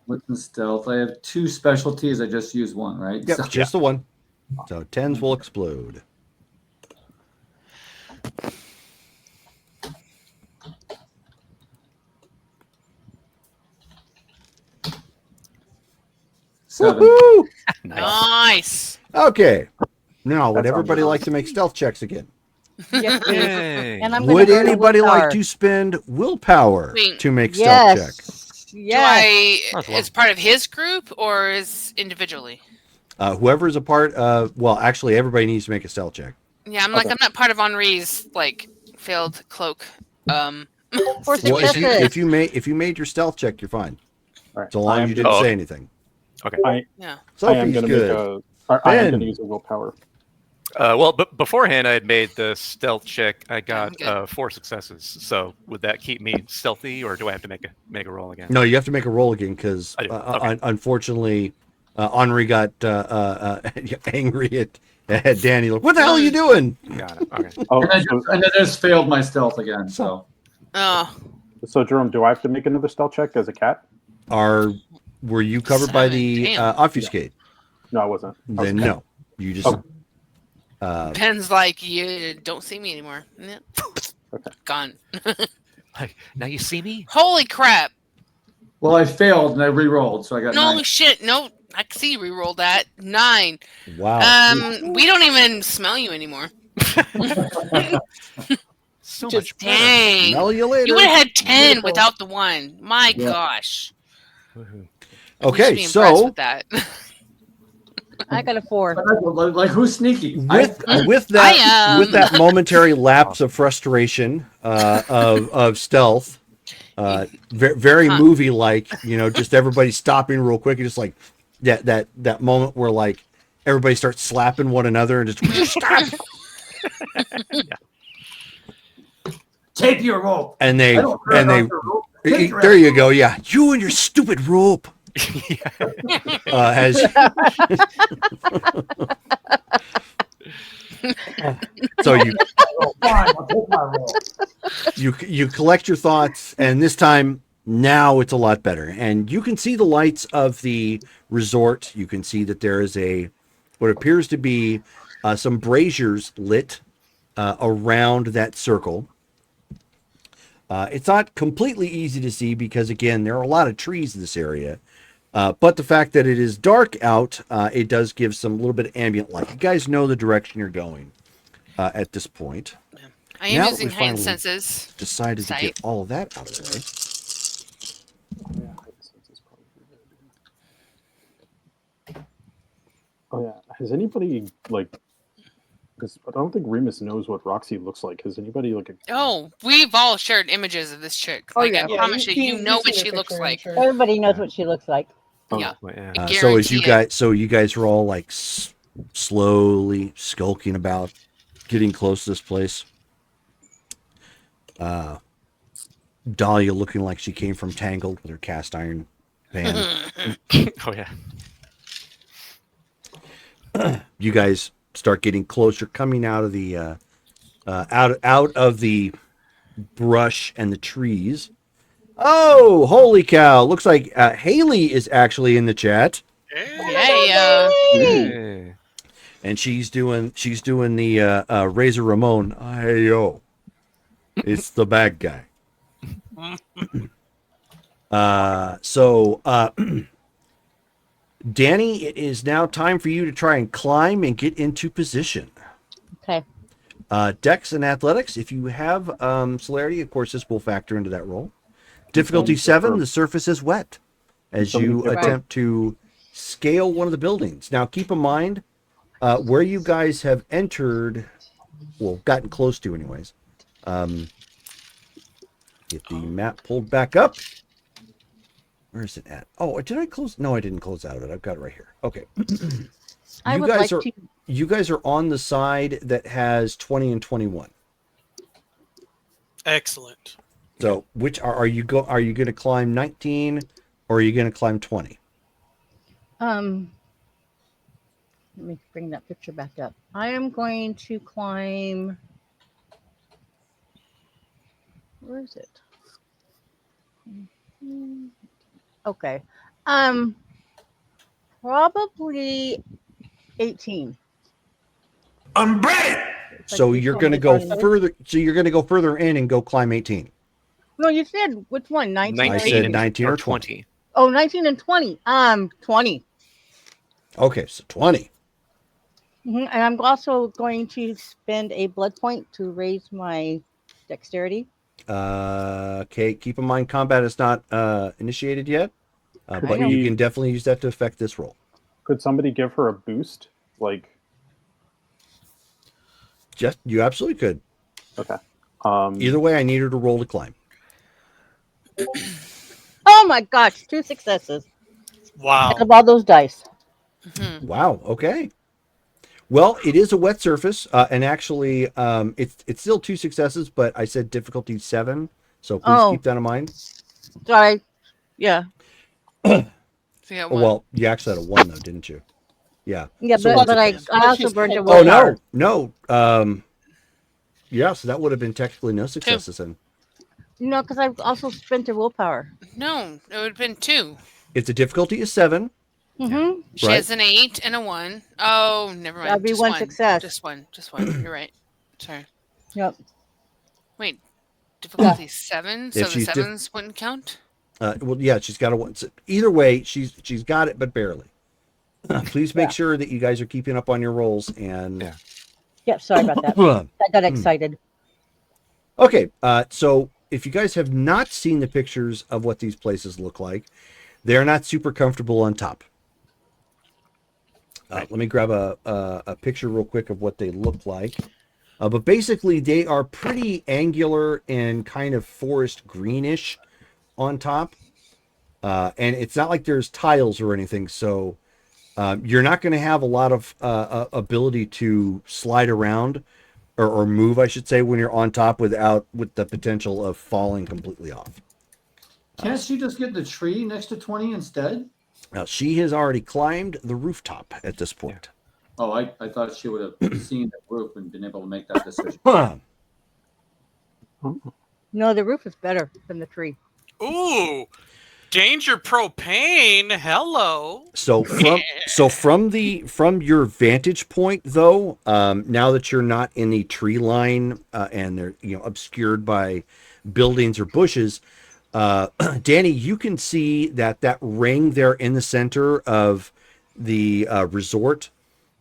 Wits and stealth. I have 2 specialties. I just used 1, right? Yep, So- just the one. So 10s will explode. Seven. Woohoo! Nice. Okay. Now, would That's everybody awesome. like to make stealth checks again? Yes, please. Yay. And I'm gonna Would burn a anybody like willpower. to spend willpower Wait. to make stealth checks? Yes. Do Yes. Might as well. as part of his group or as individually? Whoever is a part of, well, actually, everybody needs to make a stealth check. Yeah, I'm Okay. I'm not part of Henri's failed cloak. For Well, situation. if you made your stealth check, you're fine. All right. So long I as am you gonna- didn't Oh, say okay. anything. Yeah. I am Sophie's going to good. make I am Ben. going to use a willpower. Well, but beforehand, I had made the stealth check. I I'm got good. 4 successes. So would that keep me stealthy, or do I have to make a roll again? No, you have to make a roll again because I do. Okay. unfortunately, Henri got angry at Danny. Like, what the hell are you doing? Got it. Okay. Oh, And I just failed my stealth again. So Oh, so Jerome, do I have to make another stealth check as a cat? Were you covered by the Damn. obfuscate? No, I wasn't. I was Then a cat. no. You just Ben's you don't see me anymore. Yeah. Okay. Gone. Like, now you see me? Holy crap. well, I failed and I re-rolled, so I got No 9. shit. No, I can see you reroll that. 9. wow. We don't even smell you anymore. So Just much better. Dang. Smell you later. You would have had 10 Beautiful. without the 1. My Yeah. gosh. Woohoo. You should Okay, be impressed so with that. I got a 4. Like who's sneaky? with I with that momentary lapse of frustration of stealth, very Huh. movie like, just everybody stopping real quick and just like that moment where like everybody starts slapping one another and just stop, Take your rope. and I they don't care and they about your rope. Take your there you go, yeah, you and your stupid rope. As so rope. Fine, I'll take my rope. you collect your thoughts, and this time now it's a lot better, and you can see the lights of the resort. You can see that there is what appears to be some braziers lit around that circle. It's not completely easy to see because again there are a lot of trees in this area, But the fact that it is dark out, it does give some little bit of ambient light. You guys know the direction you're going at this point. I am Now that using we heightened finally senses. decided to Sight. get all of that out of the way. Yeah, heightened sense is probably a good idea. Oh yeah, has anybody like? Because I don't think Remus knows what Roxy looks like. Has anybody like? Oh, we've all shared images of this chick. Oh, Like, yeah. I promise you, you know you've what seen she her looks picture, I'm like. sure. Everybody knows what she looks like. Yeah. Well, yeah. I So as guarantee it. you guys are all like slowly skulking about, getting close to this place. Dahlia looking like she came from Tangled with her cast iron pan. Oh yeah. You guys start getting closer, coming out of the out of the brush and the trees. Oh, holy cow! Looks like Haley is actually in the chat, Yeah. Hey. and she's doing the Razor Ramon. Hey yo, it's the bad guy. Danny, it is now time for you to try and climb and get into position. Okay. Dex and athletics. If you have celerity, of course, this will factor into that roll. Difficulty 7. The surface is wet as you attempt to scale one of the buildings. Now, keep in mind where you guys have entered. Well, gotten close to, anyways. Get the map pulled back up. Where is it at? Oh, did I close? No, I didn't close out of it. I've got it right here. Okay. You guys are on the side that has 20 and 21. Excellent. So, which are you going to climb 19 or are you going to climb 20? Let me bring that picture back up. I am going to climb. Where is it? Okay. Probably 18. I'm ready. So you're going to go further. So you're going to go further in and go climb 18. No, you said which one? 19. I said 19 or 20. Oh, 19 and 20. 20. Okay, so 20. And I'm also going to spend a blood point to raise my dexterity. Okay, keep in mind combat is not initiated yet, but you can definitely use that to affect this roll. Could somebody give her a boost? Like, just you absolutely could. Okay. Either way, I need her to roll to climb. Oh my gosh, 2 successes. Wow. Out of all those dice. Wow. Okay. Well, it is a wet surface, and actually, it's still 2 successes, but I said difficulty 7, so please keep that in mind. Sorry. Yeah. Well, you actually had a 1 though, didn't you? Yeah. Yeah, so but I also burned a Oh no. Yeah, so that would have been technically no successes then. No, because I've also spent a willpower. No, it would have been 2. If the difficulty is 7. Mm-hmm. She has an 8 and a 1. Oh, never mind. That'd be Just one success. Just one. You're right. Sorry. Yep. Wait, difficulty 7, so If the she's 7s wouldn't count? Well, yeah, she's got a 1. So either way, she's got it, but barely. Please make sure that you guys are keeping up on your rolls and. Yep. Sorry about that. I got excited. Okay, so if you guys have not seen the pictures of what these places look like, they're not super comfortable on top. Let me grab a picture real quick of what they look like. But basically, they are pretty angular and kind of forest greenish on top. And it's not like there's tiles or anything, so you're not going to have a lot of ability to slide around or move, I should say, when you're on top with the potential of falling completely off. Can't she just get the tree next to 20 instead? Now, she has already climbed the rooftop at this point. Oh, I thought she would have seen the roof and been able to make that decision. No, the roof is better than the tree. Ooh, danger propane. Hello. So from your vantage point, though, now that you're not in the tree line and they're obscured by buildings or bushes, Danny, you can see that ring there in the center of the resort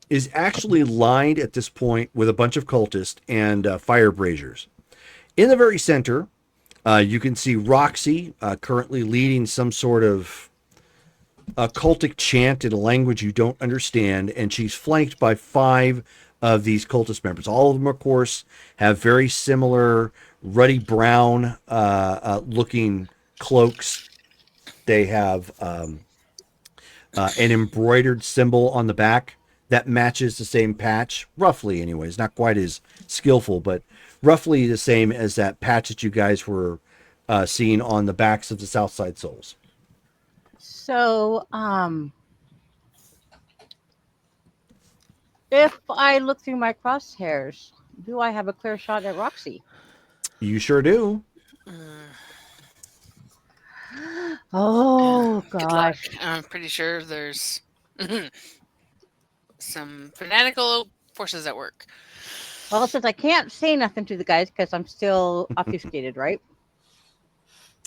is actually lined at this point with a bunch of cultists and fire braziers. In the very center, you can see Roxy currently leading some sort of cultic chant in a language you don't understand, and she's flanked by 5 of these cultist members. All of them, of course, have very similar ruddy brown looking cloaks. They have an embroidered symbol on the back that matches the same patch, roughly anyways. Not quite as skillful, but roughly the same as that patch that you guys were seeing on the backs of the Southside Souls. So, if I look through my crosshairs, do I have a clear shot at Roxy? You sure do. Oh, Good luck. gosh. I'm pretty sure there's some fanatical forces at work. Well, since I can't say nothing to the guys because I'm still obfuscated, right?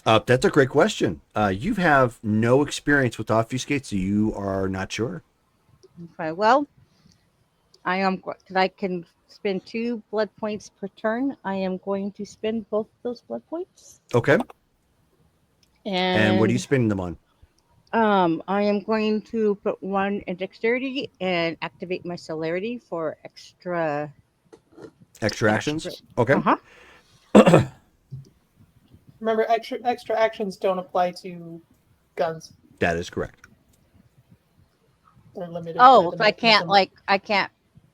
That's a great question. You have no experience with obfuscate, so you are not sure. Okay, well, I can spend 2 blood points per turn. I am going to spend both those blood points. Okay. And what are you spending them on? I am going to put 1 in dexterity and activate my celerity for extra actions? Okay. Uh-huh. Remember, extra actions don't apply to guns. That is correct. They're limited. Oh, so I can't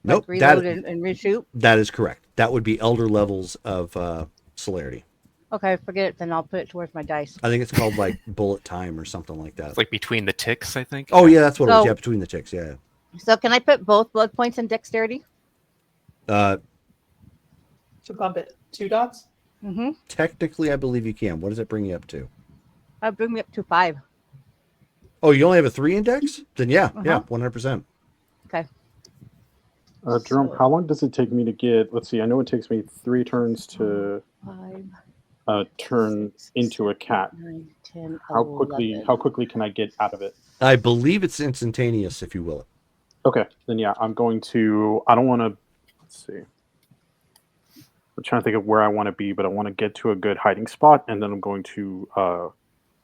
Nope. reload and reshoot? That is correct. That would be elder levels of celerity. Okay, forget it. Then I'll put it towards my dice. I think it's called like bullet time or something like that. It's like between the ticks, I think. Oh yeah, that's what it was. Yeah, between the ticks. Yeah. So can I put both blood points in dexterity? To bump it 2 dots? Mm-hmm. Technically, I believe you can. What does it bring you up to? Bring me up to 5. Oh, you only have a 3 index? Then yeah, 100%. Okay. Jerome, how long does it take me to get? Let's see. I know it takes me 3 turns to 5, turn 6, into a cat. 9, 10, How quickly? 11. How quickly can I get out of it? I believe it's instantaneous, if you will. Okay, then yeah, I'm going to. I don't want to. Let's see. I'm trying to think of where I want to be, but I want to get to a good hiding spot, and then I'm going to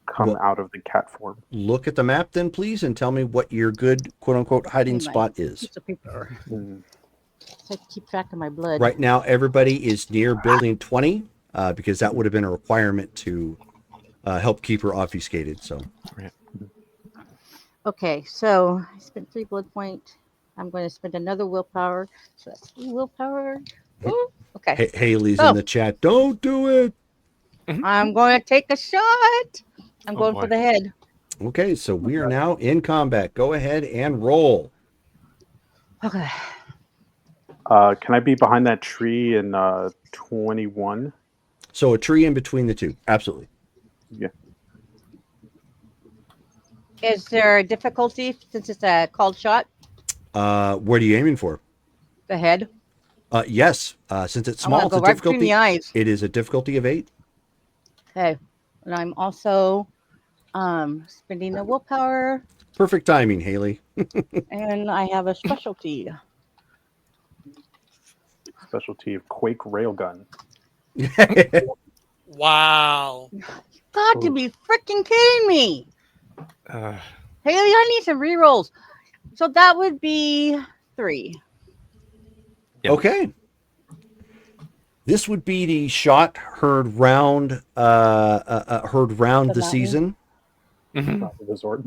come out of the cat form. Look at the map, then, please, and tell me what your good quote-unquote hiding spot is. Piece of paper. So I keep track of my blood. Right now, everybody is near building 20 because that would have been a requirement to help keep her obfuscated. So, Okay, so I spent 3 blood point. I'm going to spend another willpower. So that's 3 willpower. Ooh, okay. Haley's in the chat. Don't do it. I'm going to take a shot. I'm going for the head. Okay, so we are now in combat. Go ahead and roll. Okay. Can I be behind that tree in 21? So a tree in between the two. Absolutely. Yeah. Is there a difficulty since it's a called shot? What are you aiming for? The head. Yes. Since it's small, I'm gonna go right between the eyes. It is a difficulty of 8. Okay. And I'm also spending a willpower. Perfect timing, Haley. And I have a specialty. Specialty of Quake Railgun. Wow. You got to be freaking kidding me. Haley, I need some rerolls. So that would be 3. Yep. Okay. This would be the shot heard round the season. The resort.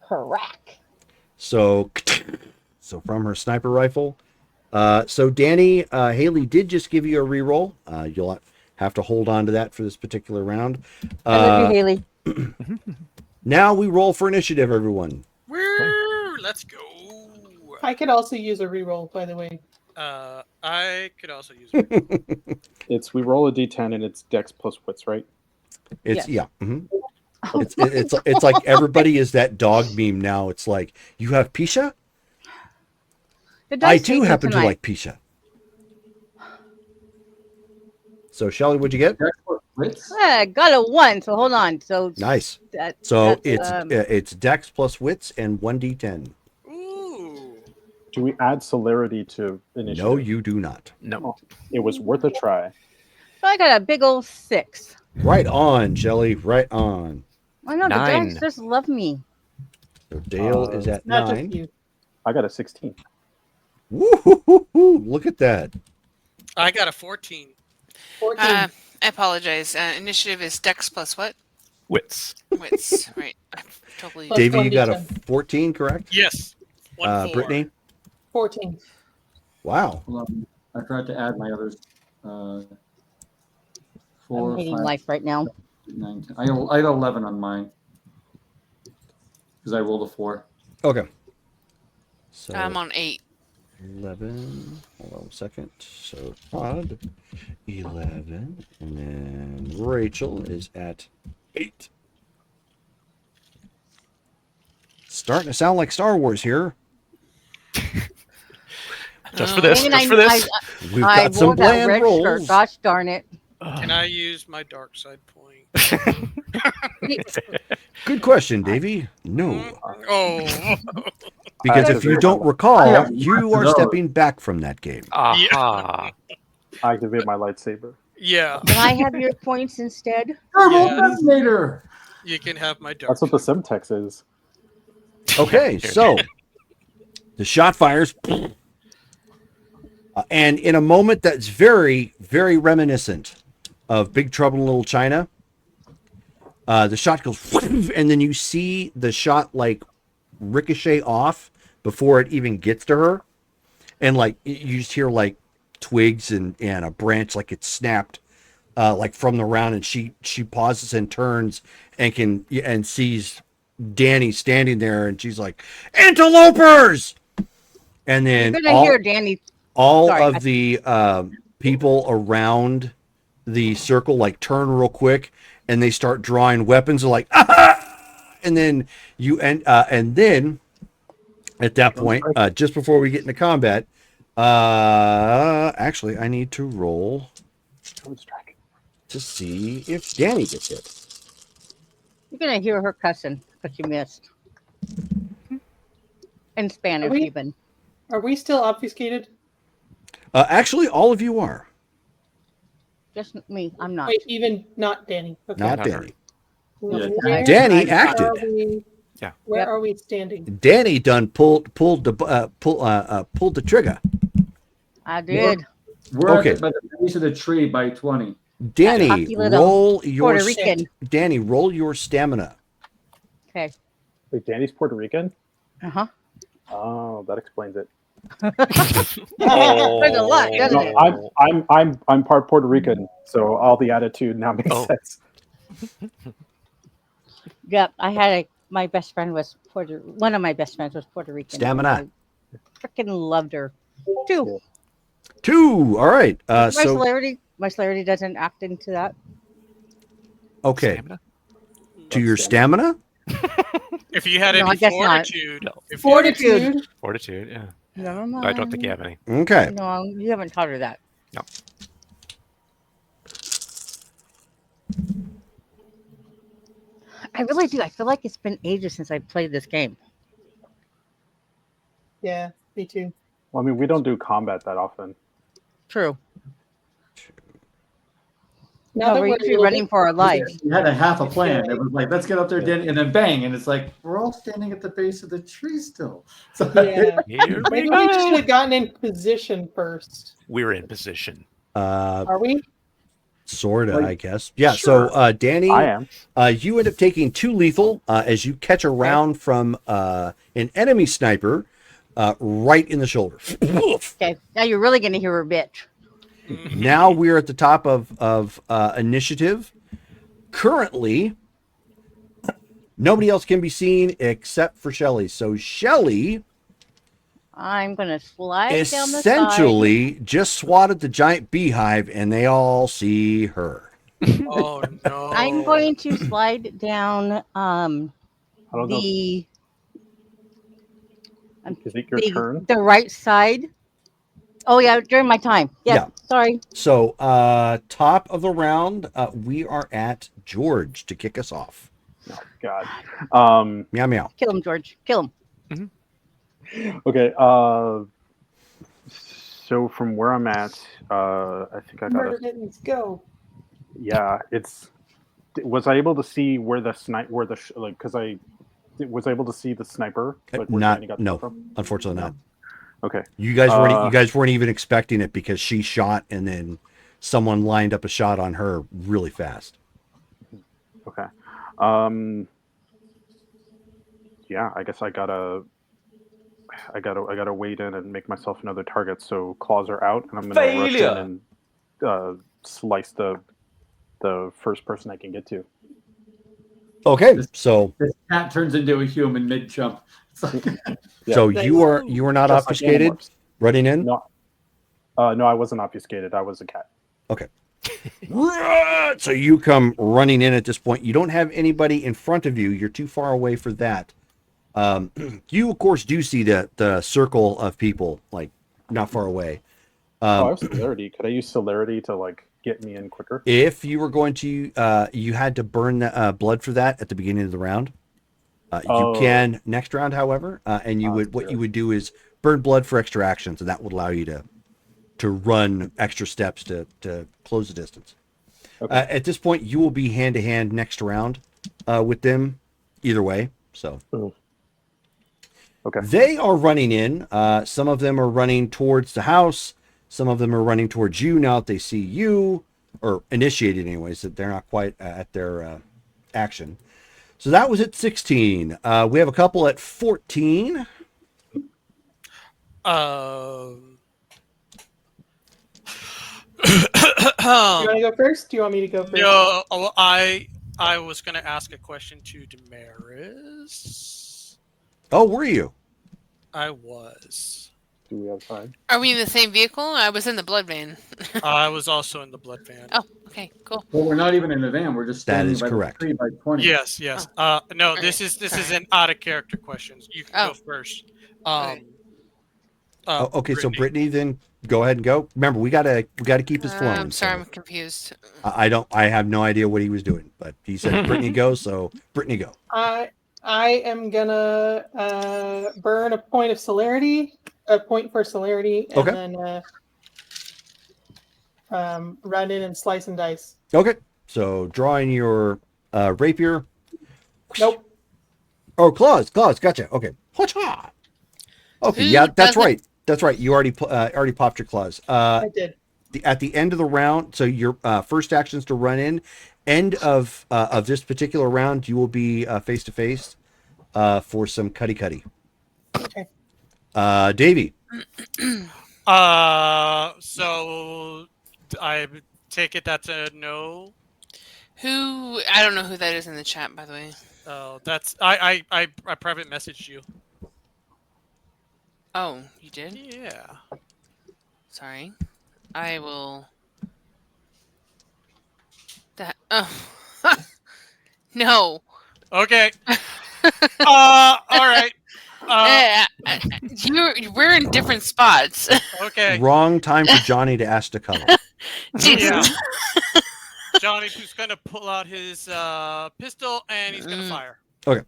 Correct. So from her sniper rifle. So Danny, Haley did just give you a reroll. You'll have to hold on to that for this particular round. I love you, Haley. Now we roll for initiative, everyone. Woo! Let's go. I could also use a reroll, by the way. I could also use it. We roll a d10 and it's dex plus wits, right? It's it's like everybody is that dog meme now. It's like, you have Pisha? I too happen to like Pisha. So Shelly, what'd you get? Wits. I got a 1, so hold on. So Nice. that, So that's, it's Dex plus Wits and 1d10. Ooh. Do we add celerity to initiative? No, you do not. No. Oh, it was worth a try. I got a big old 6. Right on, Shelly. Right on. I know the 9. dice just love me. So Dale is at Not 9. just you. I got a 16. Woo-hoo-hoo-hoo. Look at that. I got a 14. 14. I apologize. Initiative is Dex plus what? Wits. Wits. Right. I totally. Plus Davey, you got a 1d10. 14, correct? Yes. 1-4. Brittany? 14. Wow. Hold on. I tried to add my others. I'm 4, hating 5, life right now. 9, 10. I got 11 on mine because I rolled a 4. Okay. So I'm on 8. 11. Hold on a second. So Todd, 11. And then Rachel is at 8. Starting to sound like Star Wars here. Just for this. And Just for this. We've I got some wore that bland red shirt. rolls. Gosh darn it. Can I use my dark side point? Good question, Davey. No. Oh. Because if you don't recall, have you lots are of those. stepping back from that game. Aha. Activate my lightsaber. Yeah. Can I have your points instead? Turbo Yes. detonator. You can have my dark That's what the side. Simtex is. Okay, so the shot fires. And in a moment that's very, very reminiscent of Big Trouble in Little China, the shot goes, and then you see the shot like ricochet off before it even gets to her. And like you just hear like twigs and a branch like it's snapped like from the round, and she pauses and turns and sees Danny standing there, and she's like, "Interlopers!" And then You're gonna hear Danny. all Sorry, of the people around the circle like turn real quick, and they start drawing weapons. They're like, "Ah!" And then and then at that point, just before we get into combat, actually, I need to roll to see if Danny gets hit. You're gonna hear her cussing because she missed. In Spanish, even. Are we still obfuscated? Actually, all of you are. Just me. I'm not. Wait, even not Danny. Okay. Not Danny. Where Danny are acted. we- Yeah. Where are we standing? Danny done pulled the trigger. I did. We're Okay. by the base of the tree by 20. Danny, Cocky little roll your Puerto Rican. Danny, roll your stamina. Okay. Wait, Danny's Puerto Rican? Uh huh. Oh, that explains it. There's a lot, doesn't No, it? I'm part Puerto Rican, so all the attitude now makes sense. Yep. I had my best friend was one of my best friends was Puerto Rican. Stamina. I freaking loved her. 2. 2. All right. My So celerity doesn't act into that. okay. Stamina? To your stamina? If you had No, I any guess not. fortitude. No. If you had- Fortitude. Fortitude, yeah. Never mind. I don't think you have any. Okay. No, you haven't taught her that. No. I really do. I feel like it's been ages since I played this game. Yeah, me too. Well, I mean, we don't do combat that often. True. Now No, that we're we're usually running for our lives. We had a half a plan. It was like, let's get up there, Danny, and then bang, and it's like we're all standing at the base of the tree still. So Yeah. Here we Maybe we should go. have gotten in position first. We're in position. Are we? Sorta, Like, I guess. Yeah. sure. So, Danny, I am. you end up taking 2 lethal as you catch a round from an enemy sniper right in the shoulder. Okay. Now you're really going to hear her bitch. Now we're at the top of initiative. Currently, nobody else can be seen except for Shelly. So Shelly I'm going to slide down the side. essentially just swatted the giant beehive, and they all see her. Oh no. I'm going to slide down I don't know. the Is it your turn? the right side. Oh yeah, during my time. Yes. Yeah. Sorry. So, top of the round, we are at George to kick us off. Oh God. Meow meow. Kill him, George. Kill him. Okay. So from where I'm at, I think I got Murder mittens, go. Yeah, it's. Was I able to see where the because I was able to see the sniper, like where Danny got the No, from? unfortunately not. Okay. You guys weren't even expecting it because she shot and then someone lined up a shot on her really fast. Okay. Yeah, I guess I gotta wade in and make myself another target. So claws are out, and I'm gonna rush in and slice the first person I can get to. Okay, so This cat turns into a human mid jump. so you are not Just like obfuscated, Animorphs. running in. No, no, I wasn't obfuscated. I was a cat. Okay. So you come running in at this point. You don't have anybody in front of you. You're too far away for that. You of course do see the circle of people like not far away. I have celerity. Could I use celerity to like get me in quicker? If you were going to, you had to burn blood for that at the beginning of the round. You can next round, however, and you would what you would do is burn blood for extra actions, and that would allow you to run extra steps to close the distance. Okay. At this point, you will be hand to hand next round with them, either way. So. Okay. They are running in. Some of them are running towards the house. Some of them are running towards you now that they see you, or initiated anyways, that they're not quite at their action. So that was at 16. We have a couple at 14. Do you want to go first? Do you want me to go first? No, I was going to ask a question to Damaris. Oh, were you? I was. Do we have time? Are we in the same vehicle? I was in the blood van. I was also in the blood van. Oh, okay, cool. Well, we're not even in the van. We're just standing is by correct. the tree by 20. Yes. No, this is an out of character question. You can go first. Okay, Brittany. so Brittany, then go ahead and go. Remember, we gotta keep this flowing. I'm sorry, so I'm confused. I have no idea what he was doing, but he said Brittany go, so Brittany go. I am gonna burn a point of celerity, a point for celerity, and Okay. then run in and slice and dice. Okay, so drawing your rapier. Nope. Oh, claws, gotcha. Okay. Okay, Who yeah, that's doesn't- right. That's right. You already popped your claws. I did. At the end of the round, so your first action is to run in. End of this particular round, you will be face to face for some cutty. Okay. Davey. So I take it that's a no. Who? I don't know who that is in the chat, by the way. Oh, that's I private messaged you. Oh, you did? Yeah. Sorry. I will. That. Oh. No. Okay. All right. We're in different spots. Okay. Wrong time for Johnny to ask to cuddle. Jesus. Yeah. Johnny's just gonna pull out his pistol and he's gonna fire. Okay.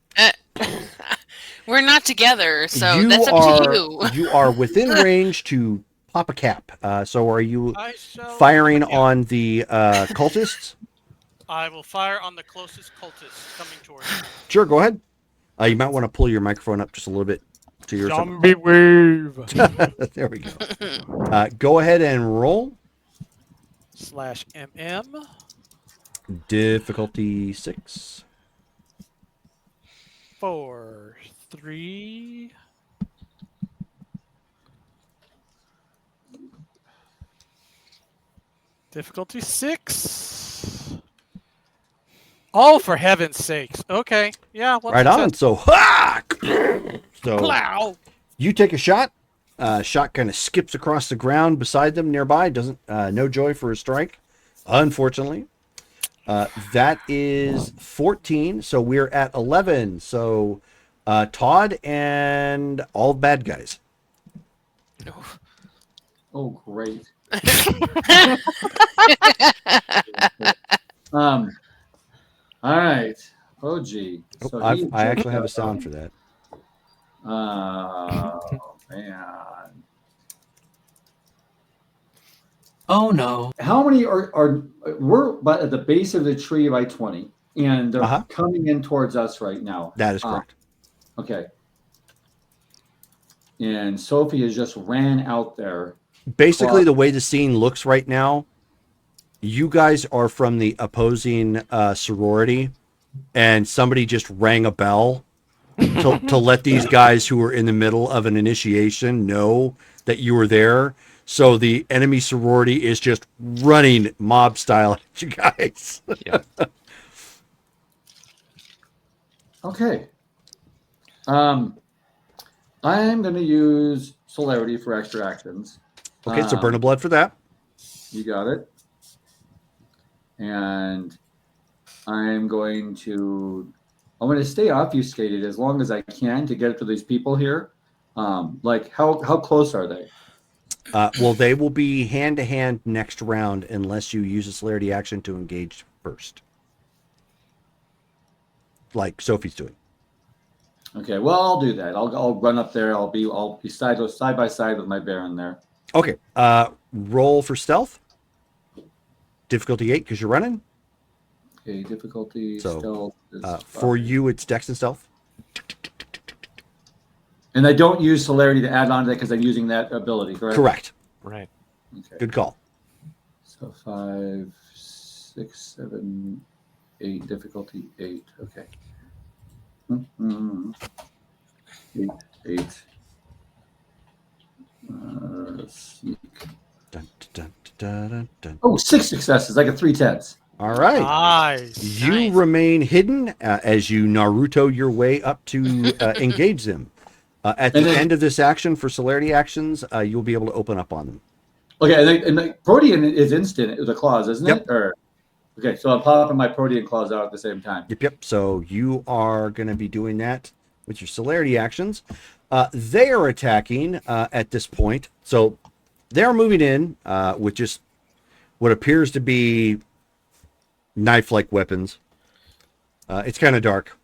We're not together, so you that's up to you. You are within range to pop a cap. So are you I shall firing pop a cap. on the cultists? I will fire on the closest cultist coming towards me. Sure, go ahead. You might want to pull your microphone up just a little bit to your side. Zombie wave. There we go. Go ahead and roll. /MM. Difficulty 6. 4, 3. Difficulty 6. Oh, for heaven's sakes. Okay. Yeah. Right on. So, Plow. you take a shot. Shot kind of skips across the ground beside them nearby. Doesn't no joy for a strike, unfortunately. That is 14. So we're at 11. So Todd and all bad guys. Oh, great. All right. Oh, gee. So I actually have a sound for that. Oh, man. Oh no. How many are we're but at the base of the tree by 20, and they're coming in towards us right now. That is correct. Okay. And Sophie has just ran out there. Basically, the way the scene looks right now, you guys are from the opposing sorority, and somebody just rang a bell to let these guys who are in the middle of an initiation know that you were there. So the enemy sorority is just running mob style at you guys. Yeah. Okay. I'm going to use celerity for extra actions. Okay, so burn a blood for that. You got it. And I'm going to stay obfuscated as long as I can to get to these people here. Like how close are they? Well, they will be hand to hand next round unless you use a celerity action to engage first, like Sophie's doing. Okay, well I'll do that. I'll run up there. I'll be side by side with my Baron there. Okay. Roll for stealth. Difficulty 8 because you're running. Okay, difficulty So, stealth. For you, it's Dex and stealth. And I don't use celerity to add on to that because I'm using that ability, correct? Correct. Right. Okay. Good call. So 5, 6, 7, 8, difficulty 8. Okay. 8. Sneak. Dun, dun, dun, dun, dun. Oh, 6 successes. I got 3 10s. All right. Nice. You remain hidden as you Naruto your way up to engage them. At the end of this action, for celerity actions, you'll be able to open up on them. Okay, and the Protean is instant with a clause, isn't it? Or okay, so I'm popping my Protean clause out at the same time. Yep. So you are going to be doing that with your celerity actions. They are attacking at this point. So they're moving in with just what appears to be knife-like weapons. It's kind of dark.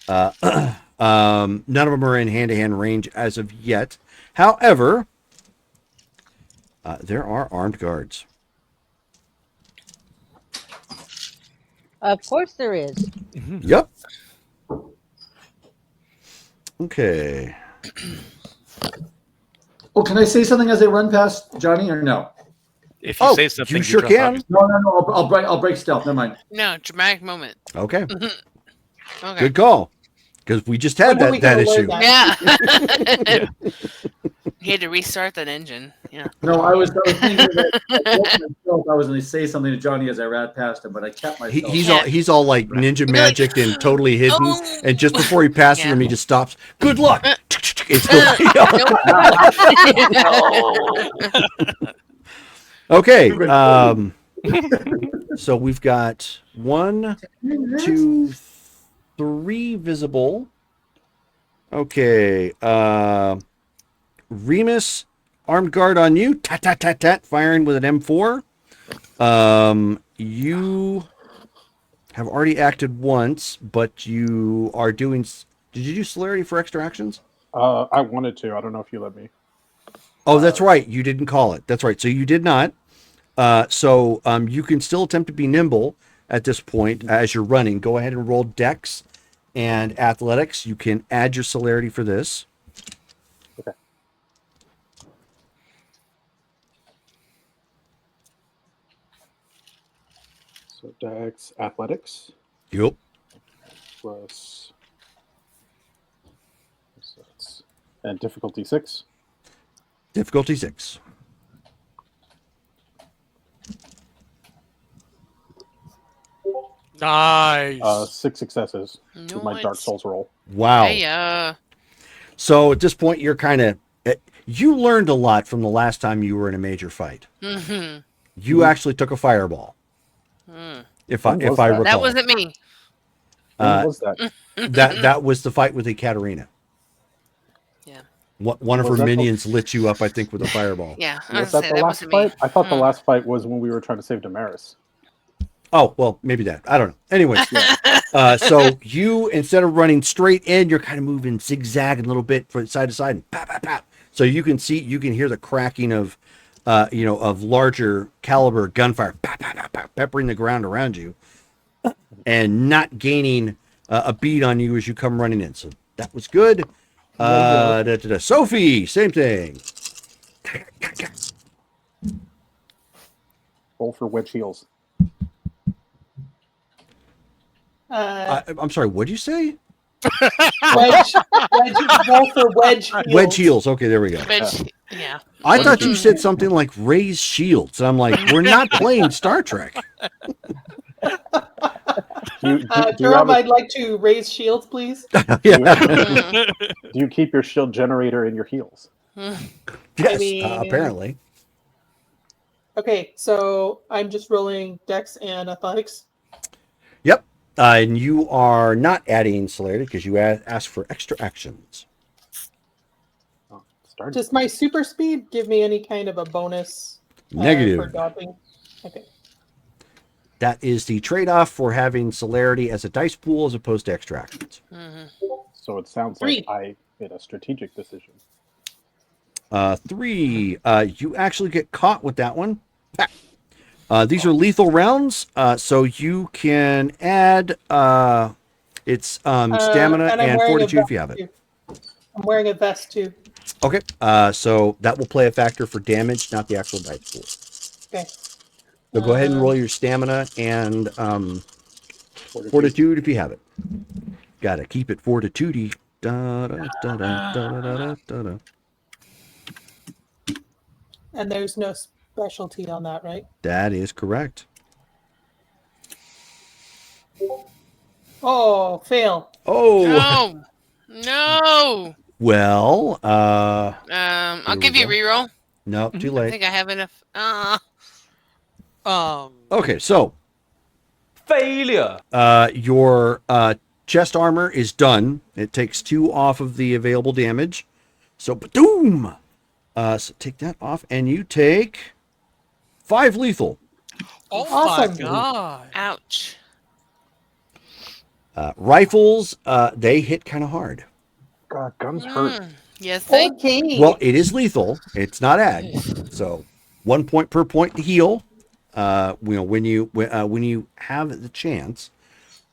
None of them are in hand-to-hand range as of yet. However, there are armed guards. Of course there is. Yep. Okay. Oh, can I say something as I run past Johnny, or no? If you say something, you sure can. No. I'll break stealth. Never mind. No, dramatic moment. Okay. Okay. Good call. Because we just had that issue. Yeah. He had to restart that engine. Yeah. No, I was thinking that I was going to say something to Johnny as I ran past him, but I kept myself. He's all like ninja magic and totally hidden. And just before he passes him, he just stops. Good luck. It's okay. So we've got 1, 2, 3 visible. Okay. Remus, armed guard on you. Tat, tat, tat, tat, firing with an M4. You have already acted once, but you are doing... Did you do celerity for extra actions? I wanted to. I don't know if you let me. Oh, that's right. You didn't call it. That's right. So you did not. So you can still attempt to be nimble at this point as you're running. Go ahead and roll Dex and Athletics. You can add your celerity for this. Okay. So Dex, Athletics. Yep. Plus... And difficulty 6. Difficulty 6. Nice. 6 successes with my Dark Souls roll. Wow. Hey, So at this point, you're kind of... You learned a lot from the last time you were in a major fight. Mm-hmm. You actually took a fireball. If I recall. That wasn't me. What was that? that was the fight with the Katarina. Yeah. One of her Was that the- minions lit you up, I think, with a fireball. Yeah, I Was was that say the that last wasn't me. fight? I thought the Hmm. last fight was when we were trying to save Damaris. Oh, well, maybe that. I don't know. Anyways, so you, instead of running straight in, you're kind of moving zigzagging a little bit from side to side. And pop, pop, pop. So you can hear the cracking of, of larger caliber gunfire, pop, pop, pop, pop, peppering the ground around you, and not gaining a beat on you as you come running in. So that was good. Sophie, same thing. Roll for wedge heals. I'm sorry. What'd you say? Roll for wedge heals. Wedge heals. Okay, there we go. Yeah. I thought you said something like raise shields. And I'm like, we're not playing Star Trek. Jerome, I'd like to raise shields, please. Yeah. Do you keep your shield generator in your heels? Yes, apparently. Okay, so I'm just rolling Dex and Athletics. Yep. And you are not adding celerity because you asked for extra actions. Does my super speed give me any kind of a bonus? Negative. For dodging? Okay. That is the trade-off for having celerity as a dice pool as opposed to extra actions. So it sounds like I made a strategic decision. 3. You actually get caught with that one. These are lethal rounds, so you can add its stamina and fortitude if you have it. Too. I'm wearing a vest too. Okay, so that will play a factor for damage, not the actual dice pool. Okay. So go ahead and roll your stamina and fortitude if you have it. Got to keep it fortitude-y. Da, da, da, da, da, da, da, da. And there's no specialty on that, right? That is correct. Oh, fail. Oh. No. Well, I'll give you a reroll. No, too I late. think I have enough. Okay, so failure. Your chest armor is done. It takes 2 off of the available damage. So, boom. So take that off, and you take 5 lethal. Oh Awesome. my god! Ouch. Rifles, they hit kind of hard. God, guns hurt. Yes, they. Okay. Well, it is lethal. It's not ag. So 1 point per point to heal. When you have the chance.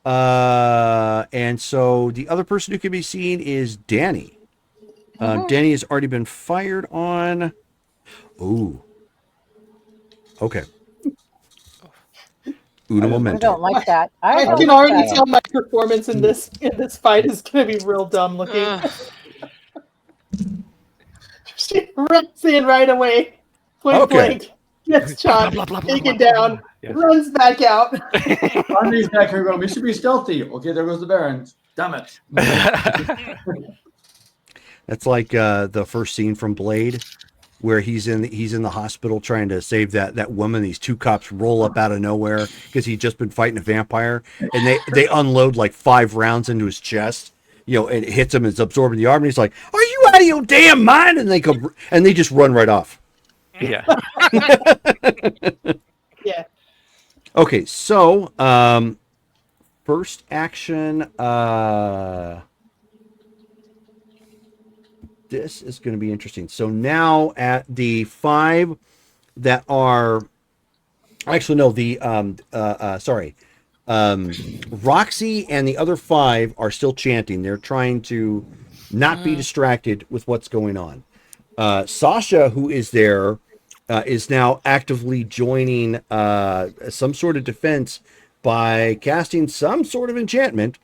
And so the other person who can be seen is Danny. Danny has already been fired on. Ooh. Okay. Uno I momento. don't like that. I don't can like already that. tell my performance in this fight is going to be real dumb looking. She rips in right away. Point blank. Gets shot. Taken down. Yeah. Runs back out. Army's back here going, we should be stealthy. Okay, there goes the Baron. Damn it. That's like the first scene from Blade, where he's in the hospital trying to save that woman. These 2 cops roll up out of nowhere because he'd just been fighting a vampire, and they unload like 5 rounds into his chest. And it hits him. It's absorbing the arm. And he's like, "Are you out of your damn mind?" And they just run right off. Yeah. Yeah. Okay, so first action. This is going to be interesting. So now at the 5 that are actually no, the Roxy and the other 5 are still chanting. They're trying to not be distracted with what's going on. Sasha, who is there, is now actively joining some sort of defense by casting some sort of enchantment,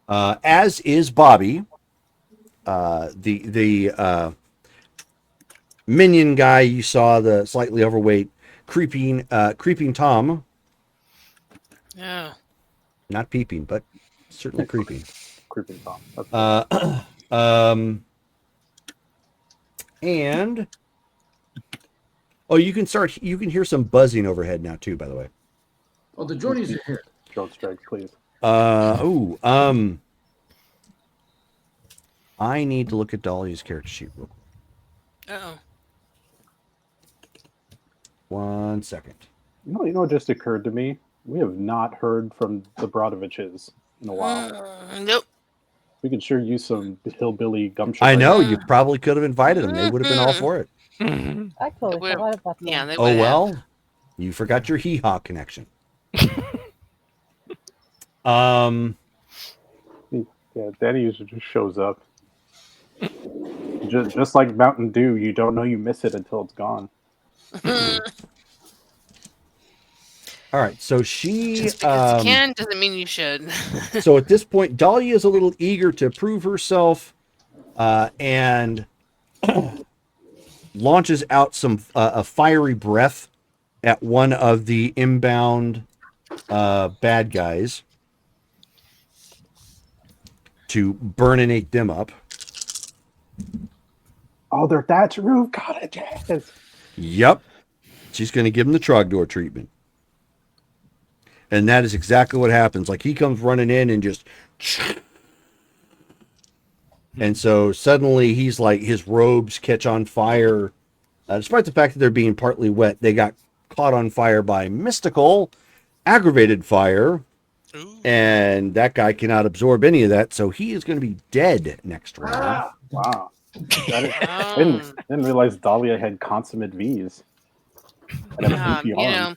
as is Bobby. The minion guy you saw, the slightly overweight creeping Tom. Yeah. Not peeping, but certainly creeping. Creeping Tom. And you can hear some buzzing overhead now too, by the way. Oh, the Jordies are here. Drone strike, please. I need to look at Dahlia's character sheet real quick. Uh-oh. 1 second. You know what just occurred to me? We have not heard from the Brodoviches in a while. Nope. We could sure use some hillbilly gumption. I know, you probably could have invited them. They would have been all for it. I totally would've- forgot about that. Yeah, they Oh, would have. well, you forgot your hee-haw connection. Um, Yeah, Danny usually just shows up. Just like Mountain Dew, you don't know you miss it until it's gone. all right, so she... Just because you can doesn't mean you should. So at this point, Dahlia is a little eager to prove herself and launches out some a fiery breath at one of the inbound bad guys to burninate them up. Oh, they're thatch roof. Got it, yes. Yep. She's going to give him the Trogdor treatment. And that is exactly what happens. Like, he comes running in and just... And so suddenly he's like, his robes catch on fire. Despite the fact that they're being partly wet, they got caught on fire by mystical, aggravated fire. Ooh. And that guy cannot absorb any of that, so he is going to be dead next round. Wow. I didn't realize Dahlia had consummate V's. And a beefy You arm. know,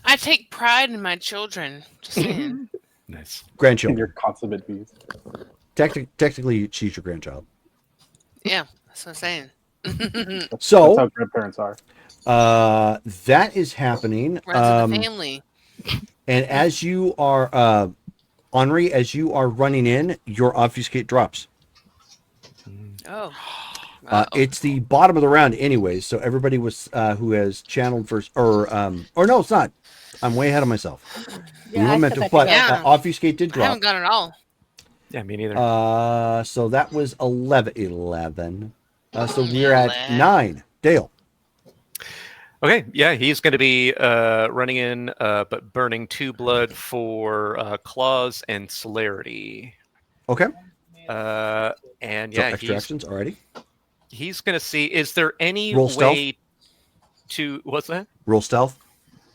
I take pride in my children. Just saying. Nice. In Grandchildren. your consummate V's. Technically, she's your grandchild. Yeah, that's what I'm saying. So That's how grandparents are. that is happening. Runs in the family. And as you are, Henri, as you are running in, your obfuscate drops. Oh. It's the bottom of the round, anyways. So everybody was who has channeled first, or no, it's not. I'm way ahead of myself. Yeah, I Momentum, said that but Yeah. obfuscate did I drop. haven't got it all. Yeah, me neither. So that was 11. So we're at 9. Dale. Okay, yeah, he's going to be running in, but burning 2 blood for claws and celerity. Okay. And So yeah, extra actions already. he's going to see. Is there any Roll stealth. way to what's that? Roll stealth.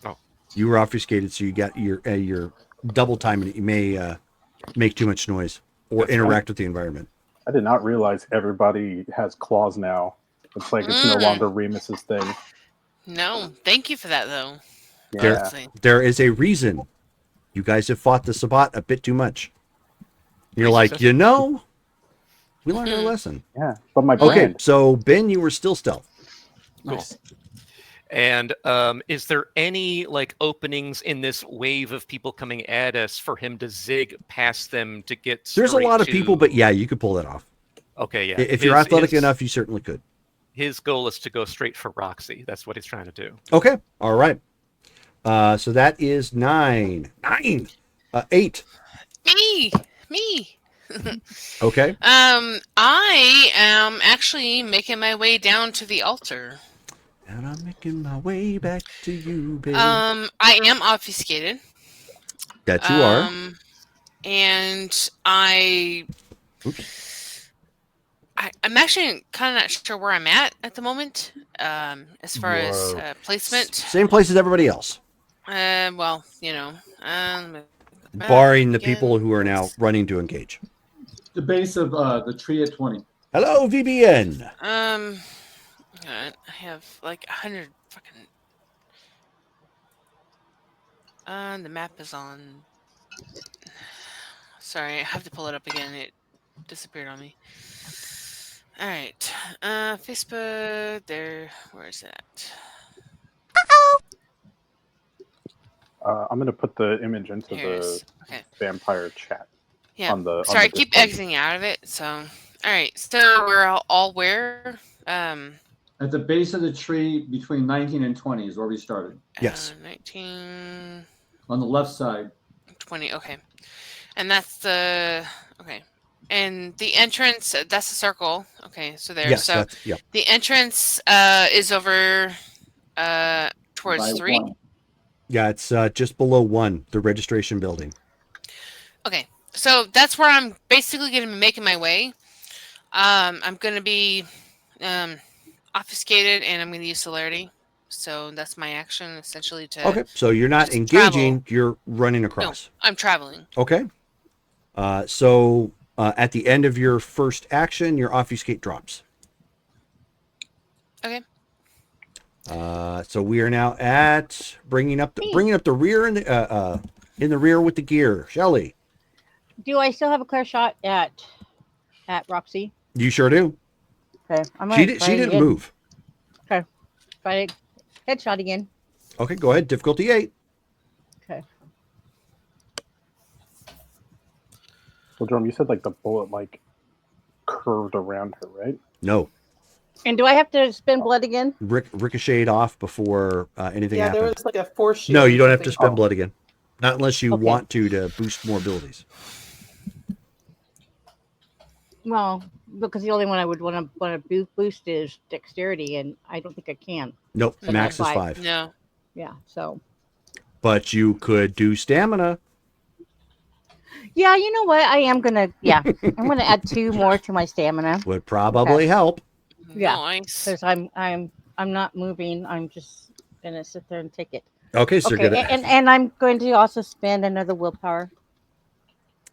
Oh. You were obfuscated, so you got your double time, and you may make too much noise or interact with the environment. I did not realize everybody has claws now. It's like it's no longer Remus's thing. No, thank you for that though. Yeah. Honestly. There is a reason you guys have fought the Sabbat a bit too much. You're like, we learned our lesson. Yeah, but my Okay, brand. so Ben, you were still stealth. Cool. And is there any like openings in this wave of people coming at us for him to zig past them to get? There's a straight lot of to- people, but yeah, you could pull that off. Okay, yeah. If you're athletic enough, you certainly could. His goal is to go straight for Roxy. That's what he's trying to do. Okay, all right. So that is 9. 8. Me. Okay. I am actually making my way down to the altar. And I'm making my way back to you, baby. I am obfuscated. That you are. And Oops. I'm actually kind of not sure where I'm at the moment, as far as placement. Same place as everybody else, Well, barring the people who are now running to engage. The base of the tree at 20. Hello, VBN. I have like 100 fucking. The map is on. Sorry, I have to pull it up again. It disappeared on me. All right, Facebook. There, where is it at? I'm going to put the image into Here it the is. Okay. vampire chat. Yeah. On the, Sorry, on I the keep Discord. exiting out of it. So, all right. So we're all where? At the base of the tree between 19 and 20 is where we started. Yes. 19, On the left side. 20. Okay. And that's the okay. And the entrance, that's the circle. Okay, so there. Yes. So Yeah. the entrance is over towards by 3. 1. Yeah. It's just below 1, the registration building. Okay, so that's where I'm basically going to be making my way. I'm going to be obfuscated, and I'm going to use celerity. So that's my action, essentially. To Okay, so you're not just engaging, travel. you're running No, across. I'm traveling. Okay. So at the end of your first action, your obfuscate drops. Okay. So we are now at bringing up the rear in the rear with the gear. Shelly, Do I still have a clear shot at Roxy? you sure do. Okay, I'm gonna She try it didn't again. move. Okay, try it. Headshot again. Okay, go ahead. Difficulty 8. Okay. Well, Jerome, you said like the bullet like curved around her, right? No, And do I have to spend blood again? ricocheted off before anything Yeah, there happened. was like a force shield. No, you or don't have to something. spend blood again. Not unless you Okay. want to boost more abilities. Well, because the only one I would want to boost is dexterity, and I don't think I can. Nope, But max that's is five. 5. No. Yeah. So. But you could do stamina. Yeah, you know what? I am gonna. Yeah, I'm gonna add 2 more to my stamina. Would probably help. Yeah. Nice. Because I'm not moving. I'm just gonna sit there and take it. Okay, so Okay, you're gonna. and I'm going to also spend another willpower.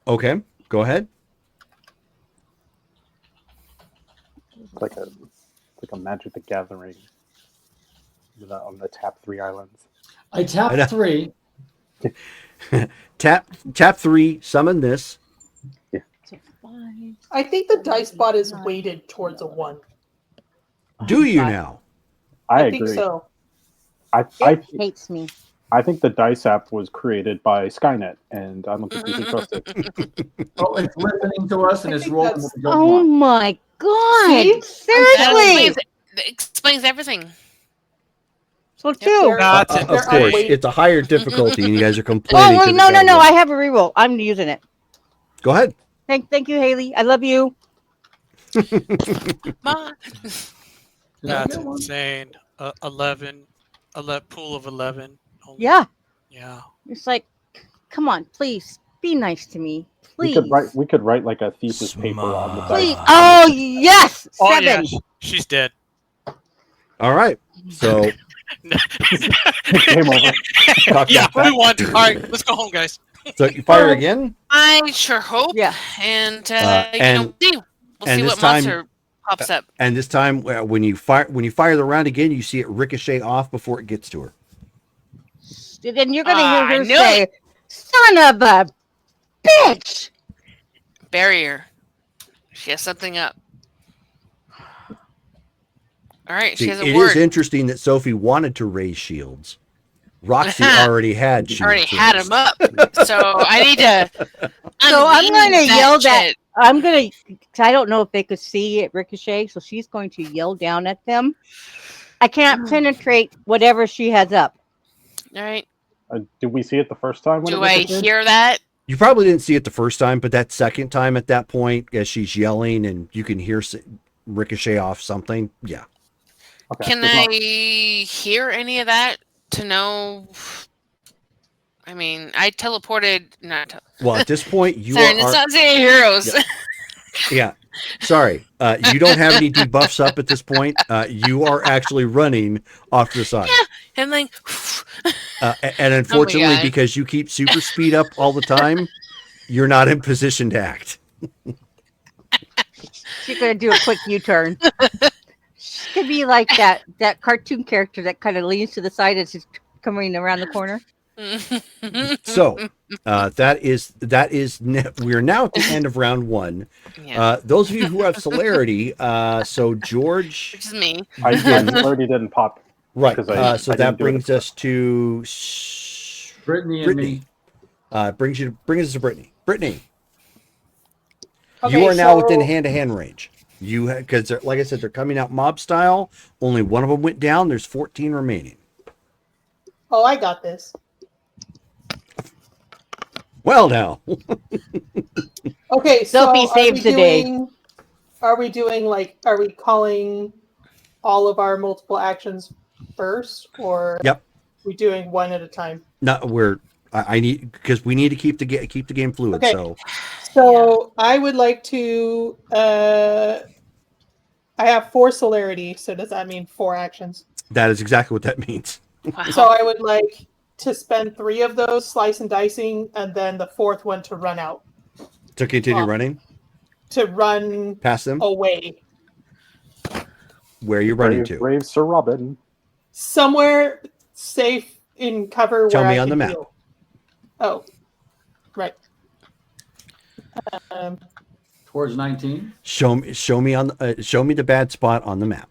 Okay, go ahead. It's like a Magic the Gathering on the tap 3 islands. I tapped 3. Tap 3. Summon this. So 5. I think the dice bot is weighted towards a 1. Do you now? I I agree. think so. I Hates me. I think the dice app was created by Skynet, and I don't think we can trust it. Oh, it's listening to us and it's think rolling that's- what we don't Oh want. my god! See? Seriously. That explains everything. So Yep. 2. That's They're it. Of course, unweighted. it's a higher difficulty, and you guys are complaining. Oh wait, 'cause no, it no, got no! worse. I have a reroll. I'm using it. Go ahead. Thank you, Haley. I love you. Ma- That's Yeah, one. insane. 11 pool of 11. Only- Yeah, Yeah. it's like, come on, please be nice to me, We please. could write like a thesis paper on the Please. dice. Oh yes, Oh 7. yeah, she's dead. All right. So Game over. Yeah, we won. All right, let's go home, guys. you fire again. I sure hope. Yeah. And, and- we'll see. We'll and see this what time- monster pops up. And this time, when you fire the round again, you see it ricochet off before it gets to her. Then you're gonna I hear her knew say, "Son of a bitch!" Barrier. She has something up. All right, See, she has a it word. is interesting that Sophie wanted to raise shields. Roxy already had shields. Already had raised. him up. So I need to. So I'm unleash gonna yell that. shit. I'm gonna. 'Cause I don't know if they could see it ricochet, so she's going to yell down at them. I can't penetrate whatever she has up. All right. Did we see it the first time? When Do it I ricocheted? hear that? You probably didn't see it the first time, but that second time at that point, as she's yelling and you can hear ricochet off something. Yeah. Okay, Can it's I not- hear any of that to know? I mean, I teleported. Not. Well, at this point, you Sorry, are. it's not saying heroes. Yeah. Sorry. You don't have any debuffs up at this point. You are actually running off to the side. And like, And unfortunately, God. because you keep super speed up all the time, you're not in position to act. She's gonna do a quick U-turn. She could be like that cartoon character that kind of leans to the side as she's coming around the corner. So we're now at the end of round 1. yeah, Those of you who have celerity, so George, which is me. I already didn't pop. right? 'Cause I So didn't that do it brings at us to Brittany and Brittany. me. Brings us to Brittany. Brittany, Okay, you are now so- within hand-to-hand range. You because like I said, they're coming out mob style. Only one of them went down. There's 14 remaining. Oh, I got this. Well, now Okay, so Sophie are saves we the day. Are we calling all of our multiple actions first, or Yep. we doing one at a time? I need because we need to keep the game fluid. Okay. So So I would like to. I have 4 celerity, so does that mean 4 actions? That is exactly what that means. So I would like to spend 3 of those slice and dicing, and then the 4th one to run out. To continue running? To run past them? away. Where are you running to? Brave Sir Robin. Somewhere safe in cover Tell where me I on can the map. heal. Oh, right. Towards 19. Show me the bad spot on the map.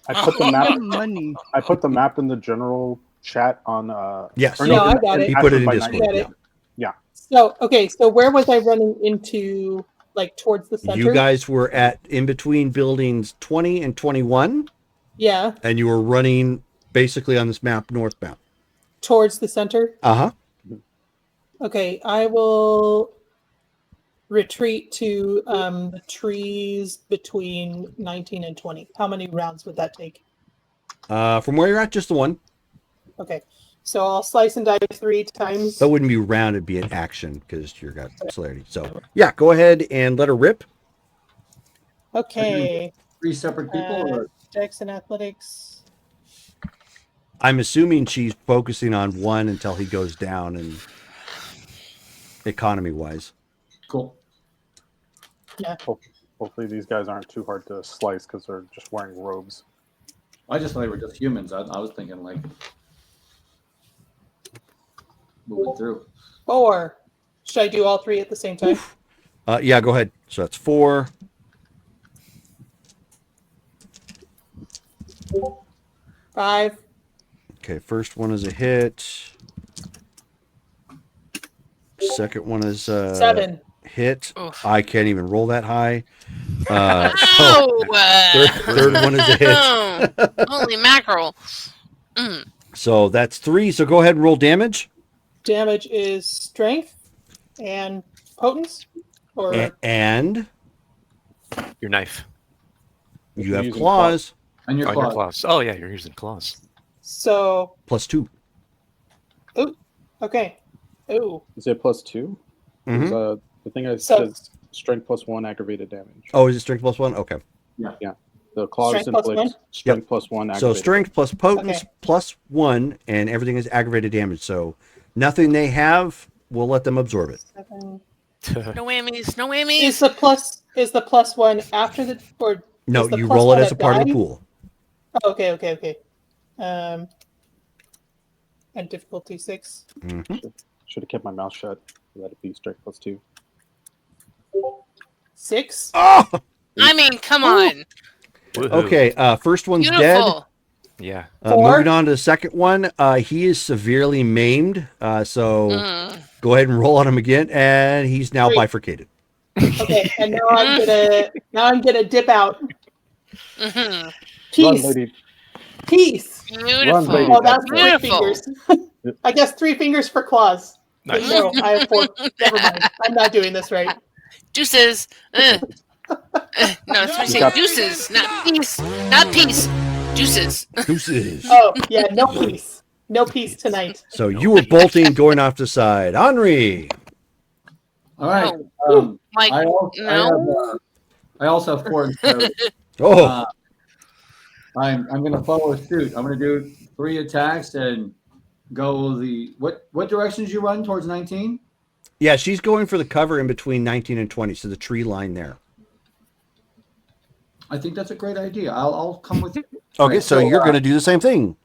I put the map. Money. I put the map in the general chat on. Yes. or No, I in- got it. He put it in by Discord. 19. Got it. Yeah. So okay, so where was I running into? Like towards the center? You guys were in between buildings 20 and 21. Yeah. And you were running basically on this map northbound. Towards the center? Uh-huh. Okay, I will retreat to the trees between 19 and 20. How many rounds would that take? From where you're at, just the one. Okay, so I'll slice and dice 3 times. That wouldn't be round, it'd be an action because you've got celerity. So yeah, go ahead and let her rip. Okay. 3 separate people? Or? Dex and athletics. I'm assuming she's focusing on one until he goes down and economy wise. Cool. Yeah. Hopefully these guys aren't too hard to slice because they're just wearing robes. I just thought they were just humans. I was thinking like moving through. 4. Should I do all 3 at the same time? Yeah, go ahead. So that's 4. 5. Okay, first one is a hit. Second one is 7. hit. Oof. I can't even roll that high. Ow! Third one is a hit. Holy mackerel. Mm. So that's 3. So go ahead and roll damage. Damage is strength and potence? Or And Your knife. you have using claws. And your Oh, your claw. claws. Oh yeah, you're using claws. so +2. ooh, okay. Ooh. Is it +2? Mhm. The thing I So- says strength +1 aggravated damage. Oh, is it strength +1? Okay. The claws Strength inflict +1? strength +1 aggravated. So strength plus potence Okay. +1, and everything is aggravated damage. So nothing they have, we'll let them absorb it. 7. No whammies. No Is whammies. the plus 1 after the or No, is the you plus roll it one as a part of the die? pool. Oh, okay. And difficulty 6. Should have kept my mouth shut. Let it be strength +2. 6. Oh! I mean, come on. Woohoo. Okay, first one's dead. Beautiful. Yeah. 4. Moving on to the second one, he is severely maimed. So go ahead and roll on him again, and he's now 3. bifurcated. Okay, and now I'm gonna dip out. Mhm. Run, Peace. lady. Peace. Beautiful. lady. Oh, that's 3 Beautiful. fingers. I guess 3 fingers for claws. But Nice. no, I have 4. Never mind. I'm not doing this right. Deuces. No, it's what you say. Deuces, not peace. Not peace. Deuces. Deuces. Oh, yeah, no peace. No peace tonight. So you were bolting, going off the side. Henri. All right. Oh, Mike, I no. also have 4 inspiration. Oh, I'm going to follow suit. I'm going to do 3 attacks and go the what directions you run towards 19? yeah, she's going for the cover in between 19 and 20, so the tree line there. I think that's a great idea. I'll come with you. Okay, Right, so you're going to do the same thing.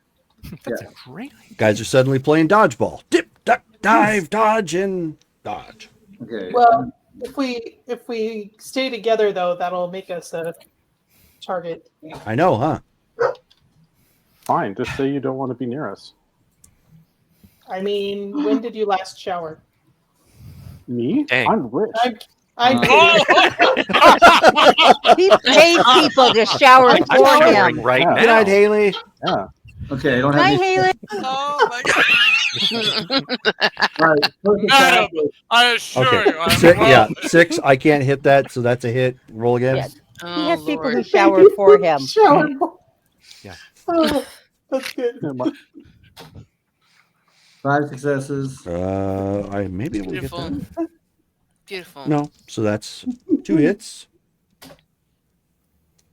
That's a great idea. Guys are suddenly playing dodgeball. Dip, duck, dive, dodge, and dodge. Okay. Well, if we stay together though, that'll make us a target. I know, huh? Fine. Just say you don't want to be near us. I mean, when did you last shower? Me? Dang. I'm rich. I'm He paid people to shower I'm for showering him. right Yeah. Good night, now. Haley. Yeah. Okay, I don't Hi, have any. Haley. Oh my god. All right, first attack Madam, I assure Okay. you, I'm Six, well. yeah, 6. I can't hit that, so that's a hit. Roll again. Yeah. Oh, He has people Lord. who shower for him. Shower. Yeah. Oh, that's good. 5 successes. I maybe we'll get Beautiful. that. Beautiful. No, so that's 2 hits.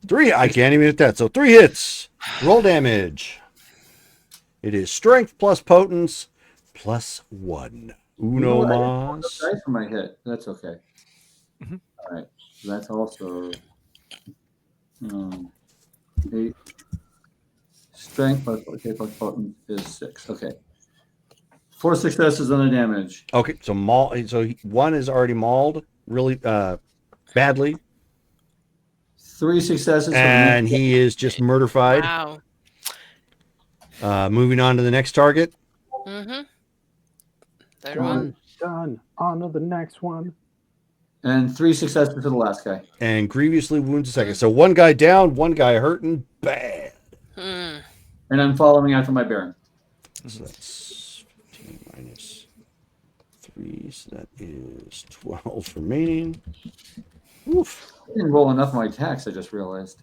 3. I can't even hit that. So 3 hits. Roll damage. It is strength plus potence plus 1. Uno what? I didn't roll mas. enough dice for my hit. That's okay. Mhm. All right. So that's also 8. Strength plus potent is 6. Okay. 4 successes on the damage. Okay, so so 1 is already mauled really badly, 3 successes for and he is just murderfied. Wow. Moving on to the next target. Mm-hmm. Third one. Done. On to the next one. And 3 successes for the last guy. And grievously wounds a second. So 1 guy down, 1 guy hurting bad. Hmm. And I'm following after my Baron. So that's 15 minus 3, so that is 12 remaining. Oof. I didn't roll enough of my attacks, I just realized.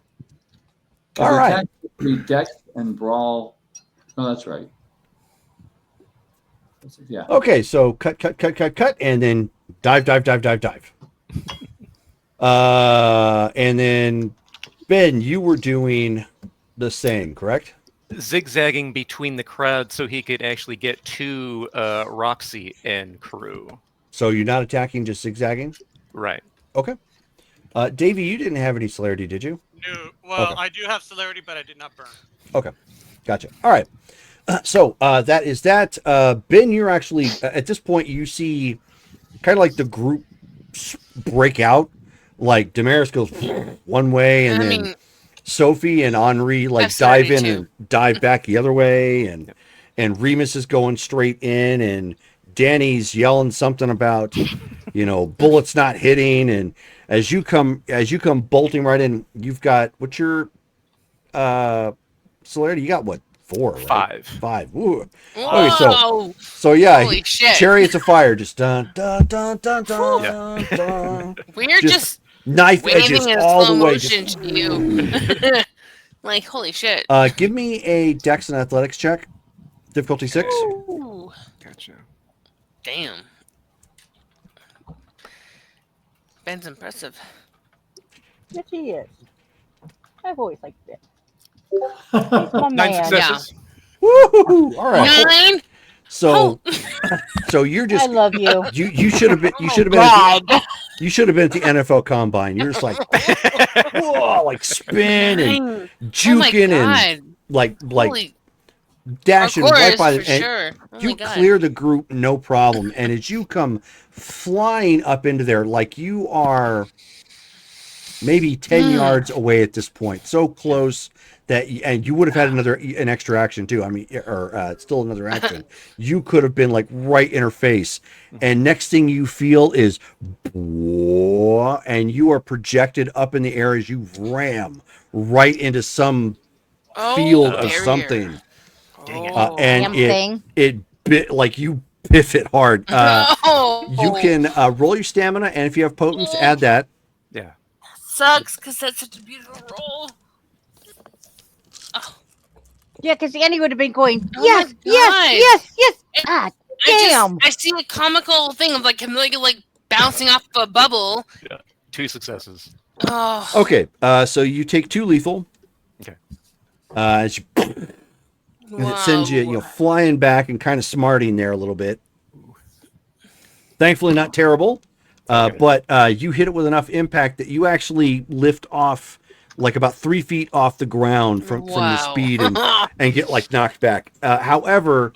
All right. Attack would be Dex and Brawl. Oh, that's right. Yeah. Okay, so cut, and then dive. And then, Ben, you were doing the same, correct? Zigzagging between the crowd so he could actually get to Roxy and crew. So you're not attacking, just zigzagging? Right. Okay. Davey, you didn't have any celerity, did you? No. Well, Okay. I do have celerity, but I did not burn. Okay. Gotcha. All right. So that is that. Ben, you're actually, at this point, you see kind of like the group break out. Like Damaris goes one way, and then Sophie and Henri like dive in and dive back the other way, and Remus is going straight in, and Danny's yelling something about, bullets not hitting, and as you come bolting right in, you've got what's your celerity? You got what? 4, right? 5. Ooh. Okay, so yeah, Holy shit. Chariots of Fire, just dun dun dun dun dun dun. Dun. We're just knife edges in all slow the way. motion to you. Like, holy shit. Give me a Dex and Athletics check. Difficulty 6. Ooh. Gotcha. Damn. Ben's impressive. Yes, he is. I've always liked it. He's my 9 man. successes. Woo! All right. 9. So you're just. I love you. You should have been. You should have been. You should have been at the NFL Combine. You're just like, whoa, like spin and juking and like Holy dashing right by the. for And sure. Oh you my God. clear the group no problem. And as you come flying up into there, like you are maybe 10 yards away at this point, so close that and you would have had an extra action too. I mean, or still another action. You could have been like right in her face, and next thing you feel is, and you are projected up in the air as you ram right into some field of barrier. something, Oh. and Damn it bit like you biff it hard. No. You can roll your stamina, and if you have potence, add that. Yeah. Sucks because that's such a beautiful roll. Oh. Yeah, because Andy would have been going, Oh yes, my yes, God. yes. Ah, damn. I see a comical thing of him like bouncing off a bubble. Yeah. 2 successes. Oh. Okay, so you take 2 lethal. Okay. As you, and it sends you flying back and kind of smarting there a little bit. Thankfully, not terrible, but you hit it with enough impact that you actually lift off like about 3 feet off the ground from your speed and get like knocked back. However,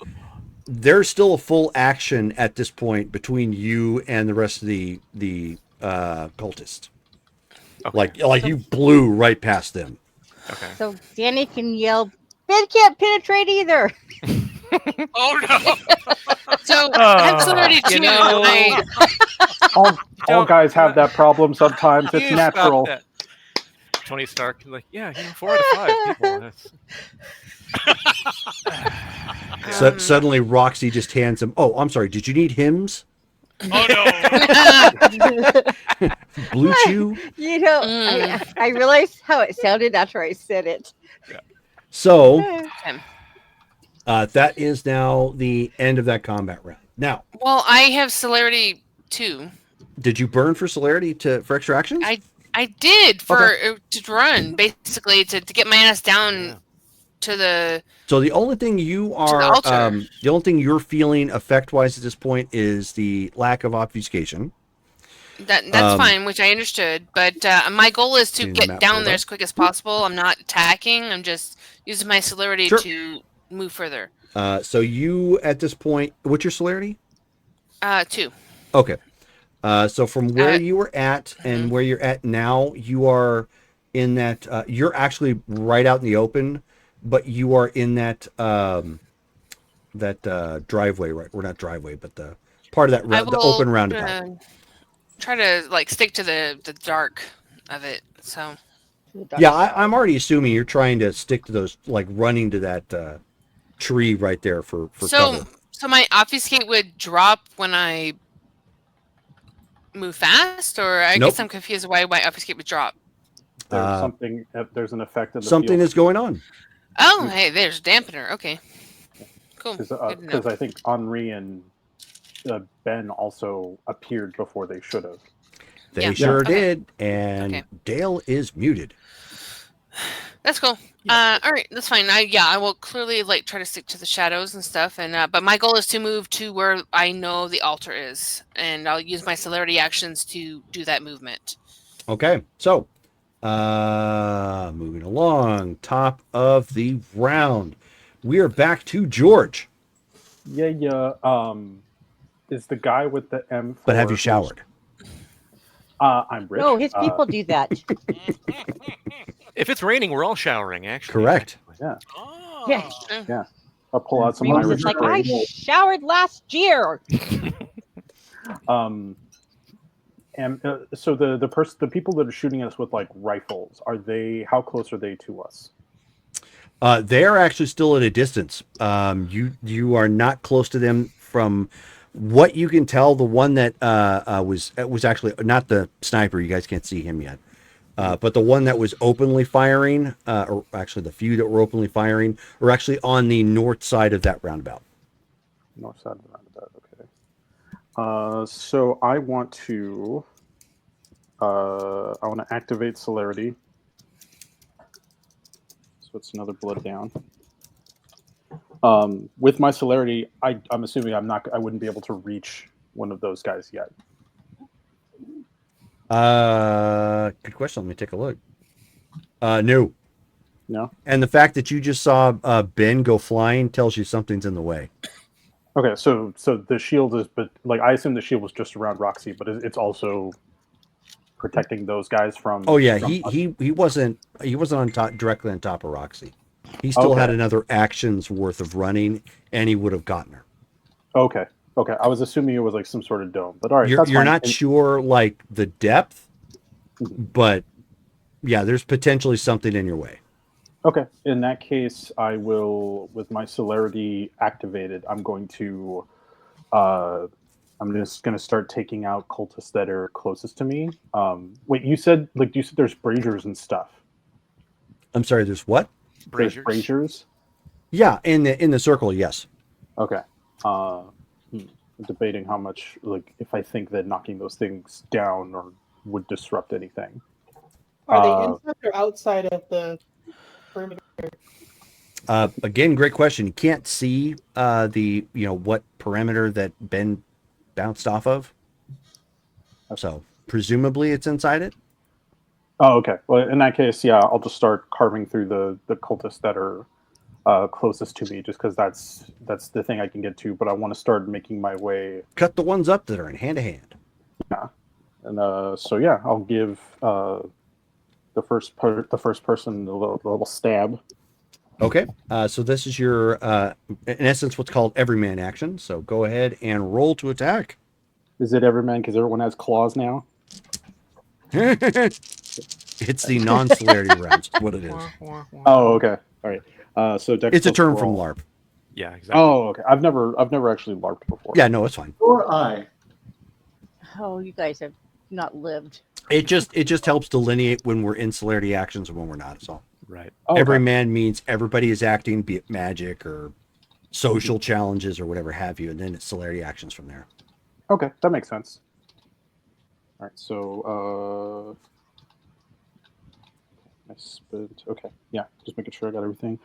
there's still a full action at this point between you and the rest of the cultists. Okay. Like you blew right past them. Okay. So Danny can yell, Ben can't penetrate either. Oh no! So I'm celerity too. All guys have that problem sometimes. It's You natural. stop that. Tony Stark, like, 4 out of 5 people. That's... So suddenly Roxy just hands him. Oh, I'm sorry. Did you need hymns? Oh no! Blue Chew? I realized how it sounded after I said it. Yeah. So that is now the end of that combat round. Now, well, I have celerity 2. Did you burn for celerity for extra actions? I did to run basically to get my ass down to the. So the only thing you are the only thing you're feeling effect wise at this point is the lack of obfuscation. That's fine, which I understood. But my goal is to get down there as quick as possible. I'm not attacking. I'm just using my celerity to move further. So you at this point, what's your celerity? 2. Okay. So from where you were at and where you're at now, you are in that. You're actually right out in the open, but you are in that driveway, right? Or not driveway, but the part of that the open roundabout. Try to like stick to the dark of it. So. Yeah, I'm already assuming you're trying to stick to those, like running to that tree right there for cover. So my obfuscate would drop when I move fast, or I guess I'm confused why my obfuscate would drop. There's something. There's an effect in the something field. is going on. Oh, hey, there's dampener. Okay, cool. Because I think Henri and Ben also appeared before they should have. They sure did, and Dale is muted. That's cool. All right, that's fine. I will clearly try to stick to the shadows and stuff, and but my goal is to move to where I know the altar is, and I'll use my celerity actions to do that movement. Okay, so moving along, top of the round, we are back to George. Yeah. Is the guy with the M4? But have you showered? I'm rich. No, his people do that. If it's raining, we're all showering, actually. Correct. Yeah. Oh. Yeah. I'll pull out some Remus is like, I showered last year. And so the people that are shooting us with like rifles, how close are they to us? They are actually still at a distance. You are not close to them from what you can tell. The one that was actually not the sniper. You guys can't see him yet. But the one that was openly firing, or actually the few that were openly firing, are actually on the north side of that roundabout. North side of the roundabout, okay. So I want to activate celerity. So it's another blood down. With my celerity, I'm assuming I wouldn't be able to reach one of those guys yet. Good question. Let me take a look. No. And the fact that you just saw Ben go flying tells you something's in the way. Okay, so the shield is, but like I assume the shield was just around Roxy, but it's also protecting those guys from. Oh yeah, he wasn't on top, directly on top of Roxy. He still had another action's worth of running, and he would have gotten her. Okay. I was assuming it was like some sort of dome, but all right. You're not sure like the depth, but yeah, there's potentially something in your way. Okay. In that case, I will, with my celerity activated, I'm just going to start taking out cultists that are closest to me. Wait, you said there's braziers and stuff. I'm sorry, there's what? There's braziers? Yeah, in the circle, yes. Okay. Debating how much, like, if I think that knocking those things down or would disrupt anything. Are they inside or outside of the perimeter? Again, great question. You can't see what perimeter that Ben bounced off of. So presumably it's inside it. Oh, okay. Well, in that case, yeah, I'll just start carving through the cultists that are closest to me, just because that's the thing I can get to. But I want to start making my way. Cut the ones up that are in hand to hand. Yeah, and so yeah, I'll give the first person a little stab. Okay. So this is your in essence what's called everyman action. So go ahead and roll to attack. Is it everyman because everyone has claws now? It's the non-celerity rounds. What it is. Oh, okay. All right. So it's a term from LARP. Yeah, exactly. Oh, okay. I've never actually LARPed before. Yeah, no, it's fine. Or I. Oh, you guys have not lived. It just helps delineate when we're in celerity actions and when we're not. So right. Every man means everybody is acting, be it magic or social challenges or whatever have you, and then it's celerity actions from there. Okay, that makes sense. right, so I spent. Okay, yeah, just making sure I got everything.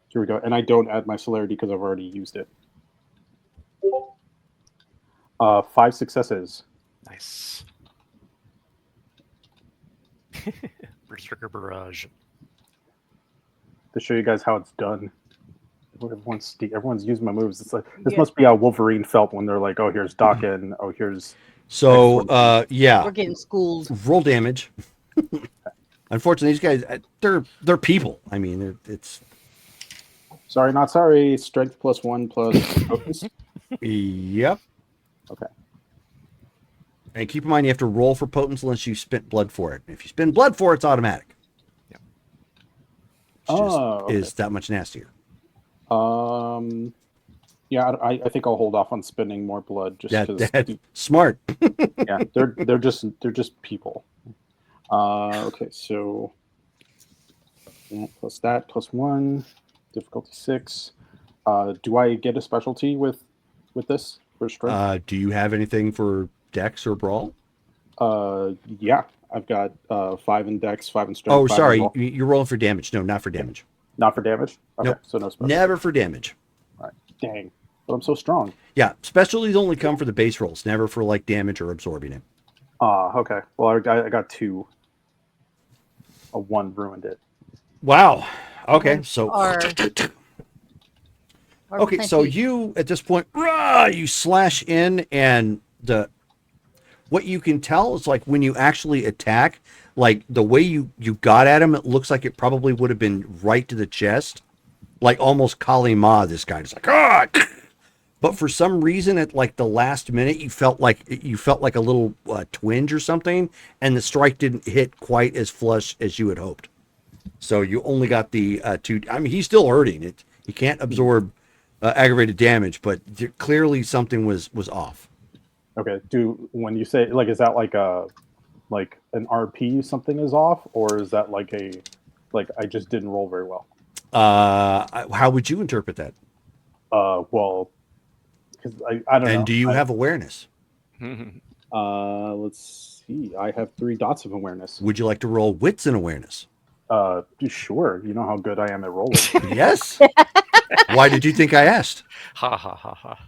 Here we go, and I don't add my celerity because I've already used it. 5 successes. Nice. Berserker Barrage. To show you guys how it's done. Everyone's using my moves. It's like this must be how Wolverine felt when they're like, "Oh, here's Daken. Oh, here's." So, yeah. We're getting schooled. Roll damage. Unfortunately, these guys, they're people. I mean, it's. Sorry, not sorry. Strength +1 plus focus. Yep. Okay. And keep in mind, you have to roll for potence unless you spent blood for it. If you spend blood for it, it's automatic. Yep. Okay. Is that much nastier. Yeah, I think I'll hold off on spending more blood just because. That's smart. Yeah, they're just people. Okay, so plus that +1, difficulty 6. Do I get a specialty with this for strength? Do you have anything for Dex or Brawl? Yeah, I've got 5 in Dex, 5 in strength. Oh, sorry, you're rolling for damage. No, not for damage. Not for damage. Okay, nope. So no specialty. Never for damage. All right, dang. But I'm so strong. Yeah, specialties only come for the base rolls, never for like damage or absorbing it. Okay. Well, I got 2. A 1 ruined it. Wow. Okay, so Okay, so you at this point, you slash in, and what you can tell is like when you actually attack, like the way you got at him, it looks like it probably would have been right to the chest, like almost Kali Ma. This guy is like, but for some reason at like the last minute, you felt like a little twinge or something, and the strike didn't hit quite as flush as you had hoped. So you only got the 2. I mean, he's still hurting it. He can't absorb aggravated damage, but clearly something was off. Okay. When you say like, is that like an RP something is off, or is that like I just didn't roll very well? How would you interpret that? Well, because I don't know. And do you have awareness? Let's see. I have 3 dots of awareness. Would you like to roll wits and awareness? Sure. You know how good I am at rolling. Yes. Why did you think I asked? Ha ha ha ha.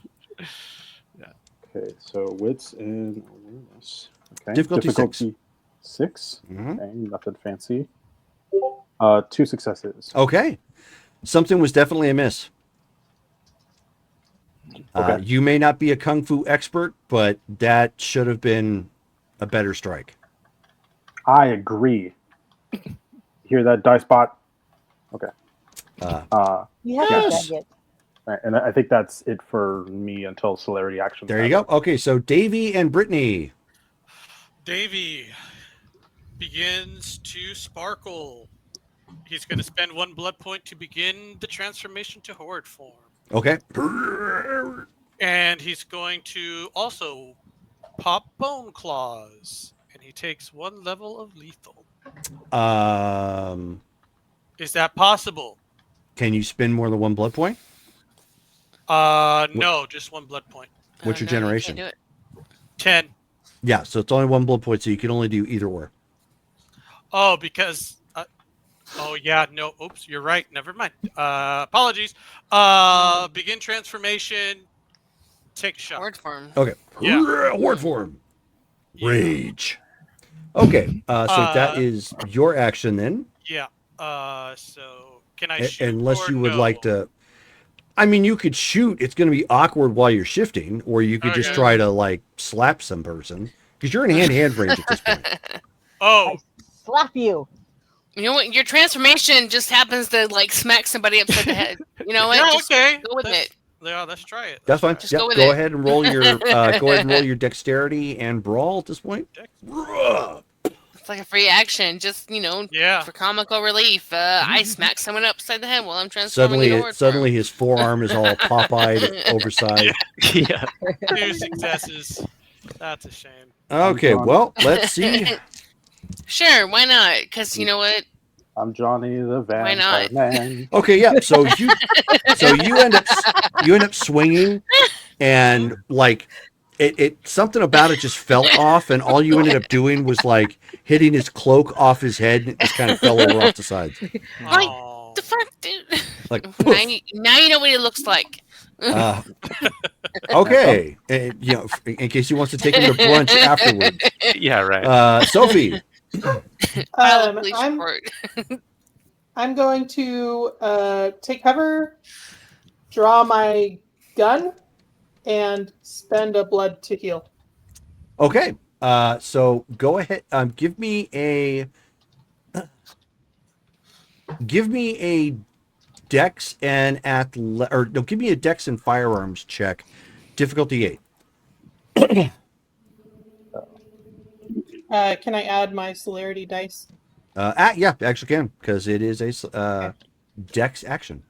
Yeah. Okay, so wits and awareness. Okay. Difficulty 6. Mm-hmm. Okay, nothing fancy. 2 successes. Okay. Something was definitely amiss. Okay. You may not be a kung fu expert, but that should have been a better strike. I agree. Hear that, dice bot? Okay. You haven't done that yet. Right, and I think that's it for me until celerity action. There you go. Okay, so Davey and Brittany. Davey begins to sparkle. He's going to spend 1 blood point to begin the transformation to horde form. Okay. And he's going to also pop bone claws. And he takes 1 level of lethal. Is that possible? Can you spend more than 1 blood point? No, just 1 blood point. What's your No, generation? you can't do it. 10. Yeah, so it's only 1 blood point, so you can only do either or. Oh, because... oh, yeah, no. Oops, you're right. Never mind. Apologies. Begin transformation. Take a shot. Horde form. Okay. Yeah. Horde form. Rage. Okay, so that is your action then. Yeah. So can I shoot? Unless or you would no? like to. I mean, you could shoot. It's going to be awkward while you're shifting, or you could just Okay. try to like slap some person because you're in hand-to-hand range at this point. Oh, Slap you. You know what? Your transformation just happens to like smack somebody upside the head. You know what? yeah, Just okay. go with it. Yeah, let's try it. That's fine. Just Yep, go with go it. ahead and roll your go ahead and roll your dexterity and brawl at this point. It's like a free action, just Yeah. for comical relief. I smack someone upside the head while I'm transforming into horde Suddenly form. his forearm is all pop-eyed, oversized. Yeah. 2 successes. That's a shame. Okay, well, let's see. Sure, why not? Because you know what? I'm Johnny the Why Vampire not? Man. Okay, yeah. So you end up swinging, and like it something about it just fell off, and all you ended up doing was like hitting his cloak off his head, and it just kind of fell over off the sides. Like Oh. the fuck, dude. Like, now, poof. now you know what it looks like. Okay, you know, in case he wants to take him to brunch afterwards. Yeah, right. Sophie. File a police I'm report. I'm going to take cover, draw my gun, and spend a blood to heal. Okay, so go ahead. Give me a dex and give me a dex and firearms check, difficulty 8. Can I add my celerity dice? Yeah, actually can, because it is a dex action.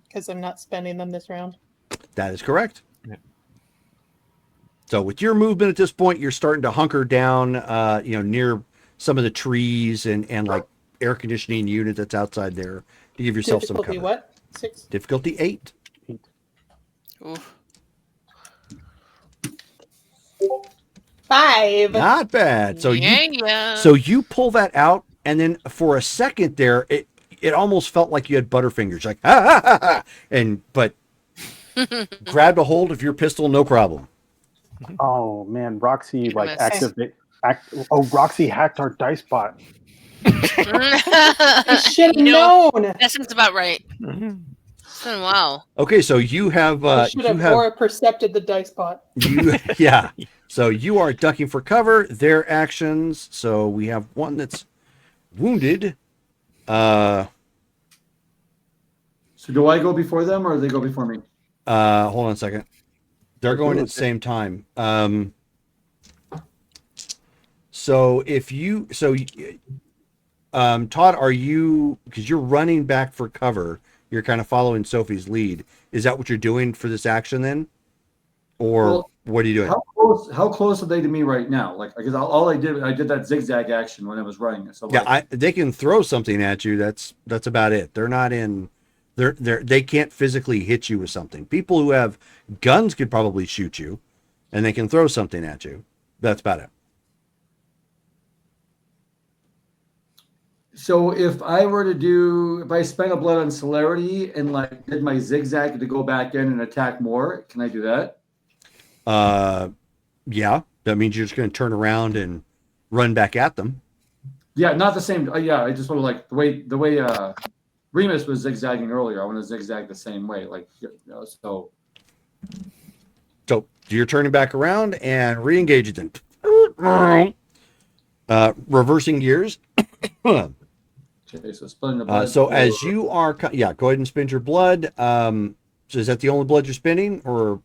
Because I'm not spending them this round. That is correct. Yeah. So with your movement at this point, you're starting to hunker down, near some of the trees and like air conditioning unit that's outside there to give yourself some cover. Difficulty what? 6? Difficulty 8. Oof. 5. Not bad. So yeah. so you pull that out, and then for a second there, it almost felt like you had butterfingers, like but grabbed a hold of your pistol, no problem. Oh man, Roxy like Miss. Roxy hacked our dice bot. I should have known. That sounds about right. It's been a while. Okay, so you have I should have aura percepted the dice bot. Yeah. So you are ducking for cover. Their actions. So we have one that's wounded. So do I go before them, or do they go before me? Hold on a second. They're going at the same time. So if you, Todd, are you, because you're running back for cover, you're kind of following Sophie's lead. Is that what you're doing for this action then? Or what are you doing? How close are they to me right now? Like, because all I did that zigzag action when I was running. So They can throw something at you. That's about it. They're not in. They can't physically hit you with something. People who have guns could probably shoot you, and they can throw something at you. That's about it. So if I spent a blood on celerity and like did my zigzag to go back in and attack more, can I do that? Yeah. That means you're just going to turn around and run back at them. Yeah, not the same. Yeah, I just want to like the way Remus was zigzagging earlier. I want to zigzag the same way, like so. So you're turning back around and re-engaging them. Reversing gears. Okay, so spending the blood. So as you are, go ahead and spend your blood. So is that the only blood you're spending, or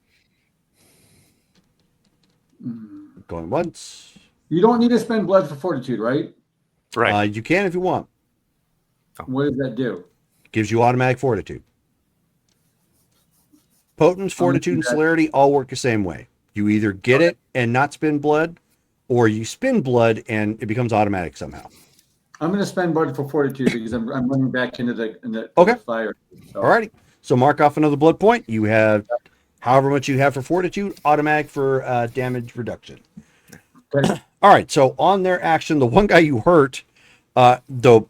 going once? You don't need to spend blood for fortitude, right? Right. You can if you want. What does that do? Gives you automatic fortitude. Potence, fortitude, and celerity all work the same way. You either get it and not spend blood, or you spend blood and it becomes automatic somehow. I'm going to spend blood for fortitude because I'm running back into the fire. So. Alrighty. So mark off another blood point. You have however much you have for fortitude, automatic for damage reduction. Okay. All right. So on their action, the one guy you hurt, the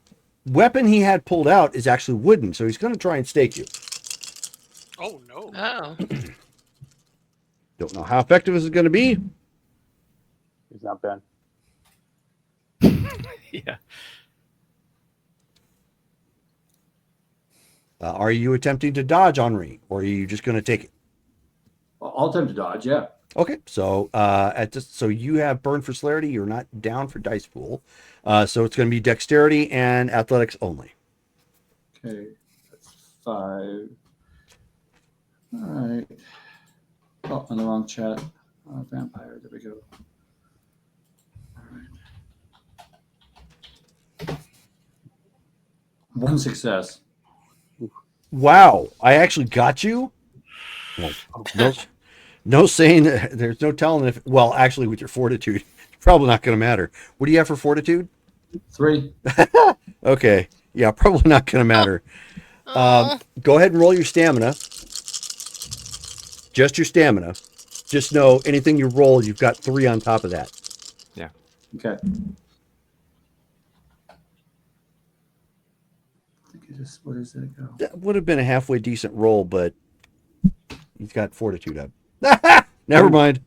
weapon he had pulled out is actually wooden, so he's going to try and stake you. Oh no. Oh. Don't know how effective this is going to be. He's not bad. Yeah. Are you attempting to dodge, Henri, or are you just going to take it? I'll attempt to dodge, yeah. Okay, so so you have burn for celerity. You're not down for dice pool, so it's going to be dexterity and athletics only. Okay, that's 5. All right. Oh, on the wrong chat. Vampire. There we go. All right. 1 success. Wow, I actually got you. Well, no saying that, there's no telling if. Well, actually, with your fortitude, it's probably not going to matter. What do you have for fortitude? 3. Okay, yeah, probably not going to matter. Go ahead and roll your stamina. Just your stamina. just know anything you roll, you've got 3 on top of that. Yeah. Okay. Where does that go? That would have been a halfway decent roll, but he's got fortitude up. Never mind.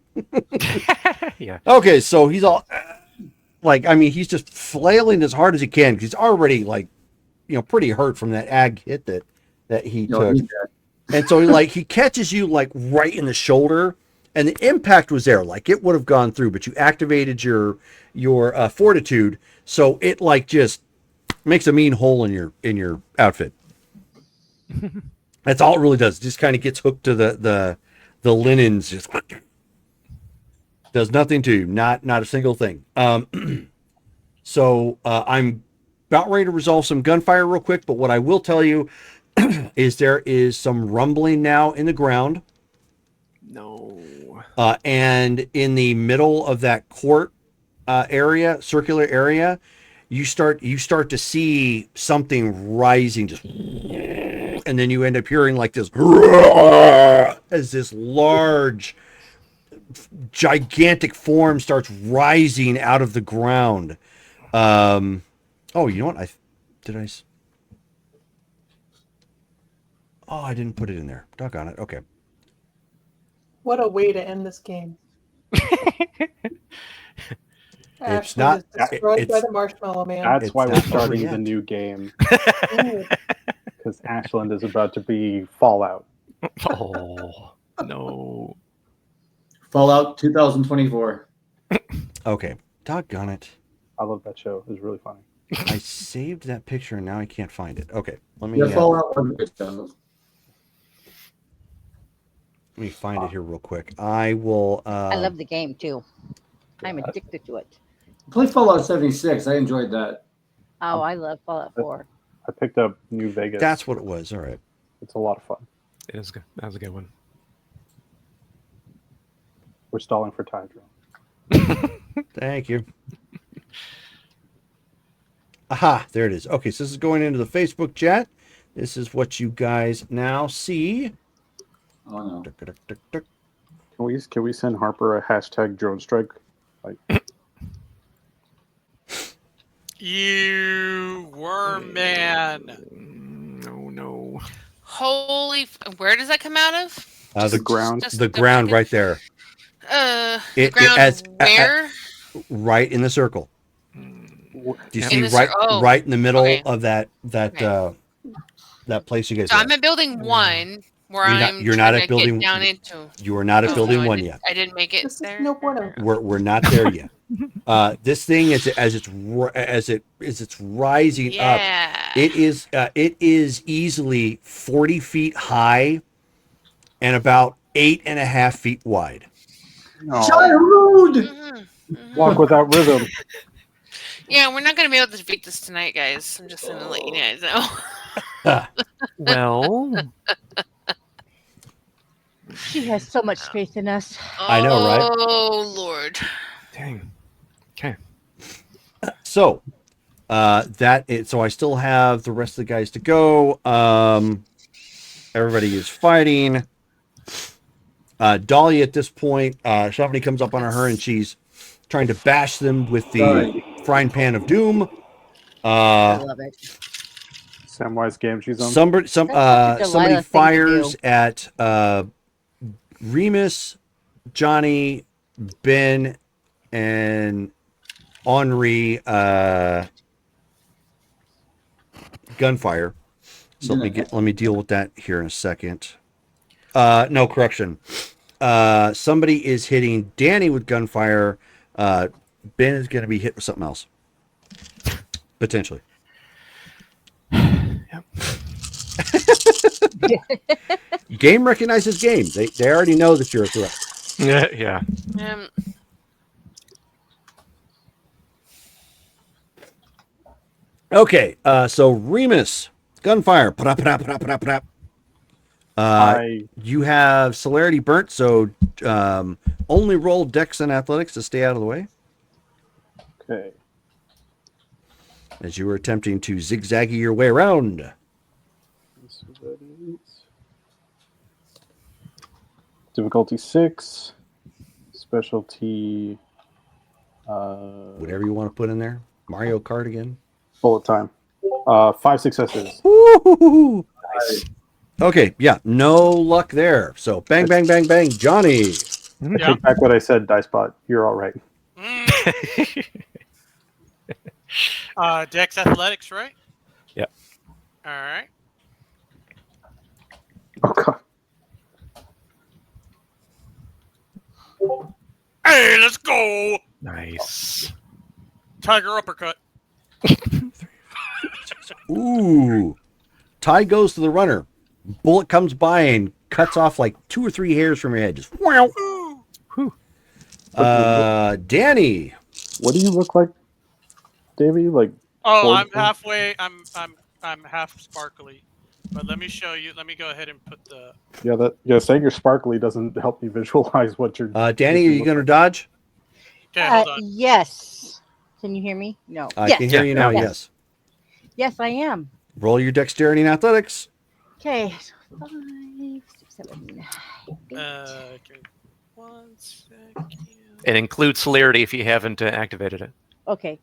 Yeah. Okay, so he's all like, I mean, he's just flailing as hard as he can because he's already like, pretty hurt from that ag hit that he took. And so he catches you like right in the shoulder, and the impact was there, like it would have gone through, but you activated your fortitude, so it like just makes a mean hole in your outfit. That's all it really does. It just kind of gets hooked to the linens, just does nothing to you, not a single thing. So I'm about ready to resolve some gunfire real quick, but what I will tell you is there is some rumbling now in the ground. No. And in the middle of that court area, circular area, you start to see something rising, just, and then you end up hearing like this as this large, gigantic form starts rising out of the ground. Oh, you know what? I didn't put it in there. Doggone it. Okay. What a way to end this game. It's Ashland not. is destroyed by It's, the Marshmallow Man. That's why we're not over starting yet. the new game, Ooh. because Ashland is about to be Fallout. Oh no. Fallout 2024. Okay. Doggone it. I love that show. It was really funny. I saved that picture and now I can't find it. Okay. Let me Fallout was good stuff. let me find it here real quick. I will. I love the game too. I'm addicted to it. Play Fallout 76. I enjoyed that. Oh, I love Fallout 4. I picked up New Vegas. That's what it was. All right. It's a lot of fun. It is good. That was a good one. We're stalling for time, Drew. Thank you. Aha, there it is. Okay, so this is going into the Facebook chat. This is what you guys now see. Oh no. Can we send Harper a hashtag drone strike? Like, You worm man. No. Holy, where does that come out of? The ground. The ground right there. The ground where? Right in the circle. Do you see oh, right in the middle okay. of that Okay. That place you guys So are? I'm at building 1 where You're not at building. get down into. You are not at building 1 yet. I didn't make it This there. is no bueno. We're not there yet. This thing as it's rising up, it is easily 40 feet high and about 8.5 feet wide. Walk without rhythm. Yeah, we're not going to be able to defeat this tonight, guys. I'm just going to let you guys know. Well, She has so much faith in us. I know, right? Oh, Lord. dang. Okay. So so I still have the rest of the guys to go. Everybody is fighting. Dahlia at this point, somebody comes up on her and she's trying to bash them with the frying pan of doom. I love it. Samwise Gamgee's on. Somebody fires at Remus, Johnny, Ben, and Henri gunfire. So let me deal with that here in a second. No, correction. Somebody is hitting Danny with gunfire. Ben is going to be hit with something else. Potentially. Yep. Game recognizes game. They already know that you're a threat. Yeah. Okay, so Remus, gunfire. You have celerity burnt, so only roll Dex and Athletics to stay out of the way. Okay. As you were attempting to zigzaggy your way around. Difficulty 6. Specialty. Whatever you want to put in there. Mario Kart again. Bullet time. 5 successes. Woo-hoo-hoo-hoo. Nice. Okay, yeah, no luck there. So bang, bang, bang, bang, Johnny. I take back what I said, Dicebot. You're all right. Dex Athletics, right? Yep. All right. Oh god. Hey, let's go. Nice. Tiger uppercut. Ooh. Tie goes to the runner. Bullet comes by and cuts off like 2 or 3 hairs from your head. Just wow. Danny. What do you look like, Davey? Like Oh, I'm halfway. I'm half sparkly. But let me show you. Let me go ahead and put the. Saying you're sparkly doesn't help me visualize what you're. Danny, are you going to dodge? Okay, hold on. Yes. Can you hear me? No. I Yes. can hear you now. Yes. Yes, I am. Roll your dexterity and athletics. Okay. 5, 6, 7, 8. Give me 1 second. It includes celerity if you haven't activated it. Okay.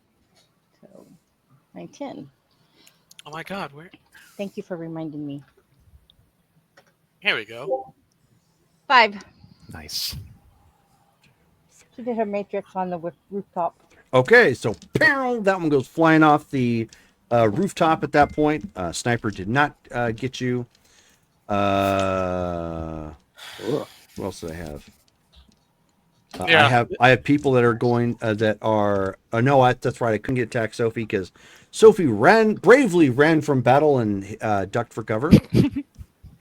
So 9, 10. Oh my God, where? Thank you for reminding me. Here we go. 5. Nice. She did her matrix on the rooftop. Okay, so pow, that one goes flying off the rooftop at that point. Sniper did not get you. What else do I have? I have people that are going that are that's right. I couldn't get attack Sophie because Sophie bravely ran from battle and ducked for cover.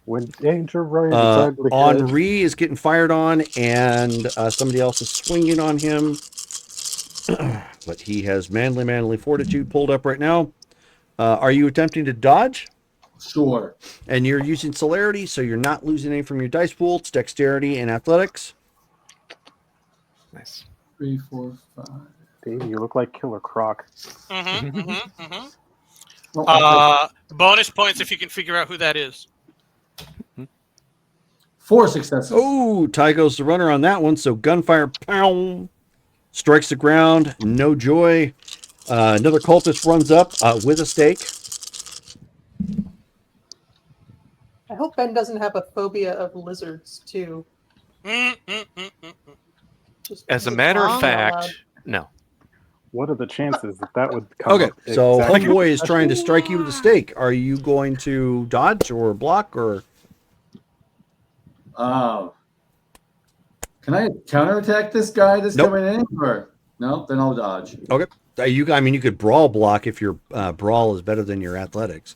When danger right Henri is getting fired on, and somebody else is swinging on him. But he has manly fortitude pulled up right now. Are you attempting to dodge? Sure. And you're using celerity, so you're not losing any from your dice pool. It's dexterity and athletics. Nice. 3, 4, 5. Davey, you look like Killer Croc. Bonus points if you can figure out who that is. 4 successes. Oh, tie goes the runner on that one. So gunfire, pow, strikes the ground. No joy. Another cultist runs up with a stake. I hope Ben doesn't have a phobia of lizards too. As a matter of fact, no. What are the chances that would come Okay, up so exactly? Homeboy is trying to strike you with a stake. Are you going to dodge or block or? Can I counterattack this guy that's Nope. coming in? Or no? Then I'll dodge. Okay. You could brawl block if your brawl is better than your athletics.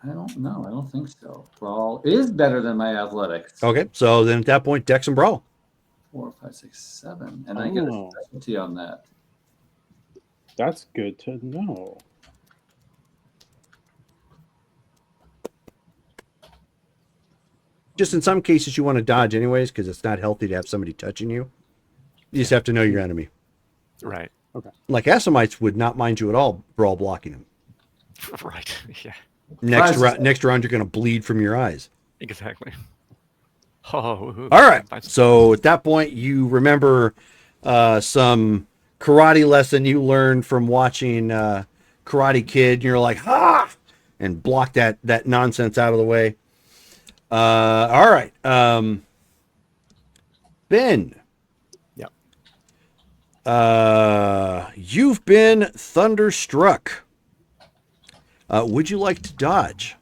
I don't know. I don't think so. Brawl is better than my athletics. Okay, so then at that point, dex and brawl. 4, 5, 6, 7, and I get a specialty on that. That's good to know. Just in some cases, you want to dodge anyways because it's not healthy to have somebody touching you. You just have to know your enemy. Right. Okay. Like Assamites would not mind you at all brawl blocking them. Right. Yeah. Next round, you're going to bleed from your eyes. Exactly. Oh. All right. So at that point, you remember some karate lesson you learned from watching Karate Kid. And you're like, and block that nonsense out of the way. All right. Ben. Yep. You've been thunderstruck. Would you like to dodge?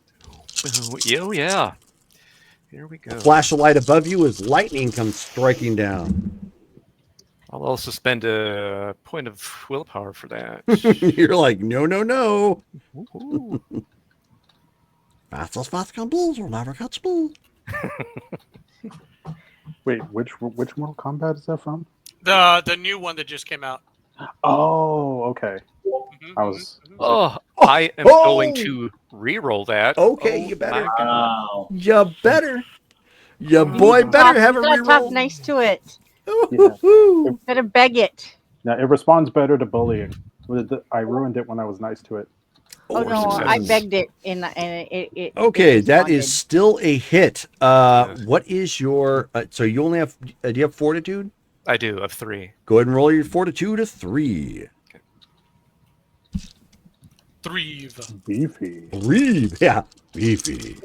Oh, yeah. Here we go. Flash a light above you as lightning comes striking down. I'll also spend a point of willpower for that. You're like, no. Fastest bulls will never catch bull. Wait, which Mortal Kombat is that from? The new one that just came out. Oh, okay. I was. I am going to re-roll that. Okay, you better. Wow. You better. Your boy better have a Talk reroll. nice to it. Yeah. Better beg it. Now it responds better to bullying. I ruined it when I was nice to it. Oh Four no, I successes. begged it, and it Okay, that responded. is still a hit. Yeah. What is your? So you only have? Do you have fortitude? I do of 3. Go ahead and roll your fortitude of 3. Three. Beefy. 3, yeah, beefy.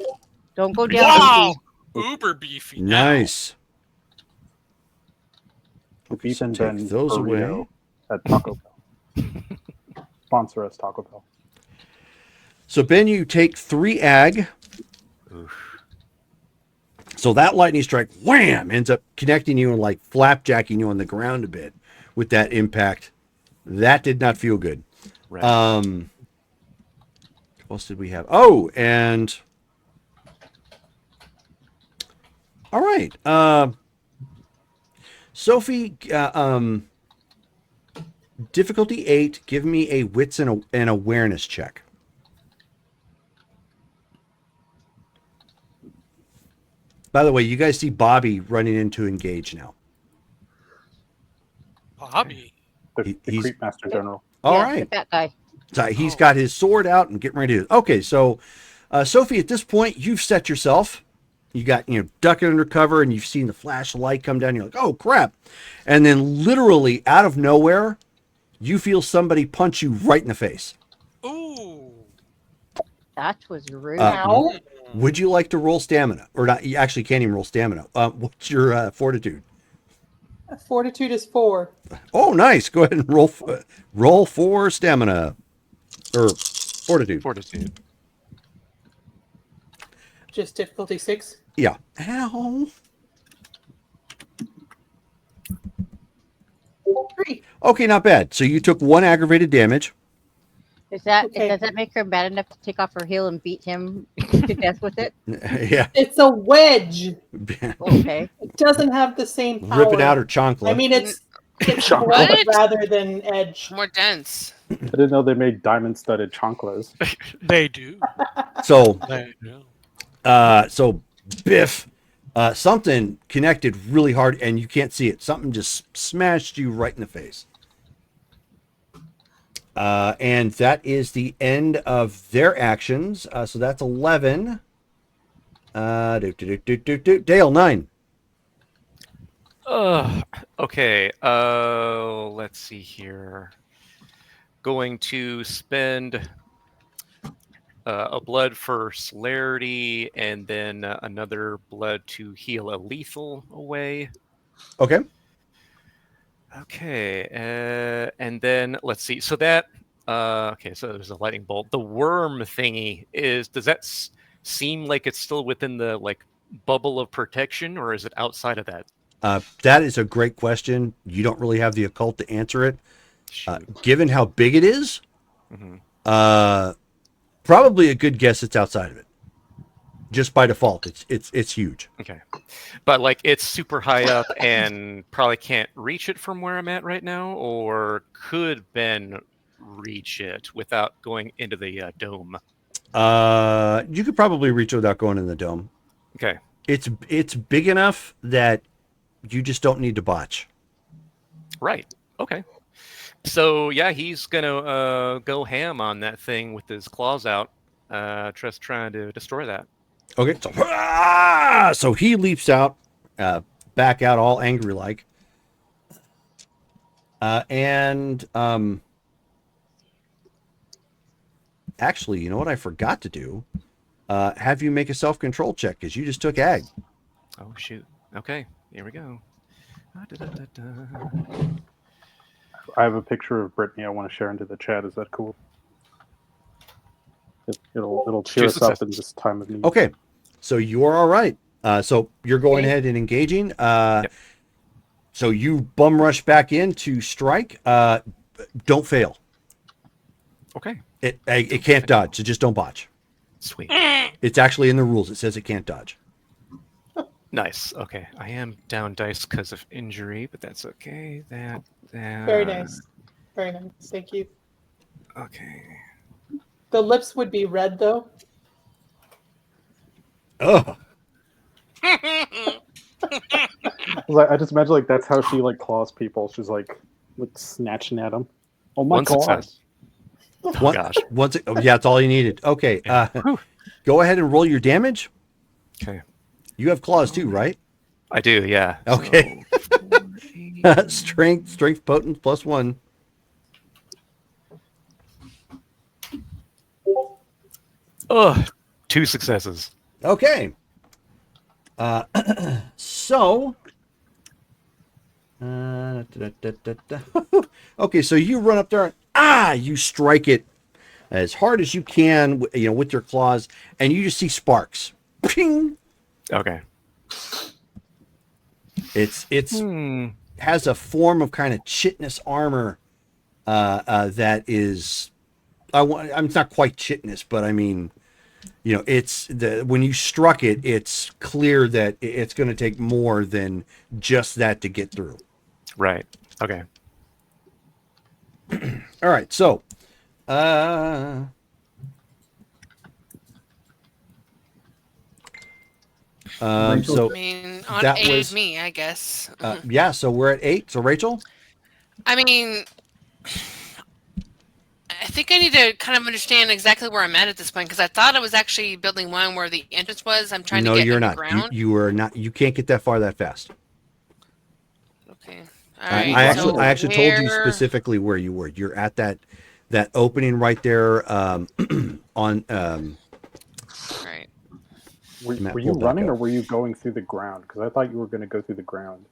Don't go down. Wow. Beefy. Uber beefy. Now. Nice. The beef so and take then those burrito away. at Taco Bell. Sponsor us, Taco Bell. So Ben, you take 3 ag. Oof. So that lightning strike, wham, ends up connecting you and like flapjacking you on the ground a bit with that impact. That did not feel good. Right. What else did we have? Oh, and all right. Sophie, difficulty 8. Give me a wits and an awareness check. By the way, you guys see Bobby running in to engage now. Bobby. The He's Creep Master General. all Yeah, right. the fat guy. So he's got his sword out and getting ready to. Okay, so Sophie, at this point, you've set yourself. You got ducking under cover, and you've seen the flash of light come down. You're like, oh crap! And then literally out of nowhere, you feel somebody punch you right in the face. Ooh. That was rude. Ow. Would you like to roll stamina, or not? You actually can't even roll stamina. What's your fortitude? Fortitude is 4. Oh, nice. Go ahead and roll for stamina or fortitude. Fortitude. Just difficulty 6. Yeah. Ow. 3. Okay, not bad. So you took 1 aggravated damage. Does that Okay. make her bad enough to take off her heel and beat him to death with it? Yeah. It's a wedge. Okay. It doesn't have the same power. Ripping out her chancla. I mean, it's Chancla. blood rather than edge. More dense. I didn't know they made diamond-studded chanclas. They do. So, They do. so Biff, something connected really hard, and you can't see it. Something just smashed you right in the face. And that is the end of their actions. So that's 11. Dale, 9. Okay. Let's see here. Going to spend a blood for celerity, and then another blood to heal a lethal away. Okay. Okay, and then let's see. So that okay. So there's a lightning bolt. The worm thingy does that seem like it's still within the bubble of protection, or is it outside of that? That is a great question. You don't really have the occult to answer it. Shoot. Given how big it is, Mhm. probably a good guess it's outside of it. Just by default, it's huge. Okay, but it's super high up and probably can't reach it from where I'm at right now, or could Ben reach it without going into the dome? You could probably reach it without going in the dome. Okay. It's big enough that you just don't need to botch. Right. Okay. So yeah, he's gonna go ham on that thing with his claws out, just trying to destroy that. Okay, so he leaps out, back out all angry like, and actually, you know what I forgot to do? Have you make a self-control check because you just took ag. Oh shoot. Okay, here we go. I have a picture of Brittany I want to share into the chat. Is that cool? It'll cheer us up in this time of need. Okay, so you are all right. So you're going ahead and engaging. Yep. So you bum rush back in to strike. Don't fail. Okay. It can't dodge, so just don't botch. Sweet. It's actually in the rules. It says it can't dodge. Nice. Okay, I am down dice because of injury, but that's okay. That. Very nice. Very nice. Thank you. Okay. The lips would be red, though. Oh. I just imagine that's how she claws people. She's like snatching at them. Oh my One god! success. Oh gosh. Yeah, that's all you needed. Okay. Go ahead and roll your damage. Okay. You have claws too, right? I do, yeah. Okay. Strength potent +1. Oh, 2 successes. Okay. So. Okay, so you run up there and you strike it as hard as you can, with your claws, and you just see sparks. Ping! Okay. It's has a form of kind of chitinous armor that is, I'm not quite chitinous, but I mean, it's when you struck it, it's clear that it's going to take more than just that to get through. Right. Okay. All right. So, I mean, on that 8 was is me, I guess. yeah. So we're at 8. So Rachel, I mean, I think I need to kind of understand exactly where I'm at this point, because I thought I was actually building 1 where the entrance was. I'm trying to get you're not. underground. You are not. You can't get that far that fast. Okay. All right. I actually told you specifically where you were. You're at that opening right there on. Right. Were you running or were you going through the ground? Because I thought you were going to go through the ground.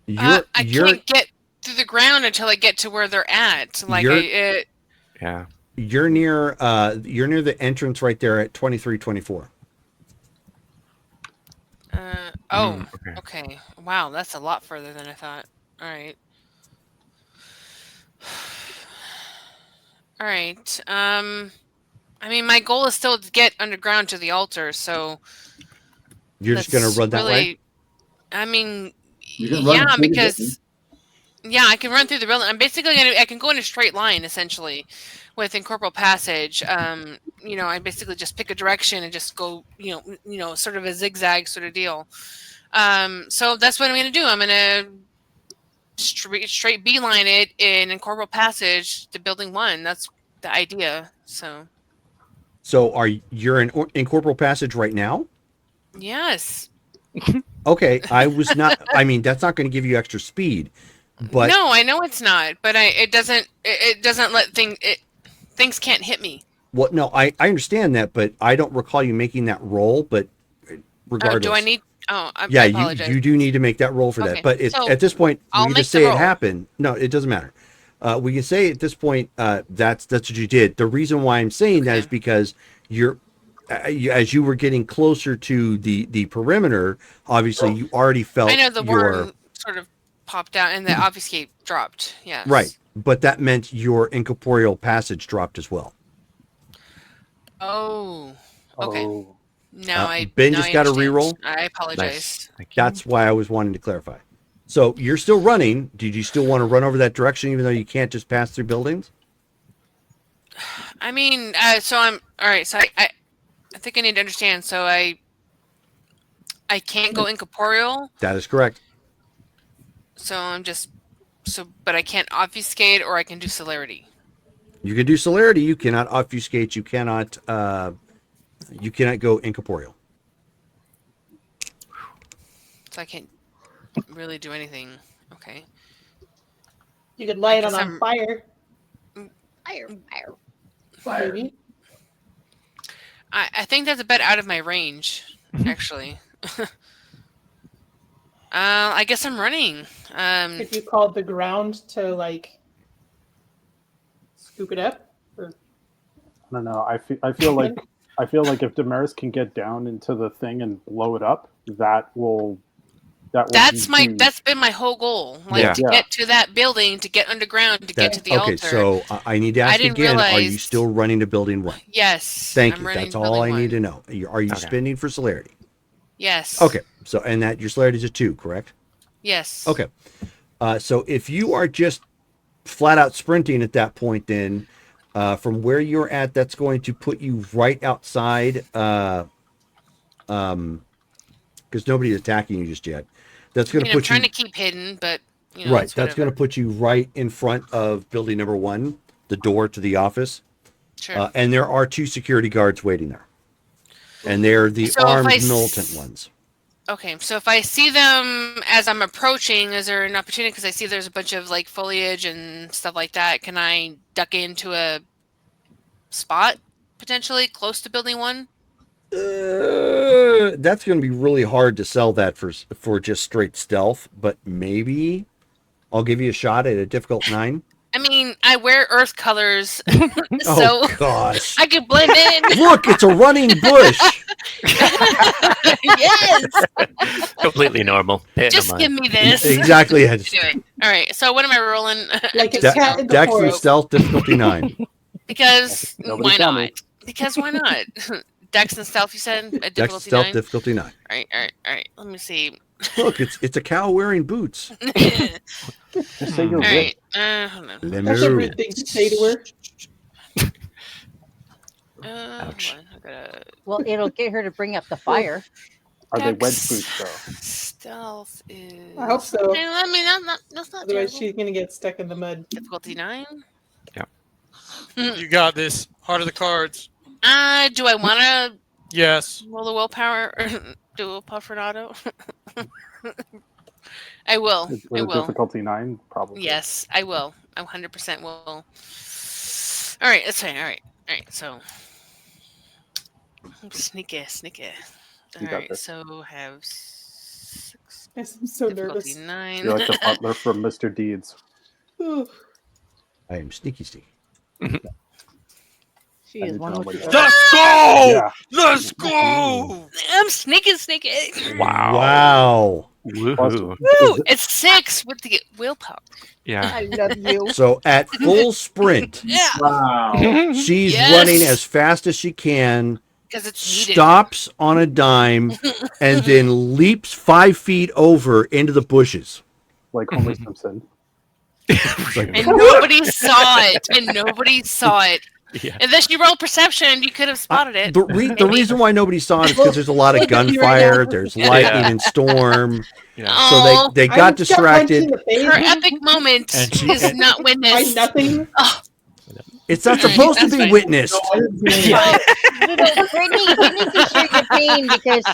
I can't get through the ground until I get to where they're at. Like yeah. You're near the entrance right there at 2324. Okay. Wow, that's a lot further than I thought. All right. All right. I mean, my goal is still to get underground to the altar, so you're just gonna run that way. I mean, yeah, because I can run through the building. I'm basically I can go in a straight line essentially with incorporeal passage. I basically just pick a direction and just go, sort of a zigzag sort of deal. So that's what I'm going to do. I'm going to straight beeline it in incorporeal passage to building 1. That's the idea. So you're in incorporeal passage right now? Yes. Okay, I was not. I mean, that's not going to give you extra speed. But no, I know it's not. But it doesn't let things can't hit me. Well, no, I understand that, but I don't recall you making that roll. But regardless, do I need? I apologize. you do need to make that roll for that. But at this point, we can just say it happened. No, it doesn't matter. We can say at this point that's what you did. The reason why I'm saying that is because as you were getting closer to the perimeter, obviously you already felt. I know the worm sort of popped out and the obfuscate dropped. Yes. Right, but that meant your incorporeal passage dropped as well. Oh. Okay. Oh. Now Ben just got a reroll. I apologize. Nice. That's why I was wanting to clarify. So you're still running. Did you still want to run over that direction, even though you can't just pass through buildings? I mean, so I'm all right. So I think I need to understand. So I can't go incorporeal. That is correct. So but I can't obfuscate, or I can do celerity. You can do celerity. You cannot obfuscate. You cannot go incorporeal. So I can't really do anything. Okay. You could light it on fire. Fire. Maybe. I think that's a bit out of my range, actually. I guess I'm running. If you called the ground to scoop it up, or... I don't know. I feel like if Damaris can get down into the thing and blow it up, that's been my whole goal. To get to that building, to get underground, to get to the altar. Okay, so I need to ask again, are you still running to building 1? Yes. Thank you. That's all I need to know. Are you spending for celerity? Yes. Okay. So, and that your celerity is a 2, correct? Yes. Okay. So if you are just flat out sprinting at that point, then from where you're at, that's going to put you right outside, because nobody's attacking you just yet. That's going to put I'm trying to keep hidden, but right. That's going to put you right in front of building number 1, the door to the office. Sure. And there are 2 security guards waiting there. And they're the So if armed I militant ones. Okay, so if I see them as I'm approaching, is there an opportunity? Because I see there's a bunch of like foliage and stuff like that. Can I duck into a spot potentially close to building 1? That's going to be really hard to sell that for just straight stealth, but maybe I'll give you a shot at a difficult 9. I mean, I wear earth colors, so Oh gosh! I could blend in. Look, it's a running bush. Yes. Completely normal. Just give me this. Exactly. Do it. All right. So what am I rolling? Like a Just- cat in the Dex and forest. stealth difficulty 9. because Nobody why tell not? me. Because why not? Dex and stealth. You said a Dex and difficulty stealth 9. difficulty 9. All right. Let me see. Look, it's a cow wearing boots. Just say you're All rich. right. Hold on. That's a rude thing to say to her. Ouch. Hold on. I gotta... Well, it'll get her to bring up the fire. Are they Dex. wedge boots though? Stealth is. I hope so. I mean, that's not Otherwise, terrible. she's gonna get stuck in the mud. Difficulty 9. You got this. Heart of the cards. Do I want to Yes. roll the willpower or do a willpower for an auto? I will. With I a will. difficulty 9, probably. Yes, I will. I 100% will. All right, that's fine. All right. So sneaky. All You got right. this. So have 6 Yes, I'm so difficulty nervous. 9. You're like the butler from Mr. Deeds. Ooh. I am sneaky. She I is did one not with like the that. earth. Let's go! Yeah. Let's go! I'm sneaky. Wow. Woohoo. Woo! It's 6 with the willpower. Yeah. I love you. So at full sprint, Yeah, Wow. she's Yes. running as fast as she can, because it's needed. stops on a dime, and then leaps 5 feet over into the bushes. Like Homer Simpson. It's like, And nobody saw it. Yeah. Unless you rolled perception, you could have spotted it. the reason why nobody saw it is because there's a lot of Look at me right gunfire, now. there's lightning Yeah. and storm. Yeah. So Oh, they got distracted. her epic moment And she- is and- not By witnessed. nothing. Oh, It's not Alright, supposed to that's be fine. witnessed. Yeah. Brittany can share your pain because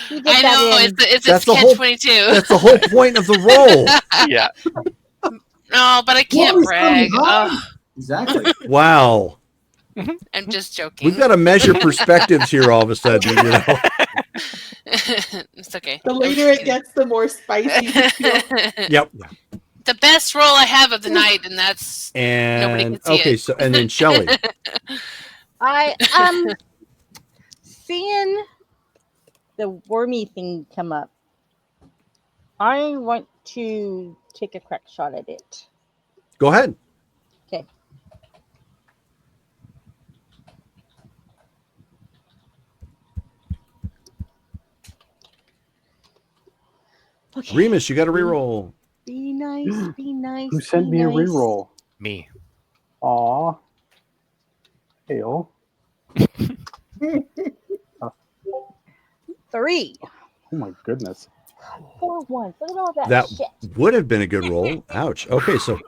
she did I know that in. it's That's a the whole- catch-22. That's the whole point of the roll. Yeah. No, but I can't What is brag. going on? Oh, Exactly. Wow. I'm just joking. We've got to measure perspectives here all of a sudden, you know. It's okay. The later it gets, the more spicy you feel. Yep. The best roll I have of the night, and that's Nobody And can see okay, it. so and then Shelley. I seeing the wormy thing come up. I want to take a crack shot at it. Go ahead. Okay. Okay. Remus, you got to reroll. Be nice. Be nice. Who sent be me a nice. reroll? Me. Aw. Hail. 3. Oh my goodness. 4 1. Look at all that, That shit. would have been a good roll. Ouch. Okay, so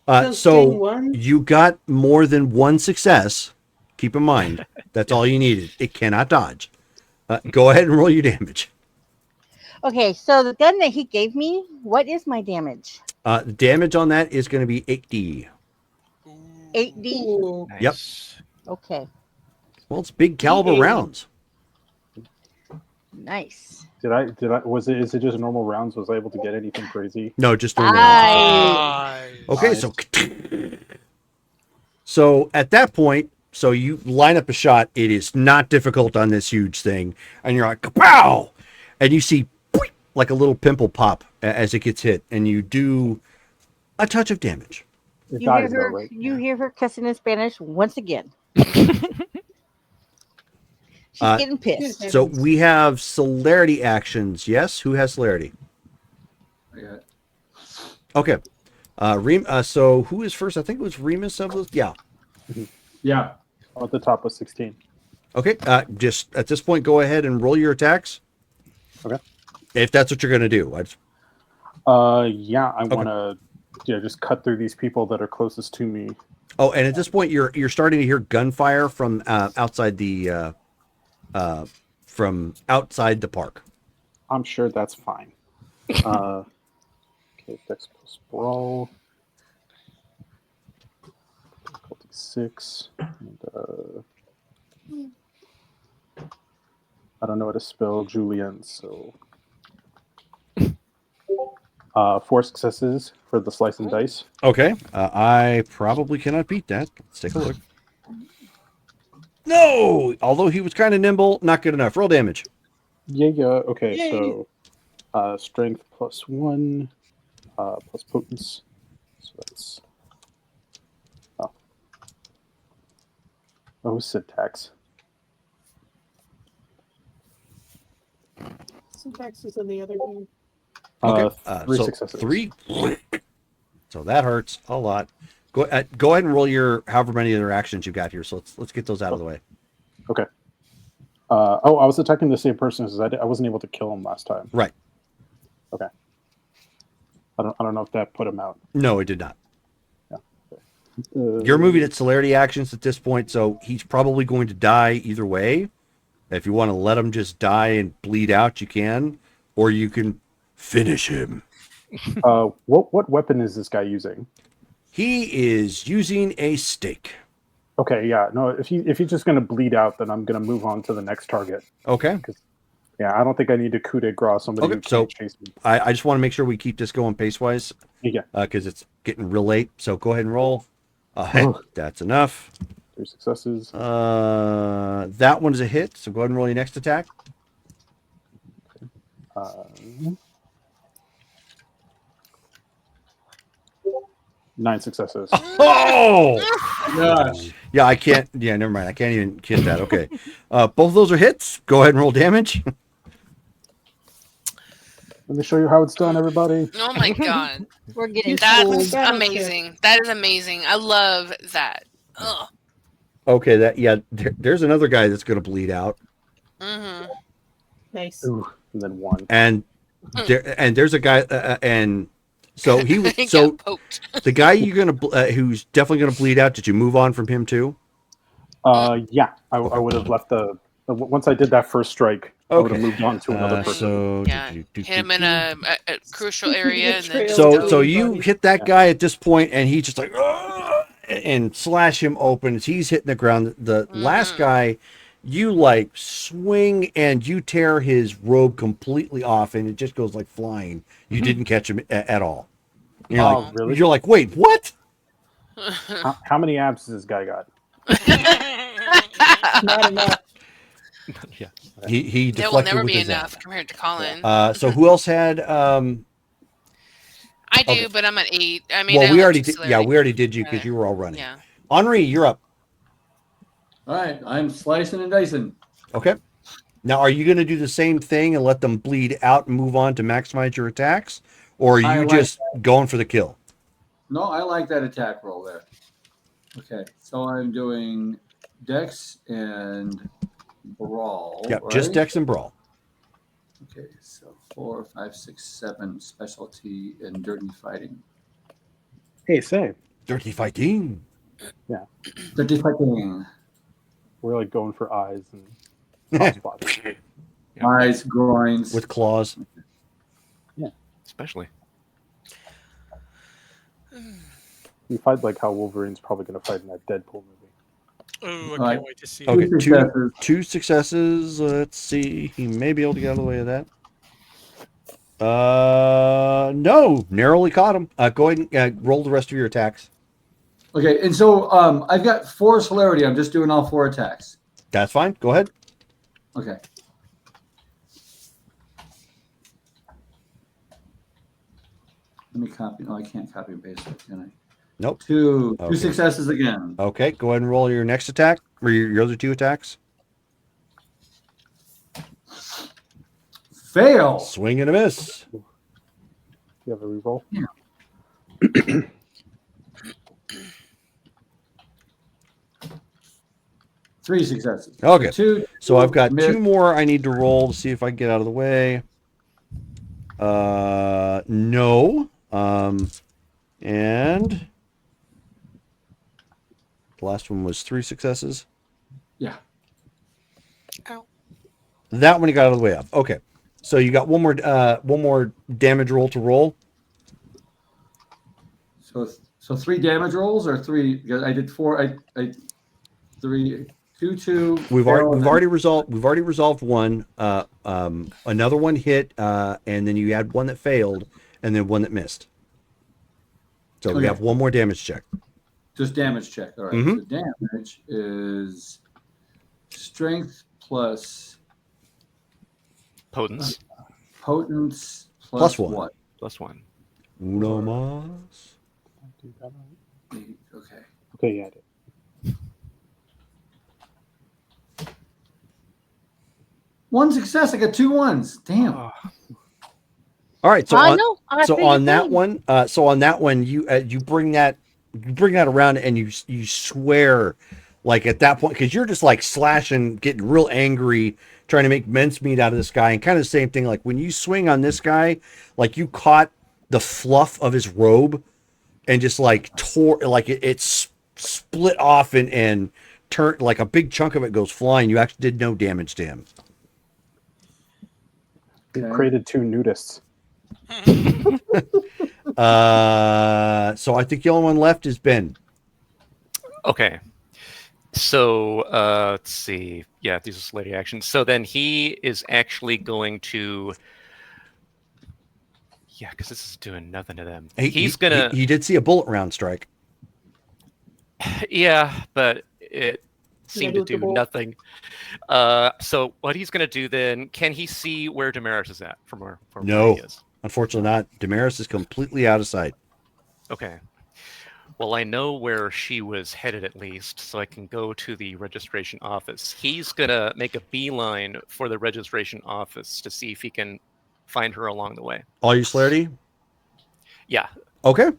Those so dang ones. you got more than one success. Keep in mind, that's all you needed. It cannot dodge. Go ahead and roll your damage. Okay, so the gun that he gave me, what is my damage? The damage on that is going to be 8D. 8D? Ooh. Yep. Okay, Well, it's big caliber D8. rounds. Oh, nice. Is it just normal rounds? Was I able to get anything crazy? No, just normal rounds. Nice. Okay, so at that point, so you line up a shot. It is not difficult on this huge thing, and you're like, "Pow!" and you see boing, like a little pimple pop as it gets hit, and you do a touch of damage. It You hear dies though, her, right? you hear her cussing in Spanish once again. She's Uh, getting pissed. So we have celerity actions. Yes, who has celerity? I got it. Okay. So who is first? I think it was Remus of those. Yeah. Yeah. At the top was 16. Okay. Just at this point, go ahead and roll your attacks. Okay. If that's what you're going to do. Yeah, I want to just cut through these people that are closest to me. Oh, and at this point, you're starting to hear gunfire from outside the park. I'm sure that's fine. Okay, Dex plus Brawl. Difficulty 6. And, I don't know how to spell Julian, so 4 successes for the slice and dice. Okay, I probably cannot beat that. Let's take a look. No, although he was kind of nimble, not good enough. Roll damage. Yeah. Okay, Yay. so strength plus 1, plus potence. So that's syntax. Syntax is in the other game. Okay, 3 so successes. 3. So that hurts a lot. Go ahead and roll your however many other actions you got here. So let's get those out of the way. Okay. I was attacking the same person as I wasn't able to kill him last time. Right. Okay. I don't know if that put him out. No, it did not. Yeah. Okay. You're moving at celerity actions at this point, so he's probably going to die either way. If you want to let him just die and bleed out, you can, or you can finish him. What weapon is this guy using? He is using a stake. Okay, yeah. No, if he's just going to bleed out, then I'm going to move on to the next target. Okay. Yeah, I don't think I need to coup de grace somebody who can't chase me. I just want to make sure we keep this going pace-wise. Yeah. Because it's getting real late. So go ahead and roll. That's enough. 3 successes. That one is a hit, so go ahead and roll your next attack. 9 successes. Oh! Gosh. Yeah, I can't. Yeah, never mind. I can't even hit that. Okay. Both of those are hits. Go ahead and roll damage. Let me show you how it's done, everybody. Oh my god. We're getting That's fooled. amazing. That is amazing. I love that. Ugh. Okay, there's another guy that's going to bleed out. Mm-hmm. Nice. Ooh, and then 1. And there's a guy and so he was so the guy you're going to who's definitely going to bleed out, did you move on from him too? Yeah. I would have left once I did that first strike. I would have moved on to another person. So Yeah, hit him in a crucial area. And then so you hit that guy at this point, and he's just like, "Ugh," and slash him open as he's hitting the ground. The last guy, you like swing and you tear his robe completely off, and it just goes like flying. You didn't catch him at all. Really? You're like, wait, what? How many abs has this guy got? Not enough. Yeah. He There will deflected never with be his enough ab. compared to Colin. So who else had? I do, okay. but I'm at 8. I mean, Well, I we left already to did. celerity. Yeah, we already did you because you were all running. Yeah. Henri, you're up. All right, I'm slicing and dicing. Okay. Now, are you going to do the same thing and let them bleed out and move on to maximize your attacks, or are you just going for the kill? No, I like that attack roll there. Okay, so I'm doing Dex and Brawl. Yep, right? just Dex and Brawl. Okay, so 4, 5, 6, 7 specialty and dirty fighting. Hey, say. Dirty fighting. Yeah. Dirty fighting. We're like going for eyes and soft spots. Eyes, groins. With claws. Yeah. Especially. You fight like how Wolverine's probably going to fight in that Deadpool movie. Ooh, I Right. can't wait to see. Okay, Two successes. two successes. Let's see. He may be able to get out of the way of that. No, narrowly caught him. Go ahead and roll the rest of your attacks. Okay, and so I've got 4 celerity. I'm just doing all 4 attacks. That's fine. Go ahead. Okay. Let me copy. No, I can't copy and paste it, can I? Nope. Two Okay. successes again. Okay, go ahead and roll your next attack or your other 2 attacks. Fail. Swing and a miss. Do you have a reroll? Yeah. 3 successes. Okay. So I've got miss. 2 more I need to roll to see if I can get out of the way. No. And The last one was 3 successes. Yeah. Ow. That one you got all the way up. Okay. So you got one more damage roll to roll. So 3 damage rolls or 3? Because I did 4. I 3, 2, 2. We've already resolved one. Another one hit, and then you had one that failed, and then one that missed. So we have one more damage check. Just damage check. All right. Mm-hmm. So damage is strength plus Potence. Potence Plus plus one. what? Plus 1. Uno mas. Okay. Okay, yeah, I did. 1 success. I got 2 ones. Damn. All right. So I on, know. I so figured on that same. one, you bring that around and you swear, like at that point, because you're just like slashing, getting real angry, trying to make mincemeat out of this guy, and kind of the same thing. Like when you swing on this guy, like you caught the fluff of his robe and just like tore, like it's split off and turned, like a big chunk of it goes flying. You actually did no damage to him. We created 2 nudists. So I think the only one left is Ben. Okay. So let's see. Yeah, these are slated actions. So then he is actually going to. Yeah, because this is doing nothing to them. He's gonna. He did see a bullet round strike. Yeah, but it seemed to do Negligible. nothing. So what he's gonna do then? Can he see where Damaris is at from where No, he is? unfortunately not. Damaris is completely out of sight. Okay. Well, I know where she was headed at least, so I can go to the registration office. He's gonna make a beeline for the registration office to see if he can find her along the way. All you Celerity? Yeah. Okay.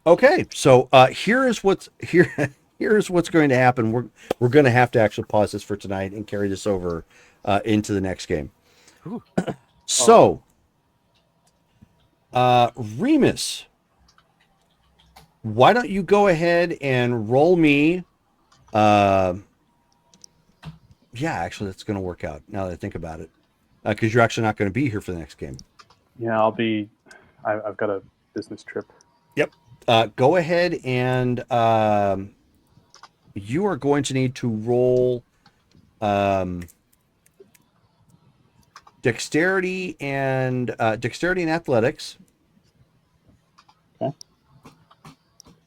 Okay. So here is what's going to happen. We're going to have to actually pause this for tonight and carry this over into the next game. Ooh. So, Remus, why don't you go ahead and roll me? Yeah, actually, that's going to work out now that I think about it, because you're actually not going to be here for the next game. Yeah, I've got a business trip. Yep. Go ahead and you are going to need to roll dexterity and athletics. Okay.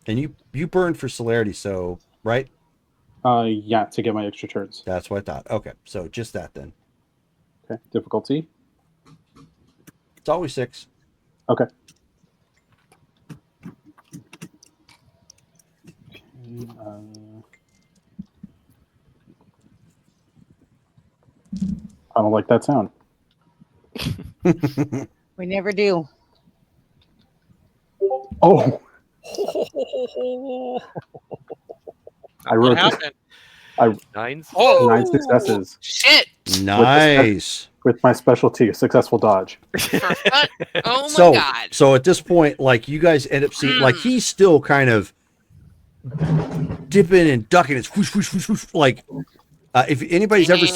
And you burned for celerity, so right? Yeah, to get my extra turns. That's what I thought. Okay, so just that then. Okay. Difficulty. It's always 6. Okay. I don't like that sound. We never do. Oh, I wrote What this. happened? Nines. Oh, 9 successes Nice. with my specialty, a successful dodge. Oh my So, god. so at this point, like you guys end up seeing, like he's still kind of dipping and ducking. It's whoosh, whoosh, whoosh, whoosh, like if anybody's ever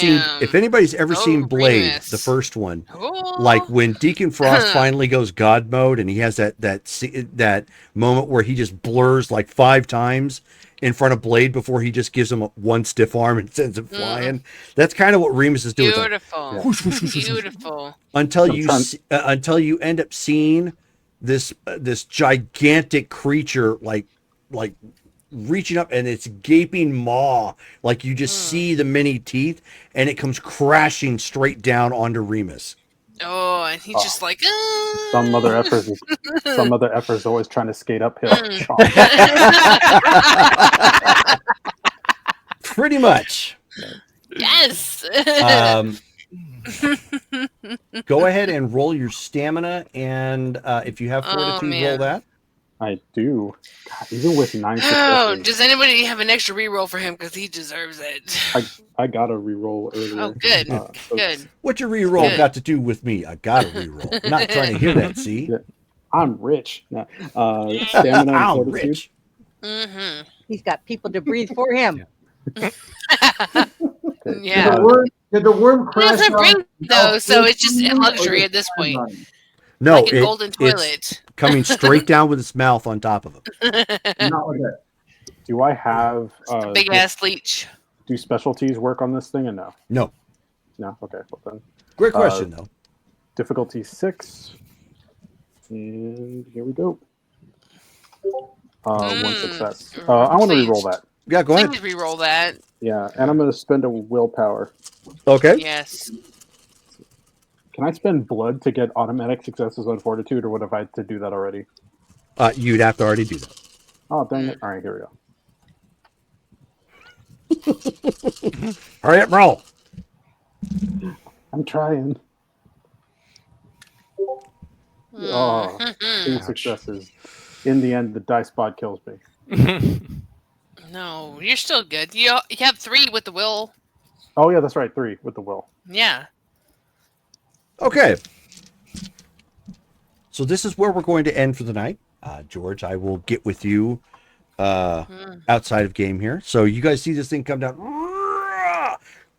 seen Blade, Remus. the first one, Oh. like when Deacon Frost finally goes God mode and he has that moment where he just blurs like 5 times in front of Blade before he just gives him one stiff arm and sends him flying. That's kind of what Remus is doing. It's like, Beautiful. whoosh, whoosh, whoosh, whoosh, whoosh, Beautiful. until you end up seeing this gigantic creature like reaching up, and its gaping maw, like you just see the many teeth, and it comes crashing straight down onto Remus. Oh, and he's just like, Some other efforts always trying to skate uphill. Pretty much. yes. Go ahead and roll your stamina, and if you have fortitude, roll man. that. I do. God, even with 9 Oh, successes, does anybody have an extra reroll for him? Because he deserves it. I got a reroll earlier. Oh, good. So Good. What your reroll Good. got to do with me? I got a reroll. I'm not trying to hear that. See, Yeah. I'm rich. No, stamina and I'm fortitude. rich. Mm-hmm. He's got people to breathe for him. Yeah. Did the worm He crash doesn't on bring though, so it's just or luxury is at this it point. running? No, Like a golden it's toilet. coming straight down with its mouth on top of him. Not with it. Do I have Big ass leech. do specialties work on this thing or no? No. No. Okay. Well then. Great question, though. Difficulty 6, and here we go. One success. I want to re-roll that. Yeah, go ahead. Please re-roll that. Yeah, and I'm going to spend a willpower. Okay. Yes. Can I spend blood to get automatic successes on fortitude, or would have I had to do that already? You'd have to already do that. Oh, dang it. All right, here we go. Hurry up, roll. I'm trying. Oh, 2 successes. In the end, the dice bot kills me. No, you're still good. You have 3 with the will. Oh, yeah, that's right. 3 with the will. Yeah. Okay. So this is where we're going to end for the night. George, I will get with you outside of game here. So you guys see this thing come down,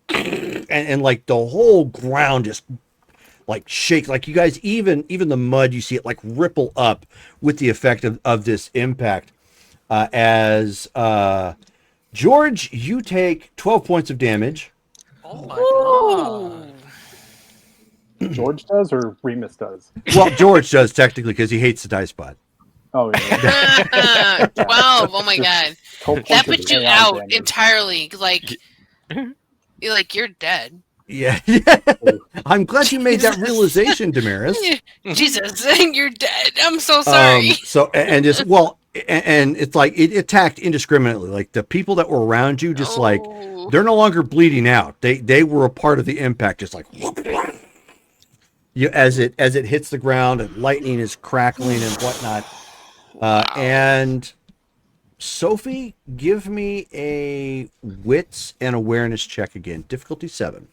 and like the whole ground just like shake. Like you guys, even the mud, you see it like ripple up with the effect of this impact. As George, you take 12 points of damage. Oh my god. George does or Remus does? Well, George does technically because he hates the dice bot. Oh, yeah. 12. Oh my god. That puts you out entirely. Like you're dead. Yeah. I'm glad you made that realization, Damaris. Jesus, you're dead. I'm so sorry. And it's like it attacked indiscriminately. Like the people that were around you, just like they're no longer bleeding out. They were a part of the impact, just like as it hits the ground and lightning is crackling and whatnot. And Sophie, give me a wits and awareness check again. Difficulty 7.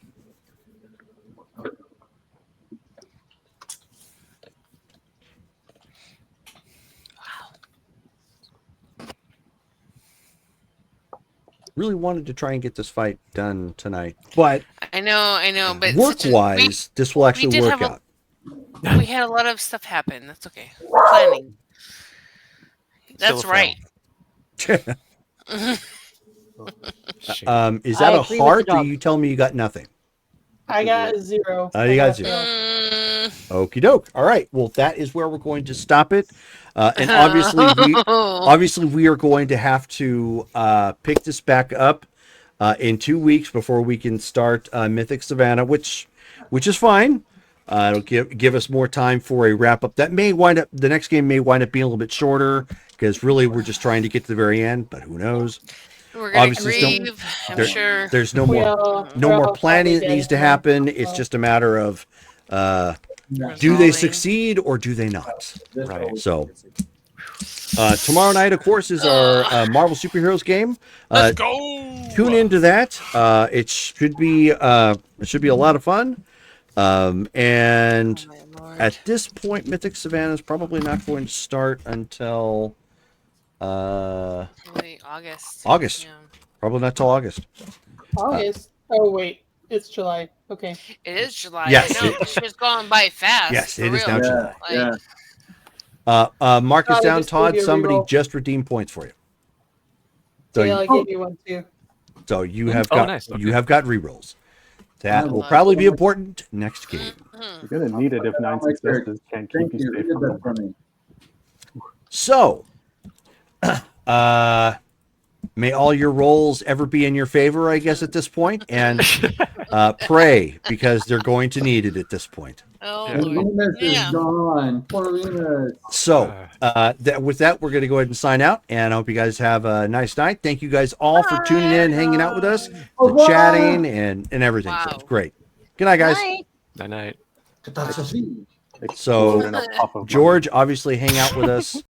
Really wanted to try and get this fight done tonight, but I know, but work-wise, this will actually work out. We had a lot of stuff happen. That's okay. Planning. That's right. Is that a heart, or you tell me you got nothing? I got 0. You got 0. Okie doke. All right. Well, that is where we're going to stop it. And obviously, we are going to have to pick this back up in 2 weeks before we can start Mythic Savannah, which is fine. It'll give us more time for a wrap up. That may wind up, the next game may wind up being a little bit shorter because really we're just trying to get to the very end. But who knows? We're gonna grieve, I'm sure. There's no more planning that needs to happen. It's just a matter of do they succeed or do they not? Right. So tomorrow night, of course, is our Marvel Superheroes game. Let's go. Tune into that. It should be a lot of fun. And at this point, Mythic Savannah is probably not going to start until Probably August. August. Yeah. Probably not till August. August? Oh, wait. It's July. Okay. It is July. Yes, I know. It's just going by fast. Yes, for it is real. now July. Mark this down, Todd. Somebody just redeemed points for you. So I gave you one too. So you have got nice. Okay. you have got rerolls. That will probably be important next game. You're gonna need it if 9 successes can't keep you safe from it. So, may all your rolls ever be in your favor, I guess, at this point, and pray because they're going to need it at this point. Oh, Remus is gone. Poor Remus. So, with that, we're going to go ahead and sign out, and I hope you guys have a nice night. Thank you guys all for tuning in, hanging out with us, for chatting, and everything. So it's great. Good night, guys. Night. So, George, obviously hang out with us.